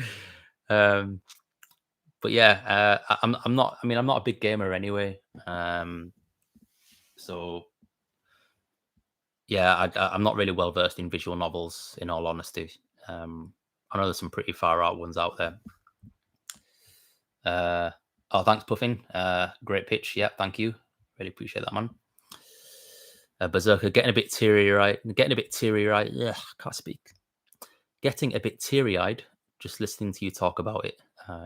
but yeah, I'm not. I mean, I'm not a big gamer anyway, so yeah, I'm not really well versed in visual novels. In all honesty, I know there's some pretty far out ones out there. Oh, thanks, Puffin. Great pitch. Yeah, thank you. Really appreciate that, man. Berserker, getting a bit teary-eyed. Yeah, can't speak. Getting a bit teary-eyed just listening to you talk about it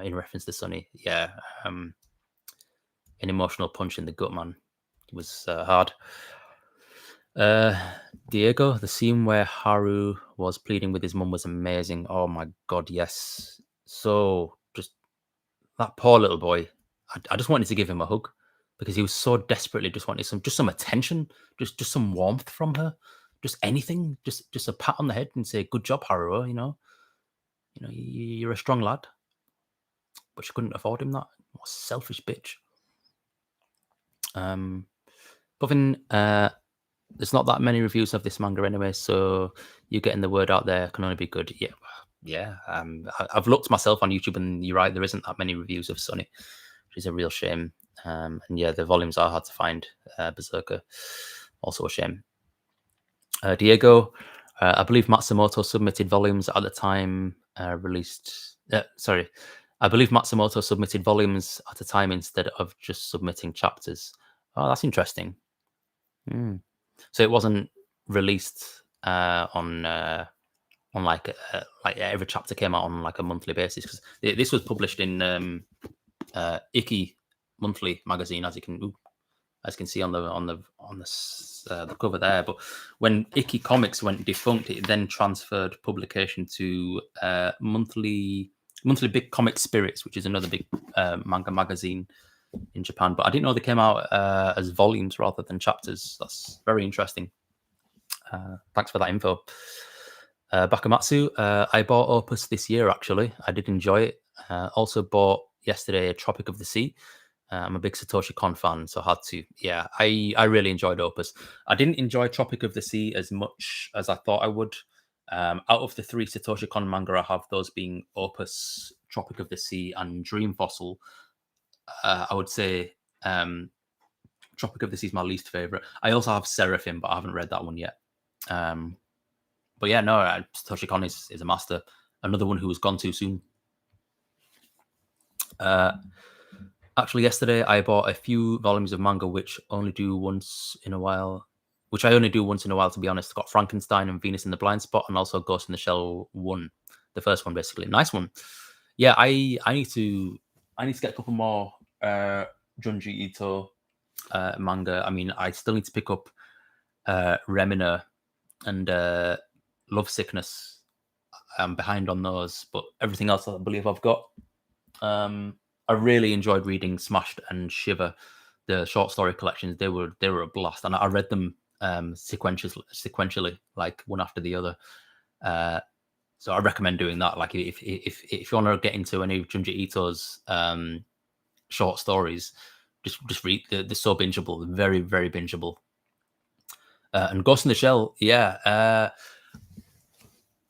in reference to Sunny. Yeah, an emotional punch in the gut, man. It was hard. Diego, the scene where Haru was pleading with his mum was amazing. Oh my god, yes. So just that poor little boy. I just wanted to give him a hug because he was so desperately just wanted some attention, just some warmth from her, just anything, just a pat on the head and say, "Good job, Haruo." You're a strong lad, but she couldn't afford him that. What a selfish bitch. Puffin, there's not that many reviews of this manga anyway, so you getting the word out there can only be good. Yeah. I've looked myself on YouTube, and you're right, there isn't that many reviews of Sunny, which is a real shame. And yeah, the volumes are hard to find. Berserker, also a shame. Diego, I believe Matsumoto submitted volumes at the time released. I believe Matsumoto submitted volumes at a time instead of just submitting chapters. Oh, that's interesting. So it wasn't released on like every chapter came out on like a monthly basis, because this was published in Icky Monthly magazine, as you can see on the cover there. But when Icky Comics went defunct, it then transferred publication to monthly Big Comic Spirits, which is another big manga magazine in Japan. But I didn't know they came out as volumes rather than chapters. That's very interesting. Thanks for that info. Bakamatsu, I bought Opus this year, actually. I did enjoy it. Also bought yesterday Tropic of the Sea. I'm a big Satoshi Kon fan, so I had to. Yeah, I really enjoyed Opus. I didn't enjoy Tropic of the Sea as much as I thought I would. Out of the 3 Satoshi Kon manga I have, those being Opus, Tropic of the Sea, and Dream Fossil, I would say Tropic of the Sea is my least favorite. I also have Seraphim, but I haven't read that one yet. But yeah, no, Satoshi Kon is a master. Another one who was gone too soon. Actually, yesterday I bought a few volumes of manga, which I only do once in a while, to be honest. Got Frankenstein and Venus in the Blind Spot, and also Ghost in the Shell 1, the first one, basically. Nice one. Yeah, I need to get a couple more Junji Ito manga. I mean, I still need to pick up Remina and Love Sickness. I'm behind on those, but everything else I believe I've got. I really enjoyed reading Smashed and Shiver, the short story collections. They were a blast, and I read them sequentially, like one after the other. So I recommend doing that. Like if you want to get into any of Junji Ito's short stories, just read. They're so bingeable, very very bingeable. And Ghost in the Shell, yeah.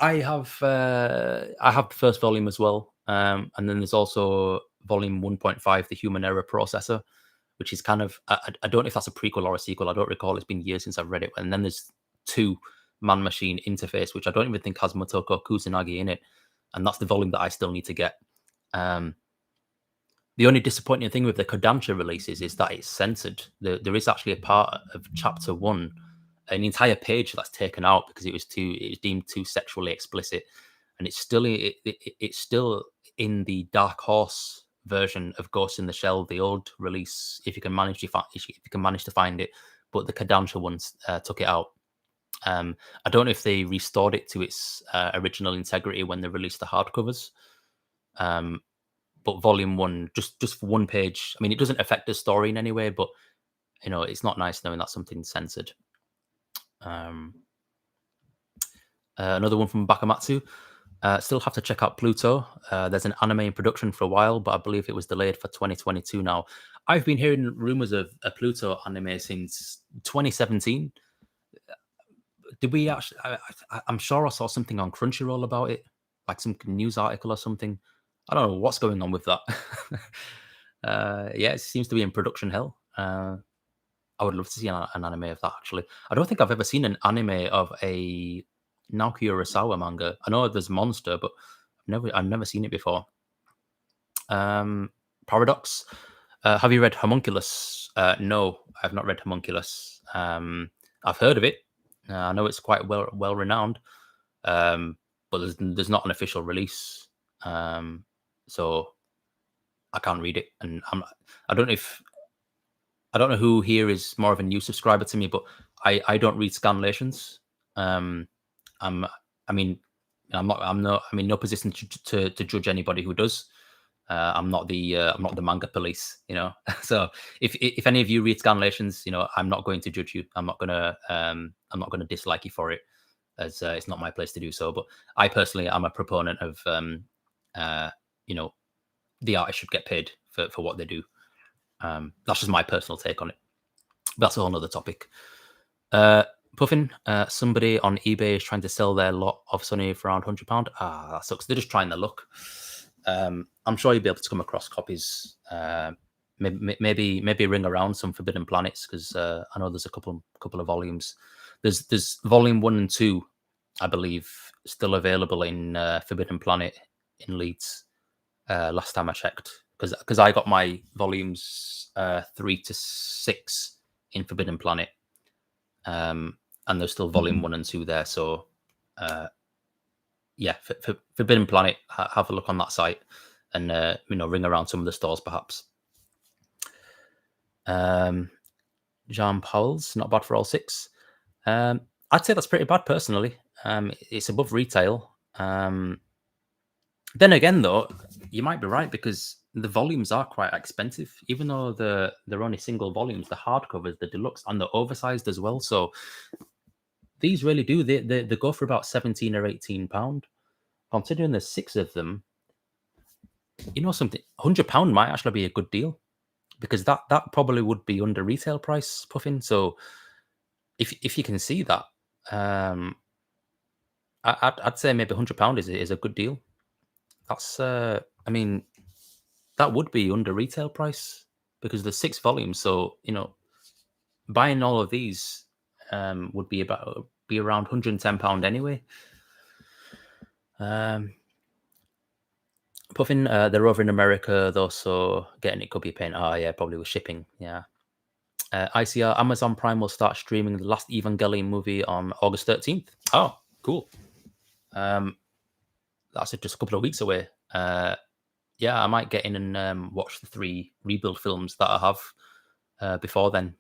I have the first volume as well, and then there's also volume 1.5, the Human Error Processor, which is kind of I don't know if that's a prequel or a sequel. I don't recall. It's been years since I've read it. And then there's 2 Man Machine Interface, which I don't even think has Motoko Kusanagi in it, and that's the volume that I still need to get. The only disappointing thing with the Kodansha releases is that it's censored. There is actually a part of chapter 1, an entire page that's taken out because it was deemed too sexually explicit, and it's still in the Dark Horse version of Ghost in the Shell, the old release. If you can manage to find it, but the Kodansha ones took it out. I don't know if they restored it to its original integrity when they released the hardcovers. But volume 1, just for one page. I mean, it doesn't affect the story in any way, but it's not nice knowing that something's censored. Another one from Bakamatsu. Still have to check out Pluto. There's an anime in production for a while, but I believe it was delayed for 2022 now. I've been hearing rumors of a Pluto anime since 2017. Did we actually? I'm sure I saw something on Crunchyroll about it, like some news article or something. I don't know what's going on with that. Yeah, it seems to be in production hell. I would love to see an anime of that, actually. I don't think I've ever seen an anime of a Naoki Urasawa manga. I know there's Monster, but I've never seen it before. Paradox. Have you read Homunculus? No, I've not read Homunculus. I've heard of it. I know it's quite well renowned, but there's not an official release, so I can't read it. And I don't know who here is more of a new subscriber to me, but I don't read scanlations. I'm in no position to judge anybody who does. I'm not the manga police, So if any of you read scanlations, I'm not going to judge you. I'm not gonna dislike you for it, as it's not my place to do so. But I personally am a proponent of the artist should get paid for what they do. That's just my personal take on it. That's a whole other topic. Puffin, somebody on eBay is trying to sell their lot of Sunny for around £100. That sucks. They're just trying their luck. I'm sure you'll be able to come across copies. Maybe ring around some Forbidden Planets, because I know there's a couple of volumes. There's volume 1 and 2, I believe, still available in Forbidden Planet in Leeds. Last time I checked, because I got my volumes 3 to 6 in Forbidden Planet, and there's still volume 1 and 2 there. So yeah, for Forbidden Planet, have a look on that site, and ring around some of the stores perhaps. Jean Paul's not bad for all 6. I'd say that's pretty bad personally. It's above retail. Then again, though, you might be right, because the volumes are quite expensive, even though they're only single volumes. The hardcovers, the deluxe, and the oversized as well. So these really do they go for about £17 or £18. Considering there's 6 of them, something, £100 might actually be a good deal, because that probably would be under retail price, Puffin. So if you can see that, I'd say maybe £100 is a good deal. That's that would be under retail price, because there's 6 volumes. So buying all of these would be around £110 anyway. Puffin, they're over in America though, so getting it could be a pain. Yeah, probably with shipping. Yeah. ICR, Amazon Prime will start streaming the last Evangelion movie on August 13th. Oh, cool. That's just a couple of weeks away. Yeah, I might get in and watch the 3 rebuild films that I have. before then.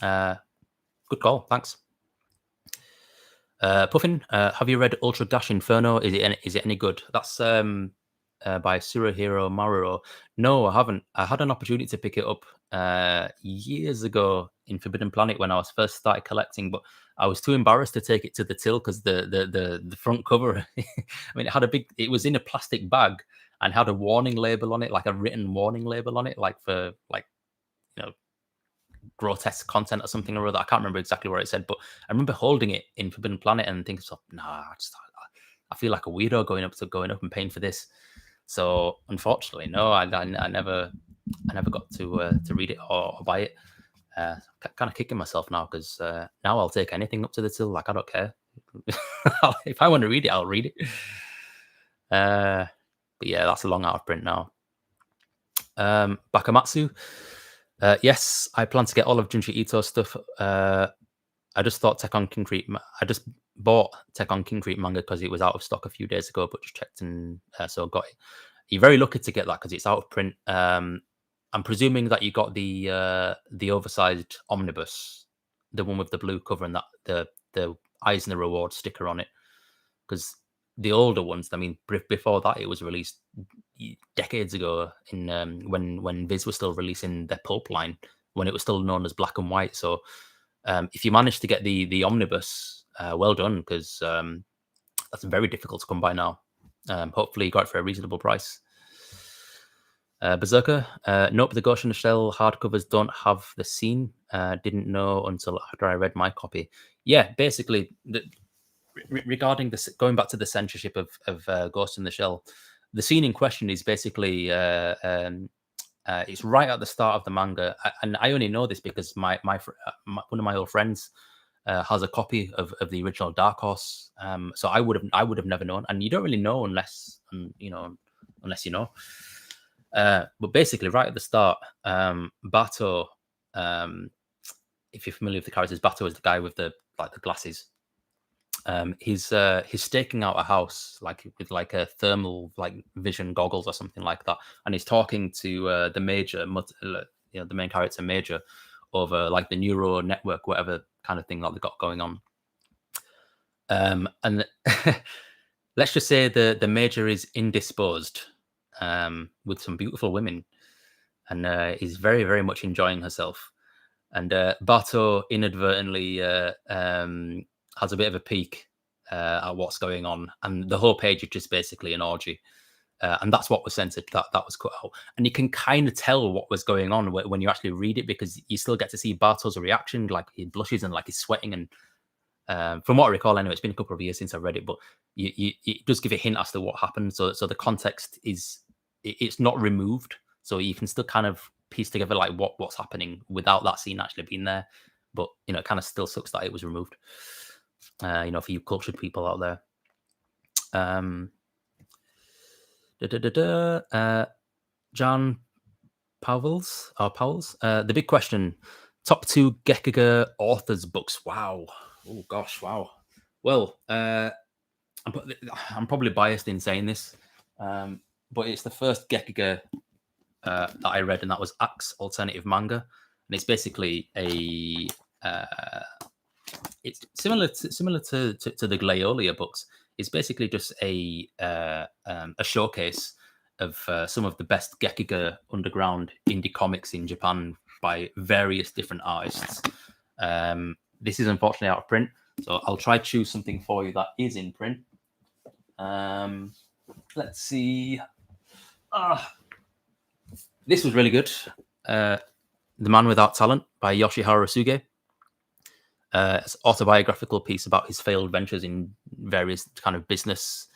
Good call, thanks. Puffin, have you read Ultra Dash Inferno? Is it any good? That's by Suruhiro Maruro. No, I haven't. I had an opportunity to pick it up years ago in Forbidden Planet when I was first started collecting, but I was too embarrassed to take it to the till because the front cover, I mean, it was in a plastic bag and had a warning label on it, like a written warning label on it, like for grotesque content or something or other. I can't remember exactly what it said, but I remember holding it in Forbidden Planet and thinking, nah, I feel like a weirdo going up and paying for this. So unfortunately, no, I never got to read it or buy it. Kind of kicking myself now because now I'll take anything up to the till. Like, I don't care. If I want to read it, I'll read it. But yeah, that's a long out of print now. Bakamatsu. Yes, I plan to get all of Junji Ito's stuff. I just thought I just bought Tekken Concrete manga because it was out of stock a few days ago, but just checked and so got it. You're very lucky to get that because it's out of print. I'm presuming that you got the oversized omnibus, the one with the blue cover and that the Eisner Award sticker on it. Because the older ones, I mean, before that, it was released decades ago in when Viz was still releasing their pulp line, when it was still known as Black and White. So if you managed to get the omnibus, well done, because that's very difficult to come by now. Hopefully you got it for a reasonable price. Berserker, nope, the Ghost in the Shell hardcovers don't have the scene. Didn't know until after I read my copy. Yeah, basically, regarding this, going back to the censorship of Ghost in the Shell, the scene in question is basically it's right at the start of the manga, and I only know this because one of my old friends has a copy of the original Dark Horse. So I would have never known, and you don't really know unless you know. But basically, right at the start, Bato, if you're familiar with the characters, Bato is the guy with the glasses. He's staking out a house with a thermal vision goggles or something like that, and he's talking to the major, the main character Major, over the neural network, whatever kind of thing that they've got going on. And let's just say the Major is indisposed with some beautiful women, and is very, very much enjoying herself. And Bato inadvertently has a bit of a peek at what's going on, and the whole page is just basically an orgy. And that's what was censored. That was cut out, and you can kind of tell what was going on when you actually read it, because you still get to see Bato's reaction, like he blushes and he's sweating. And from what I recall, anyway, it's been a couple of years since I read it, but it does give a hint as to what happened. So the context it's not removed, so you can still kind of piece together what's happening without that scene actually being there. But it kind of still sucks that it was removed. For you cultured people out there. John Powell's. The big question: top 2 Gekiga authors' books. Wow. Oh gosh. Wow. Well, I'm probably biased in saying this, but it's the first Gekiga that I read, and that was Axe Alternative Manga, and it's basically it's similar to the Glaiolia books. It's basically just a showcase of some of the best Gekiga underground indie comics in Japan by various different artists. This is unfortunately out of print, so I'll try to choose something for you that is in print. Let's see. This was really good. The Man Without Talent by Yoshihara Suge. It's an autobiographical piece about his failed ventures in various kind of business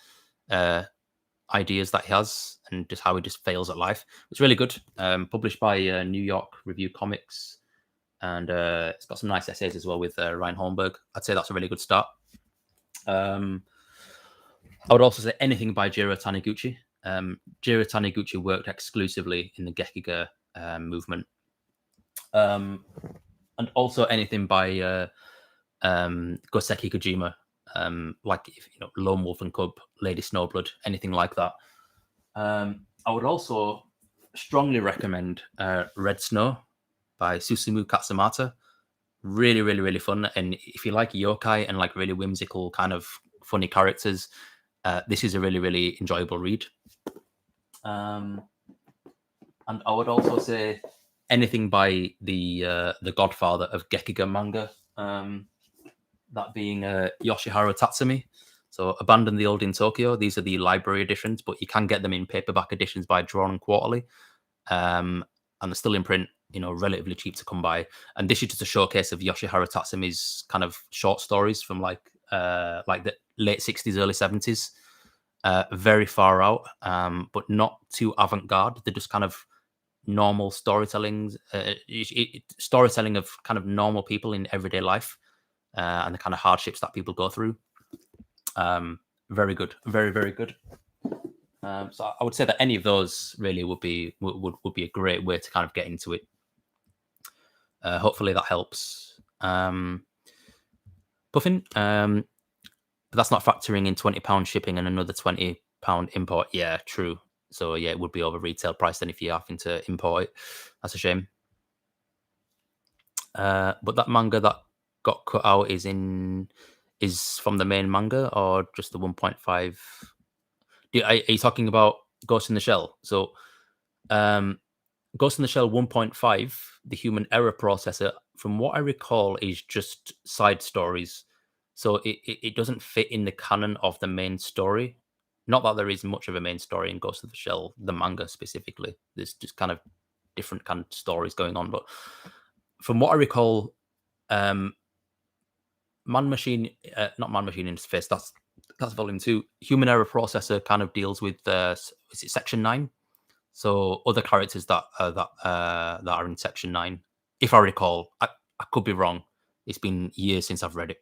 ideas that he has, and just how he just fails at life. It's really good. Published by New York Review Comics, and it's got some nice essays as well with Ryan Holmberg. I'd say that's a really good start. I would also say anything by Jiro Taniguchi. Jiro Taniguchi worked exclusively in the Gekiga movement. And also anything by Goseki Kojima, Lone Wolf and Cub, Lady Snowblood, anything like that. I would also strongly recommend Red Snow by Susumu Katsumata. Really, really, really fun. And if you like yokai and like really whimsical kind of funny characters, this is a really, really enjoyable read. And I would also say anything by the godfather of Gekiga manga, that being Yoshihiro Tatsumi. So Abandon the Old in Tokyo. These are the library editions, but you can get them in paperback editions by Drawn Quarterly. And they're still in print, relatively cheap to come by. And this is just a showcase of Yoshihiro Tatsumi's kind of short stories from like the late 60s, early 70s. Very far out, but not too avant-garde. They're just kind of normal storytelling, storytelling of kind of normal people in everyday life, and the kind of hardships that people go through. Very good, very, very good. So I would say that any of those really would be a great way to kind of get into it. Hopefully that helps. Puffin, but that's not factoring in £20 shipping and another £20 import. Yeah, true. So yeah, it would be over retail price then if you're having to import it. That's a shame. But that manga that got cut out is from the main manga or just the 1.5? Are you talking about Ghost in the Shell? So Ghost in the Shell 1.5, the human error processor, from what I recall, is just side stories. So it doesn't fit in the canon of the main story. Not that there is much of a main story in Ghost of the Shell, the manga specifically. There's just kind of different kind of stories going on. But from what I recall, not Man Machine Interface, that's volume 2. Human error processor kind of deals with is it section 9? So other characters that are in section 9, if I recall. I could be wrong. It's been years since I've read it,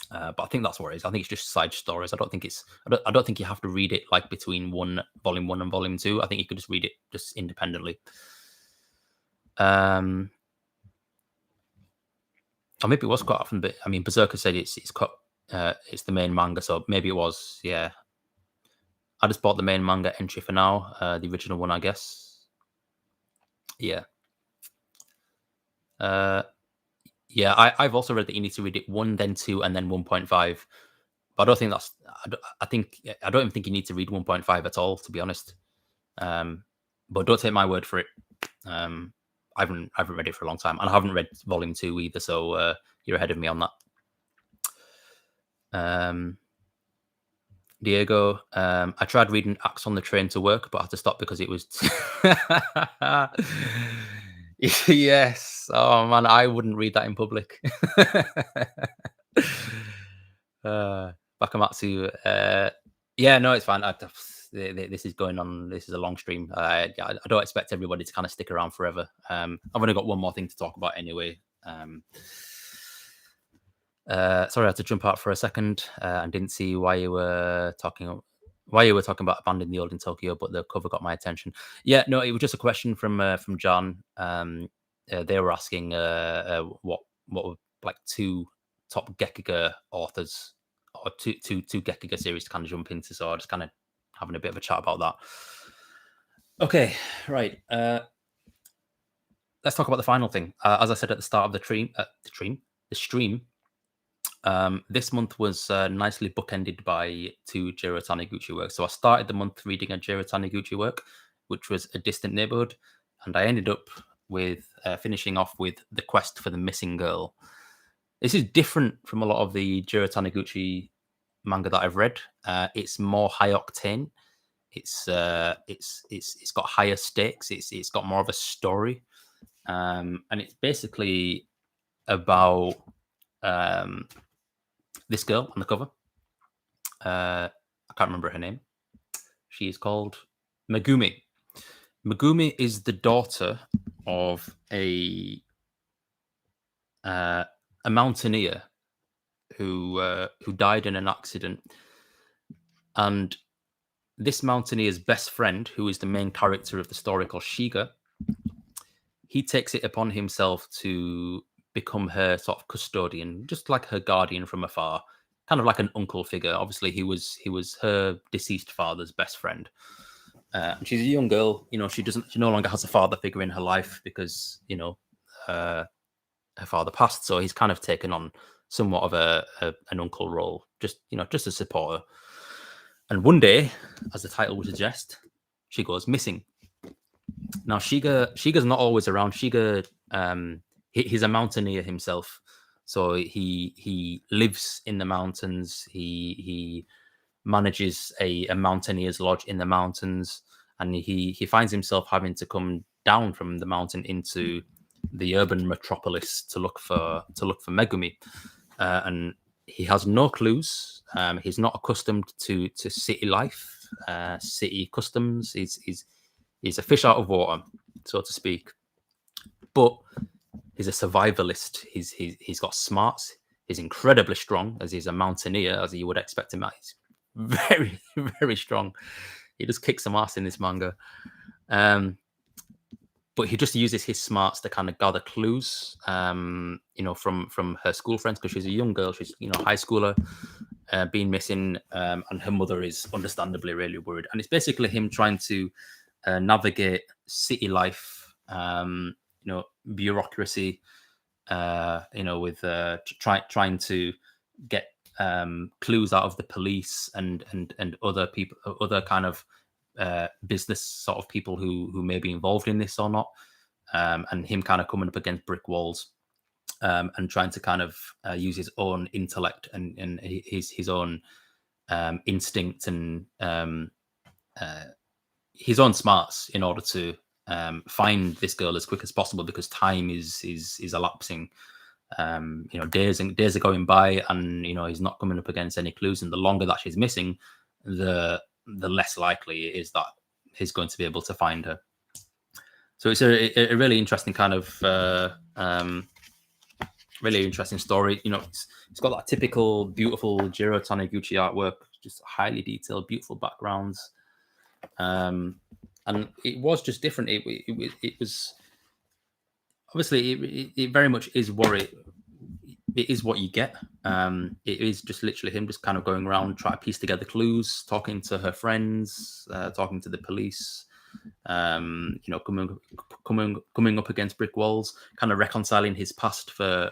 but I think that's what it is. I think it's just side stories. I don't think you have to read it like between volume 1 and volume 2. I think you could just read it just independently. Or maybe it was cut off from bit. I mean, Berserker said it's cut. It's the main manga, so maybe it was. Yeah, I just bought the main manga entry for now, the original one, I guess. Yeah. Yeah, I've also read that you need to read it 1, then 2, and then 1.5. But I don't think that's. I don't even think you need to read 1.5 at all, to be honest. But don't take my word for it. I haven't read it for a long time, and I haven't read volume 2 either. So you're ahead of me on that. Diego, I tried reading Axe on the Train to Work, but I had to stop because it was. Yes. Oh man, I wouldn't read that in public. Bakamatsu. Yeah, no, it's fine. This is going on. This is a long stream. I don't expect everybody to kind of stick around forever. I've only got one more thing to talk about anyway. Sorry, I had to jump out for a second and didn't see why you were talking about Abandon the Old in Tokyo, but the cover got my attention. Yeah, no, it was just a question from John. They were asking what were like 2 top Gekiga authors or two Gekiga series to kind of jump into. So I just kind of having a bit of a chat about that. Okay, right. Let's talk about the final thing. As I said at the start of the stream. This month was nicely bookended by 2 Giro Taniguchi works. So I started the month reading a Giro Taniguchi work, which was A Distant Neighborhood, and I ended up with finishing off with The Quest for the Missing Girl. This is different from a lot of the Jiro Taniguchi manga that I've read. It's more high octane. It's got higher stakes. It's got more of a story, and it's basically about this girl on the cover. I can't remember her name. She is called Megumi. Megumi is the daughter of a mountaineer who died in an accident, and this mountaineer's best friend, who is the main character of the story called Shiga, he takes it upon himself to become her sort of custodian, just like her guardian from afar, kind of like an uncle figure. Obviously, he was her deceased father's best friend. And she's a young girl, she no longer has a father figure in her life because her father passed, so he's kind of taken on somewhat of an uncle role, just just a supporter. And one day, as the title would suggest, she goes missing. Now Shiga's not always around. Shiga, he's a mountaineer himself, so he lives in the mountains. He manages a mountaineer's lodge in the mountains, and he finds himself having to come down from the mountain into the urban metropolis to look for Megumi, and he has no clues. He's not accustomed to city life, city customs. He's a fish out of water, so to speak. But he's a survivalist. He's got smarts. He's incredibly strong, as he's a mountaineer, as you would expect him. He's very, very strong. He just kicks some ass in this manga. But he just uses his smarts to kind of gather clues, from her school friends, because she's a young girl. She's, high schooler, being missing, and her mother is understandably really worried. And it's basically him trying to navigate city life, bureaucracy, with trying to get clues out of the police and other people, other kind of business sort of people who may be involved in this or not, and him kind of coming up against brick walls, and trying to kind of use his own intellect and his own instinct and his own smarts in order to find this girl as quick as possible, because time is elapsing. Days are going by, and he's not coming up against any clues, and the longer that she's missing, the less likely it is that he's going to be able to find her. So it's a really interesting kind of really interesting story. It's got that typical beautiful Giro Tanaguchi artwork, just highly detailed, beautiful backgrounds. And it was just different. It was obviously it very much is it is what you get. It is just literally him just kind of going around, trying to piece together clues, talking to her friends, talking to the police, coming up against brick walls, kind of reconciling his past for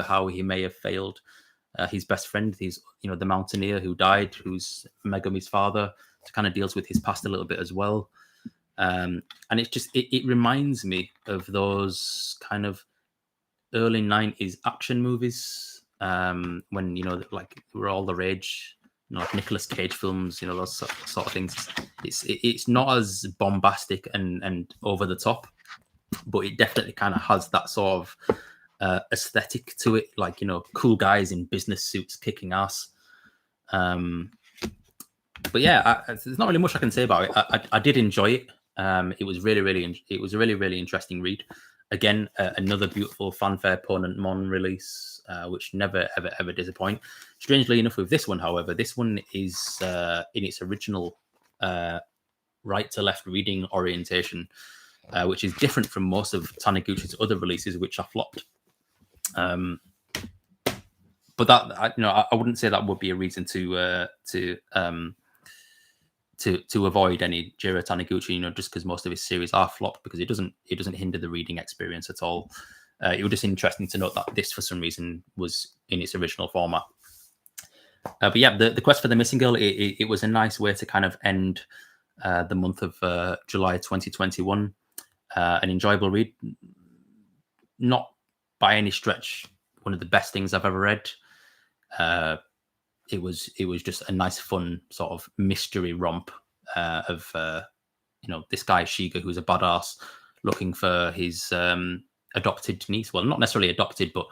how he may have failed his best friend. He's the mountaineer who died, who's Megumi's father, kind of deals with his past a little bit as well. And it's just it reminds me of those kind of early 90s action movies, when like were all the rage, like Nicolas Cage films, those sort of things. It's not as bombastic and over the top, but it definitely kind of has that sort of aesthetic to it, like cool guys in business suits kicking ass. But yeah, there's not really much I can say about it. I did enjoy it. It was a really interesting read. Again, another beautiful fanfare Ponent Mon release, which never ever disappoint. Strangely enough, with this one, however, this one is in its original right to left reading orientation, which is different from most of Taniguchi's other releases, which are flopped. But that I wouldn't say that would be a reason to avoid any Jiro Taniguchi, just because most of his series are flopped, because it doesn't hinder the reading experience at all. It was just interesting to note that this, for some reason, was in its original format. But yeah, the quest for the missing girl, it was a nice way to kind of end the month of July 2021. An enjoyable read, not by any stretch one of the best things I've ever read. It was just a nice, fun sort of mystery romp of this guy Shiga, who's a badass looking for his adopted niece. Well, not necessarily adopted, but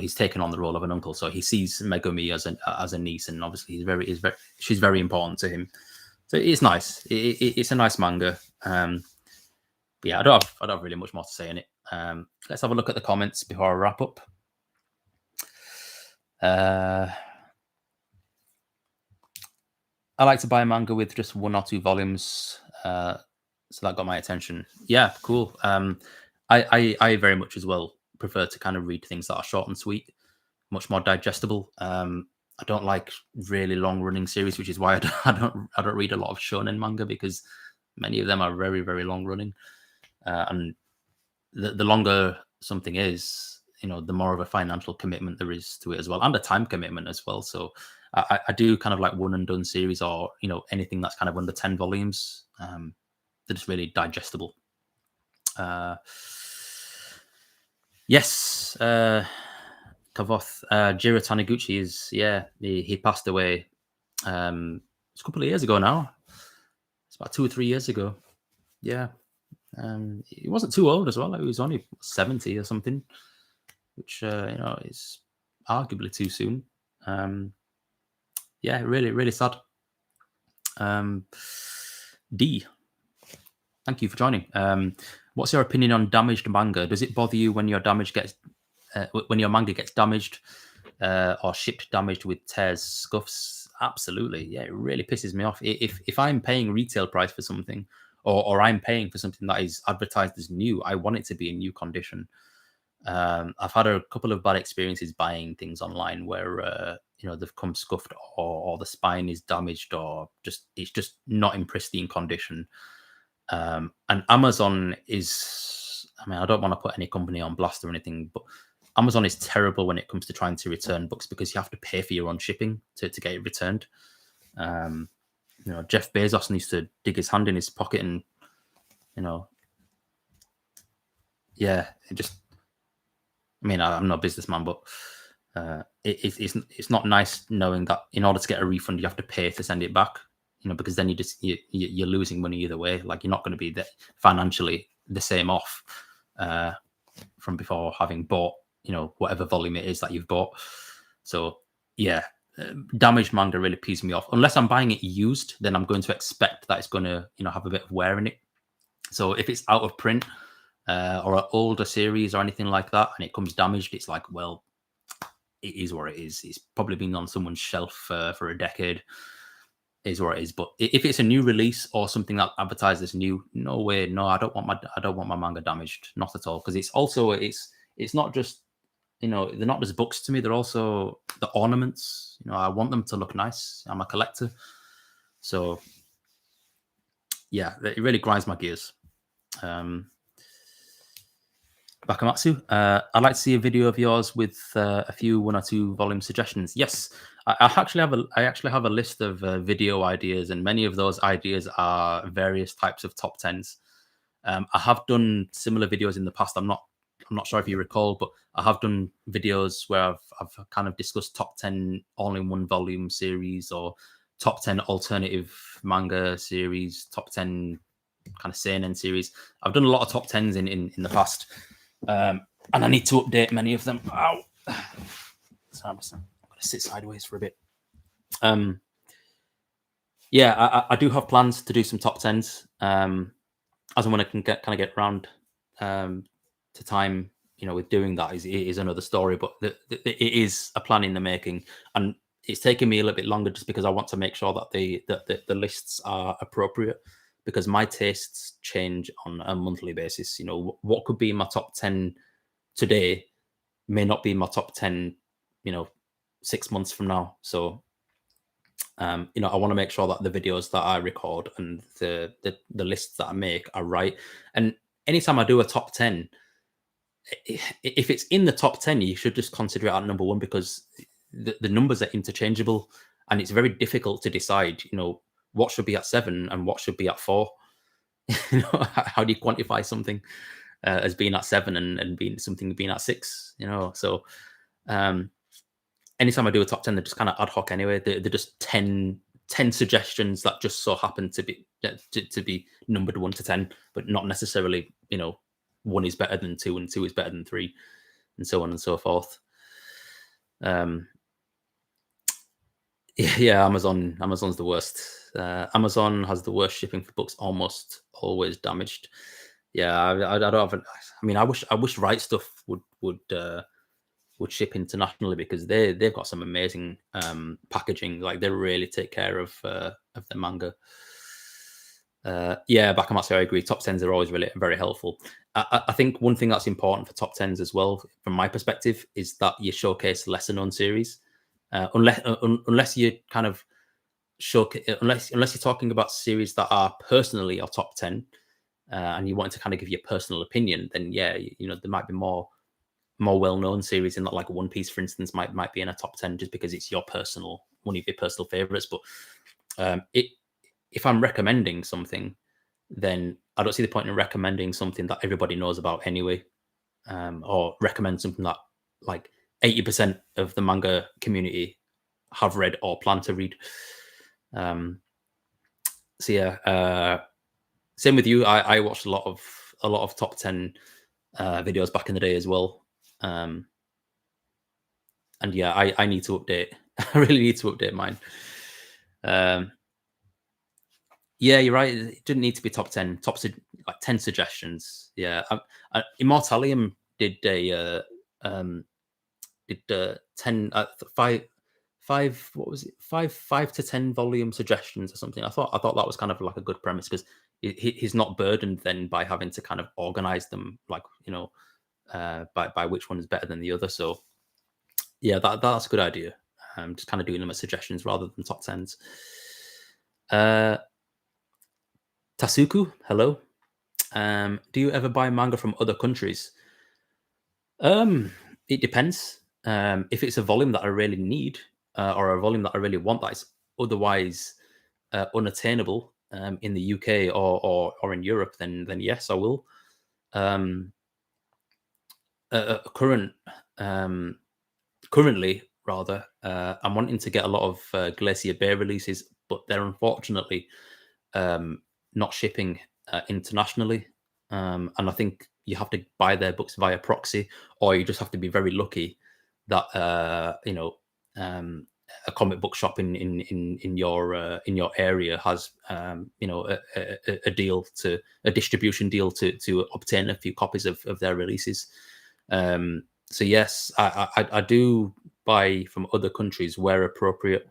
he's taken on the role of an uncle. So he sees Megumi as a niece, and obviously she's very important to him. So it's nice. It's a nice manga. Yeah, I don't have really much more to say in it. Let's have a look at the comments before I wrap up. I like to buy a manga with just 1 or 2 volumes, so that got my attention. Yeah, cool. I very much as well prefer to kind of read things that are short and sweet, much more digestible. I don't like really long running series, which is why I don't read a lot of shonen manga, because many of them are very, very long running, and the longer something is, the more of a financial commitment there is to it as well, and a time commitment as well. So I do kind of like one and done series, or anything that's kind of under 10 volumes. They're just really digestible. Yes, Kavoth, Giro Tanaguchi is, he passed away. It's a couple of years ago now. It's about 2 or 3 years ago. Yeah. He wasn't too old as well. He was only 70 or something, which is arguably too soon. Yeah, really, really sad. D, thank you for joining. What's your opinion on damaged manga? Does it bother you when your manga gets damaged, or shipped damaged with tears, scuffs? Absolutely. Yeah, it really pisses me off. If I'm paying retail price for something, or I'm paying for something that is advertised as new, I want it to be in new condition. I've had a couple of bad experiences buying things online where they've come scuffed, or the spine is damaged, or it's just not in pristine condition. And Amazon is, I don't want to put any company on blast or anything, but Amazon is terrible when it comes to trying to return books, because you have to pay for your own shipping to get it returned. Jeff Bezos needs to dig his hand in his pocket and, I'm not a businessman, but it's not nice knowing that in order to get a refund, you have to pay to send it back. Because then you're losing money either way. Like, you're not going to be financially the same off from before having bought, whatever volume it is that you've bought. So yeah, damaged manga really pees me off. Unless I'm buying it used, then I'm going to expect that it's going to, have a bit of wear in it. So if it's out of print, or an older series or anything like that, and it comes damaged, it's like, well, it is what it is. It's probably been on someone's shelf for a decade. Is what it is. But if it's a new release or something that advertised as new, no way, no, I don't want my manga damaged, not at all. Because it's not just, they're not just books to me, they're also the ornaments. I want them to look nice. I'm a collector, so yeah, it really grinds my gears. Bakamatsu, I'd like to see a video of yours with a few 1 or 2 volume suggestions. Yes, I actually have a list of video ideas, and many of those ideas are various types of top 10s. I have done similar videos in the past. I'm not sure if you recall, but I have done videos where I've kind of discussed top 10 all-in-one volume series, or top 10 alternative manga series, top 10 kind of seinen series. I've done a lot of top 10s in the past. And I need to update many of them. Ow! So I'm going to sit sideways for a bit. Yeah, I do have plans to do some top 10s. As and when I can get around to time, with doing that is another story. But it is a plan in the making, and it's taken me a little bit longer just because I want to make sure that the lists are appropriate, because my tastes change on a monthly basis. What could be in my top 10 today may not be in my top 10, 6 months from now. So, I want to make sure that the videos that I record and the lists that I make are right. And anytime I do a top 10, if it's in the top 10, you should just consider it at number 1, because the numbers are interchangeable, and it's very difficult to decide, what should be at 7 and what should be at 4. How do you quantify something as being at 7 and being at 6? So anytime I do a top 10, they're just kind of ad hoc anyway. They're just 10 suggestions that just so happen to be numbered 1 to 10, but not necessarily 1 is better than 2 and 2 is better than 3, and so on and so forth. Yeah, Amazon's the worst. Amazon has the worst shipping for books, almost always damaged. Yeah, I don't have. I wish Right Stuff would ship internationally, because they've got some amazing packaging. Like, they really take care of the manga. Yeah, Bakamatsu, I agree. Top 10s are always really very helpful. I think one thing that's important for top 10s as well, from my perspective, is that you showcase lesser known series. Unless you kind of unless you're talking about series that are personally your top 10, and you want to kind of give your personal opinion, then yeah, there might be more more well-known series in that, like One Piece, for instance, might be in a top 10 just because it's one of your personal favorites. But if I'm recommending something, then I don't see the point in recommending something that everybody knows about anyway, or recommend something that like 80% of the manga community have read or plan to read. So yeah, same with you. I watched a lot of top 10 videos back in the day as well. And yeah, I need to update. I really need to update mine. Yeah, you're right. It didn't need to be top 10, like 10 suggestions. Yeah, Immortalium did a 10 five what was it 5 to 10 volume suggestions or something. I thought that was kind of like a good premise because he's not burdened then by having to kind of organize them, like, by which one is better than the other. So yeah, that's a good idea. Just kind of doing them as suggestions rather than top 10s. Tasuku, hello. Do you ever buy manga from other countries? It depends. If it's a volume that I really need, or a volume that I really want that is otherwise unattainable in the UK or in Europe, then yes, I will. Currently, rather, I'm wanting to get a lot of Glacier Bay releases, but they're unfortunately not shipping internationally. And I think you have to buy their books via proxy, or you just have to be very lucky that a comic book shop in your area has a deal, to a distribution deal to obtain a few copies of their releases. So yes, I do buy from other countries where appropriate,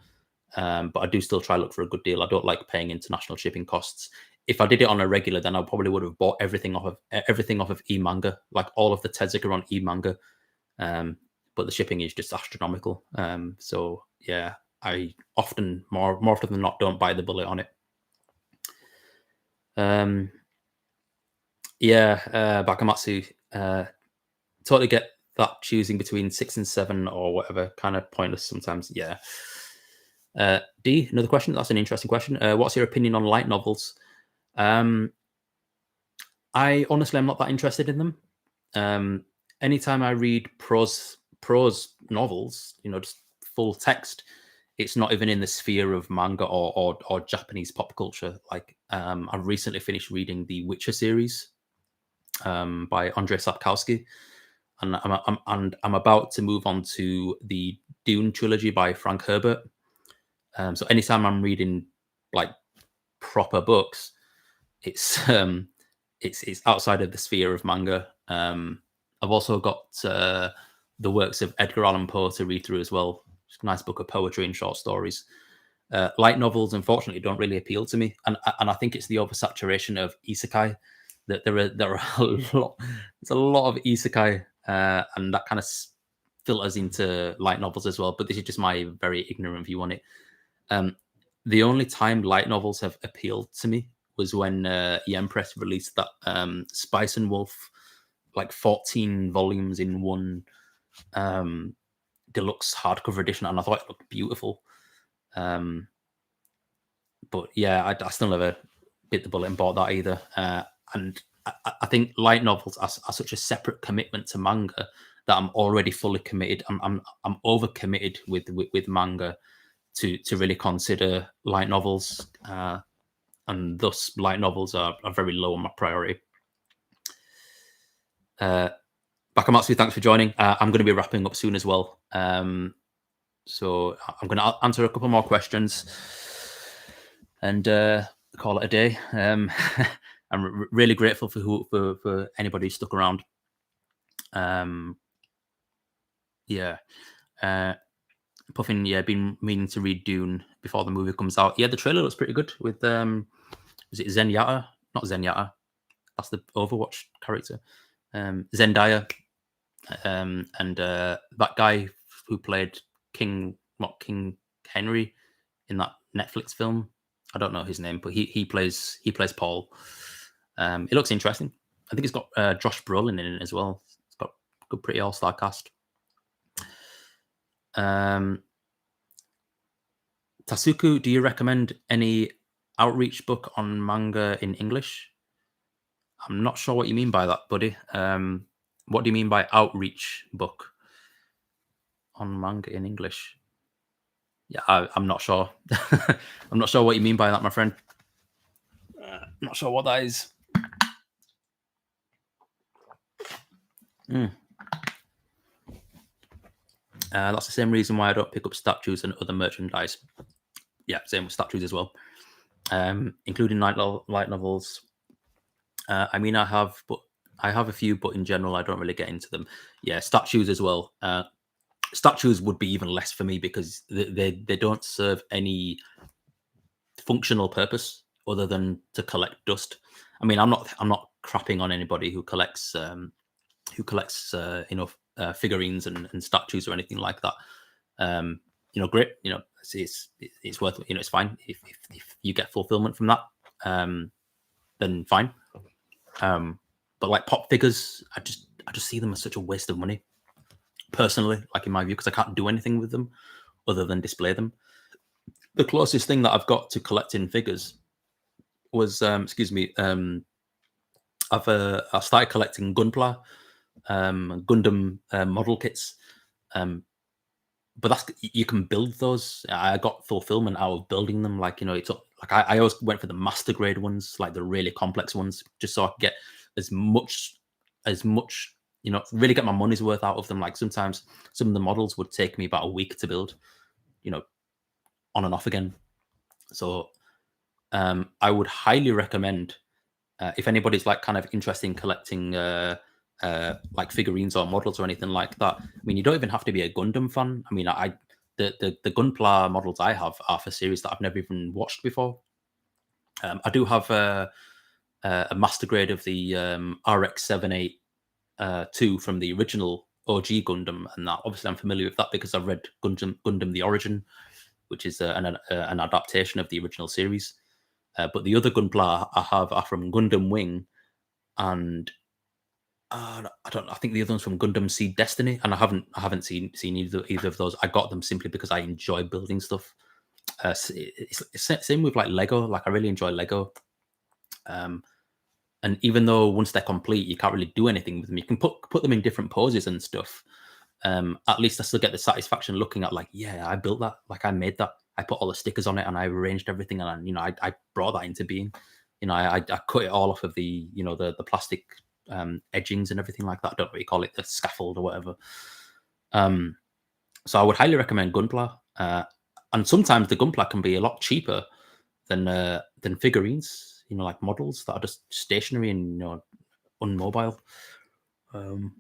but I do still try to look for a good deal. I don't like paying international shipping costs. If I did it on a regular, then I probably would have bought everything off of eManga, like all of the Tezuka on eManga. But the shipping is just astronomical. So yeah, I often, more often than not, don't buy the bullet on it. Bakamatsu, totally get that choosing between 6 and 7 or whatever, kind of pointless sometimes. Yeah. D, another question. That's an interesting question. What's your opinion on light novels? I honestly am not that interested in them. Anytime I read prose novels, just full text, it's not even in the sphere of manga or Japanese pop culture. Like, I've recently finished reading the Witcher series by Andrzej Sapkowski, and I'm about to move on to the Dune trilogy by Frank Herbert. So anytime I'm reading like proper books, it's outside of the sphere of manga. I've also got the works of Edgar Allan Poe to read through as well. It's a nice book of poetry and short stories. Light novels, unfortunately, don't really appeal to me, and I think it's the oversaturation of isekai. That there are a lot. There's a lot of isekai, and that kind of filters into light novels as well. But this is just my very ignorant view on it. The only time light novels have appealed to me was when Yen Press released that Spice and Wolf, like 14 volumes in one deluxe hardcover edition, and I thought it looked beautiful. But yeah, I still never bit the bullet and bought that either. And I think light novels are such a separate commitment to manga that I'm already fully committed. I'm overcommitted with manga to really consider light novels, and thus light novels are very low on my priority. Bakamatsu, thanks for joining. I'm going to be wrapping up soon as well. So I'm going to answer a couple more questions and call it a day. I'm really grateful for anybody who stuck around. Puffin, been meaning to read Dune before the movie comes out. Yeah, the trailer looks pretty good with is it Zenyatta? Not Zenyatta. That's the Overwatch character. Zendaya, and that guy who played King Henry in that Netflix film. I don't know his name, but he plays Paul. It looks interesting. I think it's got Josh Brolin in it as well. It's got good, pretty all-star cast. Tasuku, do you recommend any outreach book on manga in English? I'm not sure what you mean by that, buddy. What do you mean by outreach book on manga in English? Yeah, I'm not sure. I'm not sure what you mean by that, my friend. Not sure what that is. That's the same reason why I don't pick up statues and other merchandise. Yeah, same with statues as well, including light novels. I mean, I have a few, but in general, I don't really get into them. Yeah, statues as well. Statues would be even less for me because they don't serve any functional purpose other than to collect dust. I mean, I'm not crapping on anybody who collects figurines and statues or anything like that. Great. It's worth. It's fine if you get fulfillment from that. Then fine. But like pop figures, I just see them as such a waste of money. Personally, like in my view, because I can't do anything with them other than display them. The closest thing that I've got to collecting figures was, I started collecting Gunpla, Gundam model kits, but you can build those. I got fulfillment out of building them. Like I always went for the master grade ones, like the really complex ones, just so I could get as much, really get my money's worth out of them. Like sometimes some of the models would take me about a week to build, on and off again. So I would highly recommend if anybody's like kind of interested in collecting like figurines or models or anything like that. I mean, you don't even have to be a Gundam fan. I mean, the Gunpla models I have are for series that I've never even watched before. I do have a master grade of the RX-78-2 from the original OG Gundam, and that obviously I'm familiar with that because I've read Gundam The Origin, which is an adaptation of the original series. But the other Gunpla I have are from Gundam Wing, and I think the other one's from Gundam Seed Destiny, and I haven't seen either of those. I got them simply because I enjoy building stuff. It's same with like Lego. Like I really enjoy Lego. And even though once they're complete, you can't really do anything with them. You can put them in different poses and stuff. At least I still get the satisfaction looking at like, yeah, I built that. Like I made that. I put all the stickers on it and I arranged everything, and I brought that into being. I cut it all off of the the plastic edgings and everything like that. I don't know what you call it, the scaffold or whatever. So I would highly recommend Gunpla. And sometimes the Gunpla can be a lot cheaper than figurines. Like models that are just stationary and unmobile. So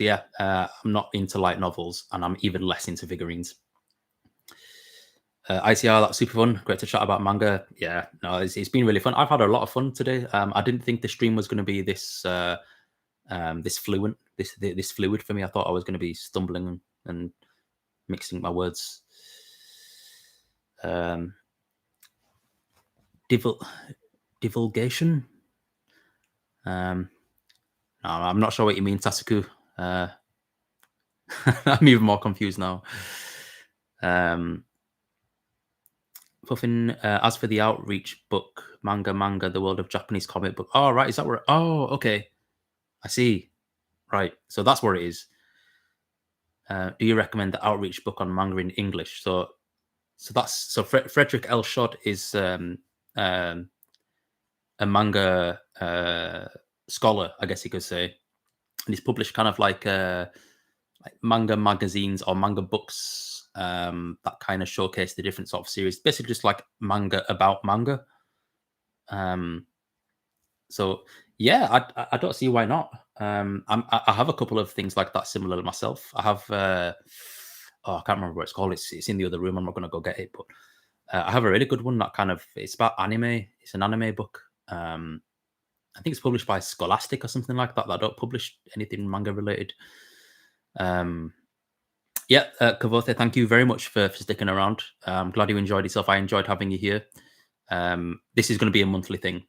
yeah, I'm not into light novels, and I'm even less into figurines. ICR, that's super fun. Great to chat about manga. Yeah, no, it's been really fun. I've had a lot of fun today. I didn't think the stream was going to be this fluid for me. I thought I was going to be stumbling and mixing my words. Divulgation. No, I'm not sure what you mean, Tasuku. I'm even more confused now. Puffin, as for the outreach book, manga, the world of Japanese comic book. Oh, right. Is that where? Oh, okay. I see. Right. So that's where it is. Do you recommend the outreach book on manga in English? So Frederick L. Schott is a manga scholar, I guess you could say, and he's published kind of like manga magazines or manga books that kind of showcase the different sort of series, basically just like manga about manga. So yeah, I don't see why not. I have a couple of things like that similar to myself. I have I can't remember what it's called. It's in the other room. I'm not going to go get it, but I have a really good one that it's about anime. It's an anime book. I think it's published by Scholastic or something like that. That don't publish anything manga related. Kavote, thank you very much for sticking around. I'm glad you enjoyed yourself. I enjoyed having you here. This is going to be a monthly thing.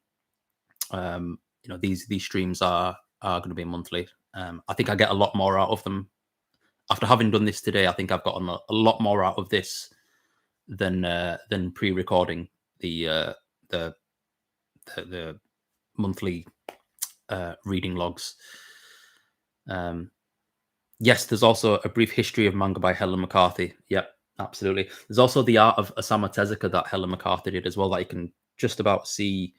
These streams are going to be monthly. I think I get a lot more out of them after having done this today. I think I've gotten a lot more out of this than pre-recording the monthly reading logs. Yes, there's also a brief history of manga by Helen McCarthy. Yep, absolutely. There's also the art of Osamu Tezuka that Helen McCarthy did as well, that you can just about see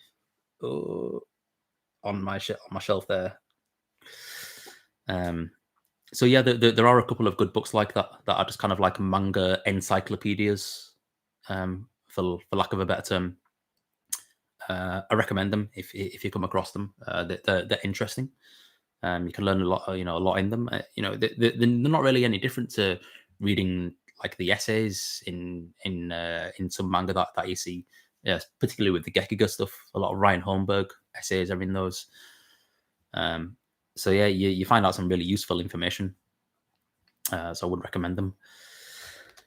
on my shelf there. So yeah, there are a couple of good books like that are just kind of like manga encyclopedias, for lack of a better term. I recommend them if you come across them. They're interesting. You can learn a lot in them. They're not really any different to reading like the essays in some manga that you see. Yes, particularly with the Gekiga stuff. A lot of Ryan Holmberg essays are in those. So yeah, you find out some really useful information. So I would recommend them.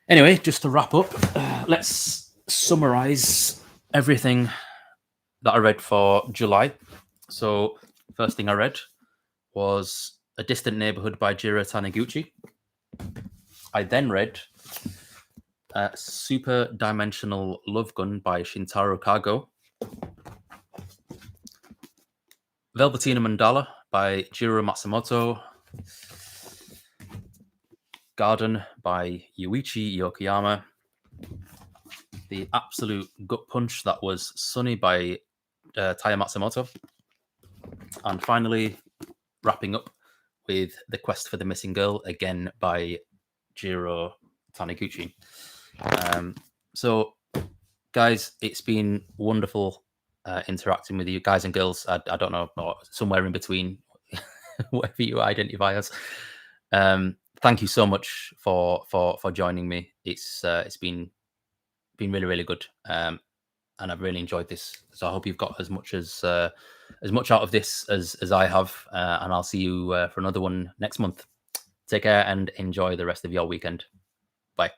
Anyway, just to wrap up, let's summarize everything that I read for July. So first thing I read was A Distant Neighborhood by Giro Taniguchi. I then read Super Dimensional Love Gun by Shintaro Kago. Velvetina Mandala by Jiro Matsumoto. Garden by Yuichi Yokoyama. The Absolute Gut Punch that was Sunny by Taya Matsumoto. And finally, wrapping up with The Quest for the Missing Girl, again by Jiro Taniguchi. So, guys, it's been wonderful interacting with you, guys and girls. I don't know, or somewhere in between, whatever you identify as. Thank you so much for joining me. It's been really, really good, and I've really enjoyed this. So I hope you've got as much out of this as I have, and I'll see you for another one next month. Take care and enjoy the rest of your weekend. Bye.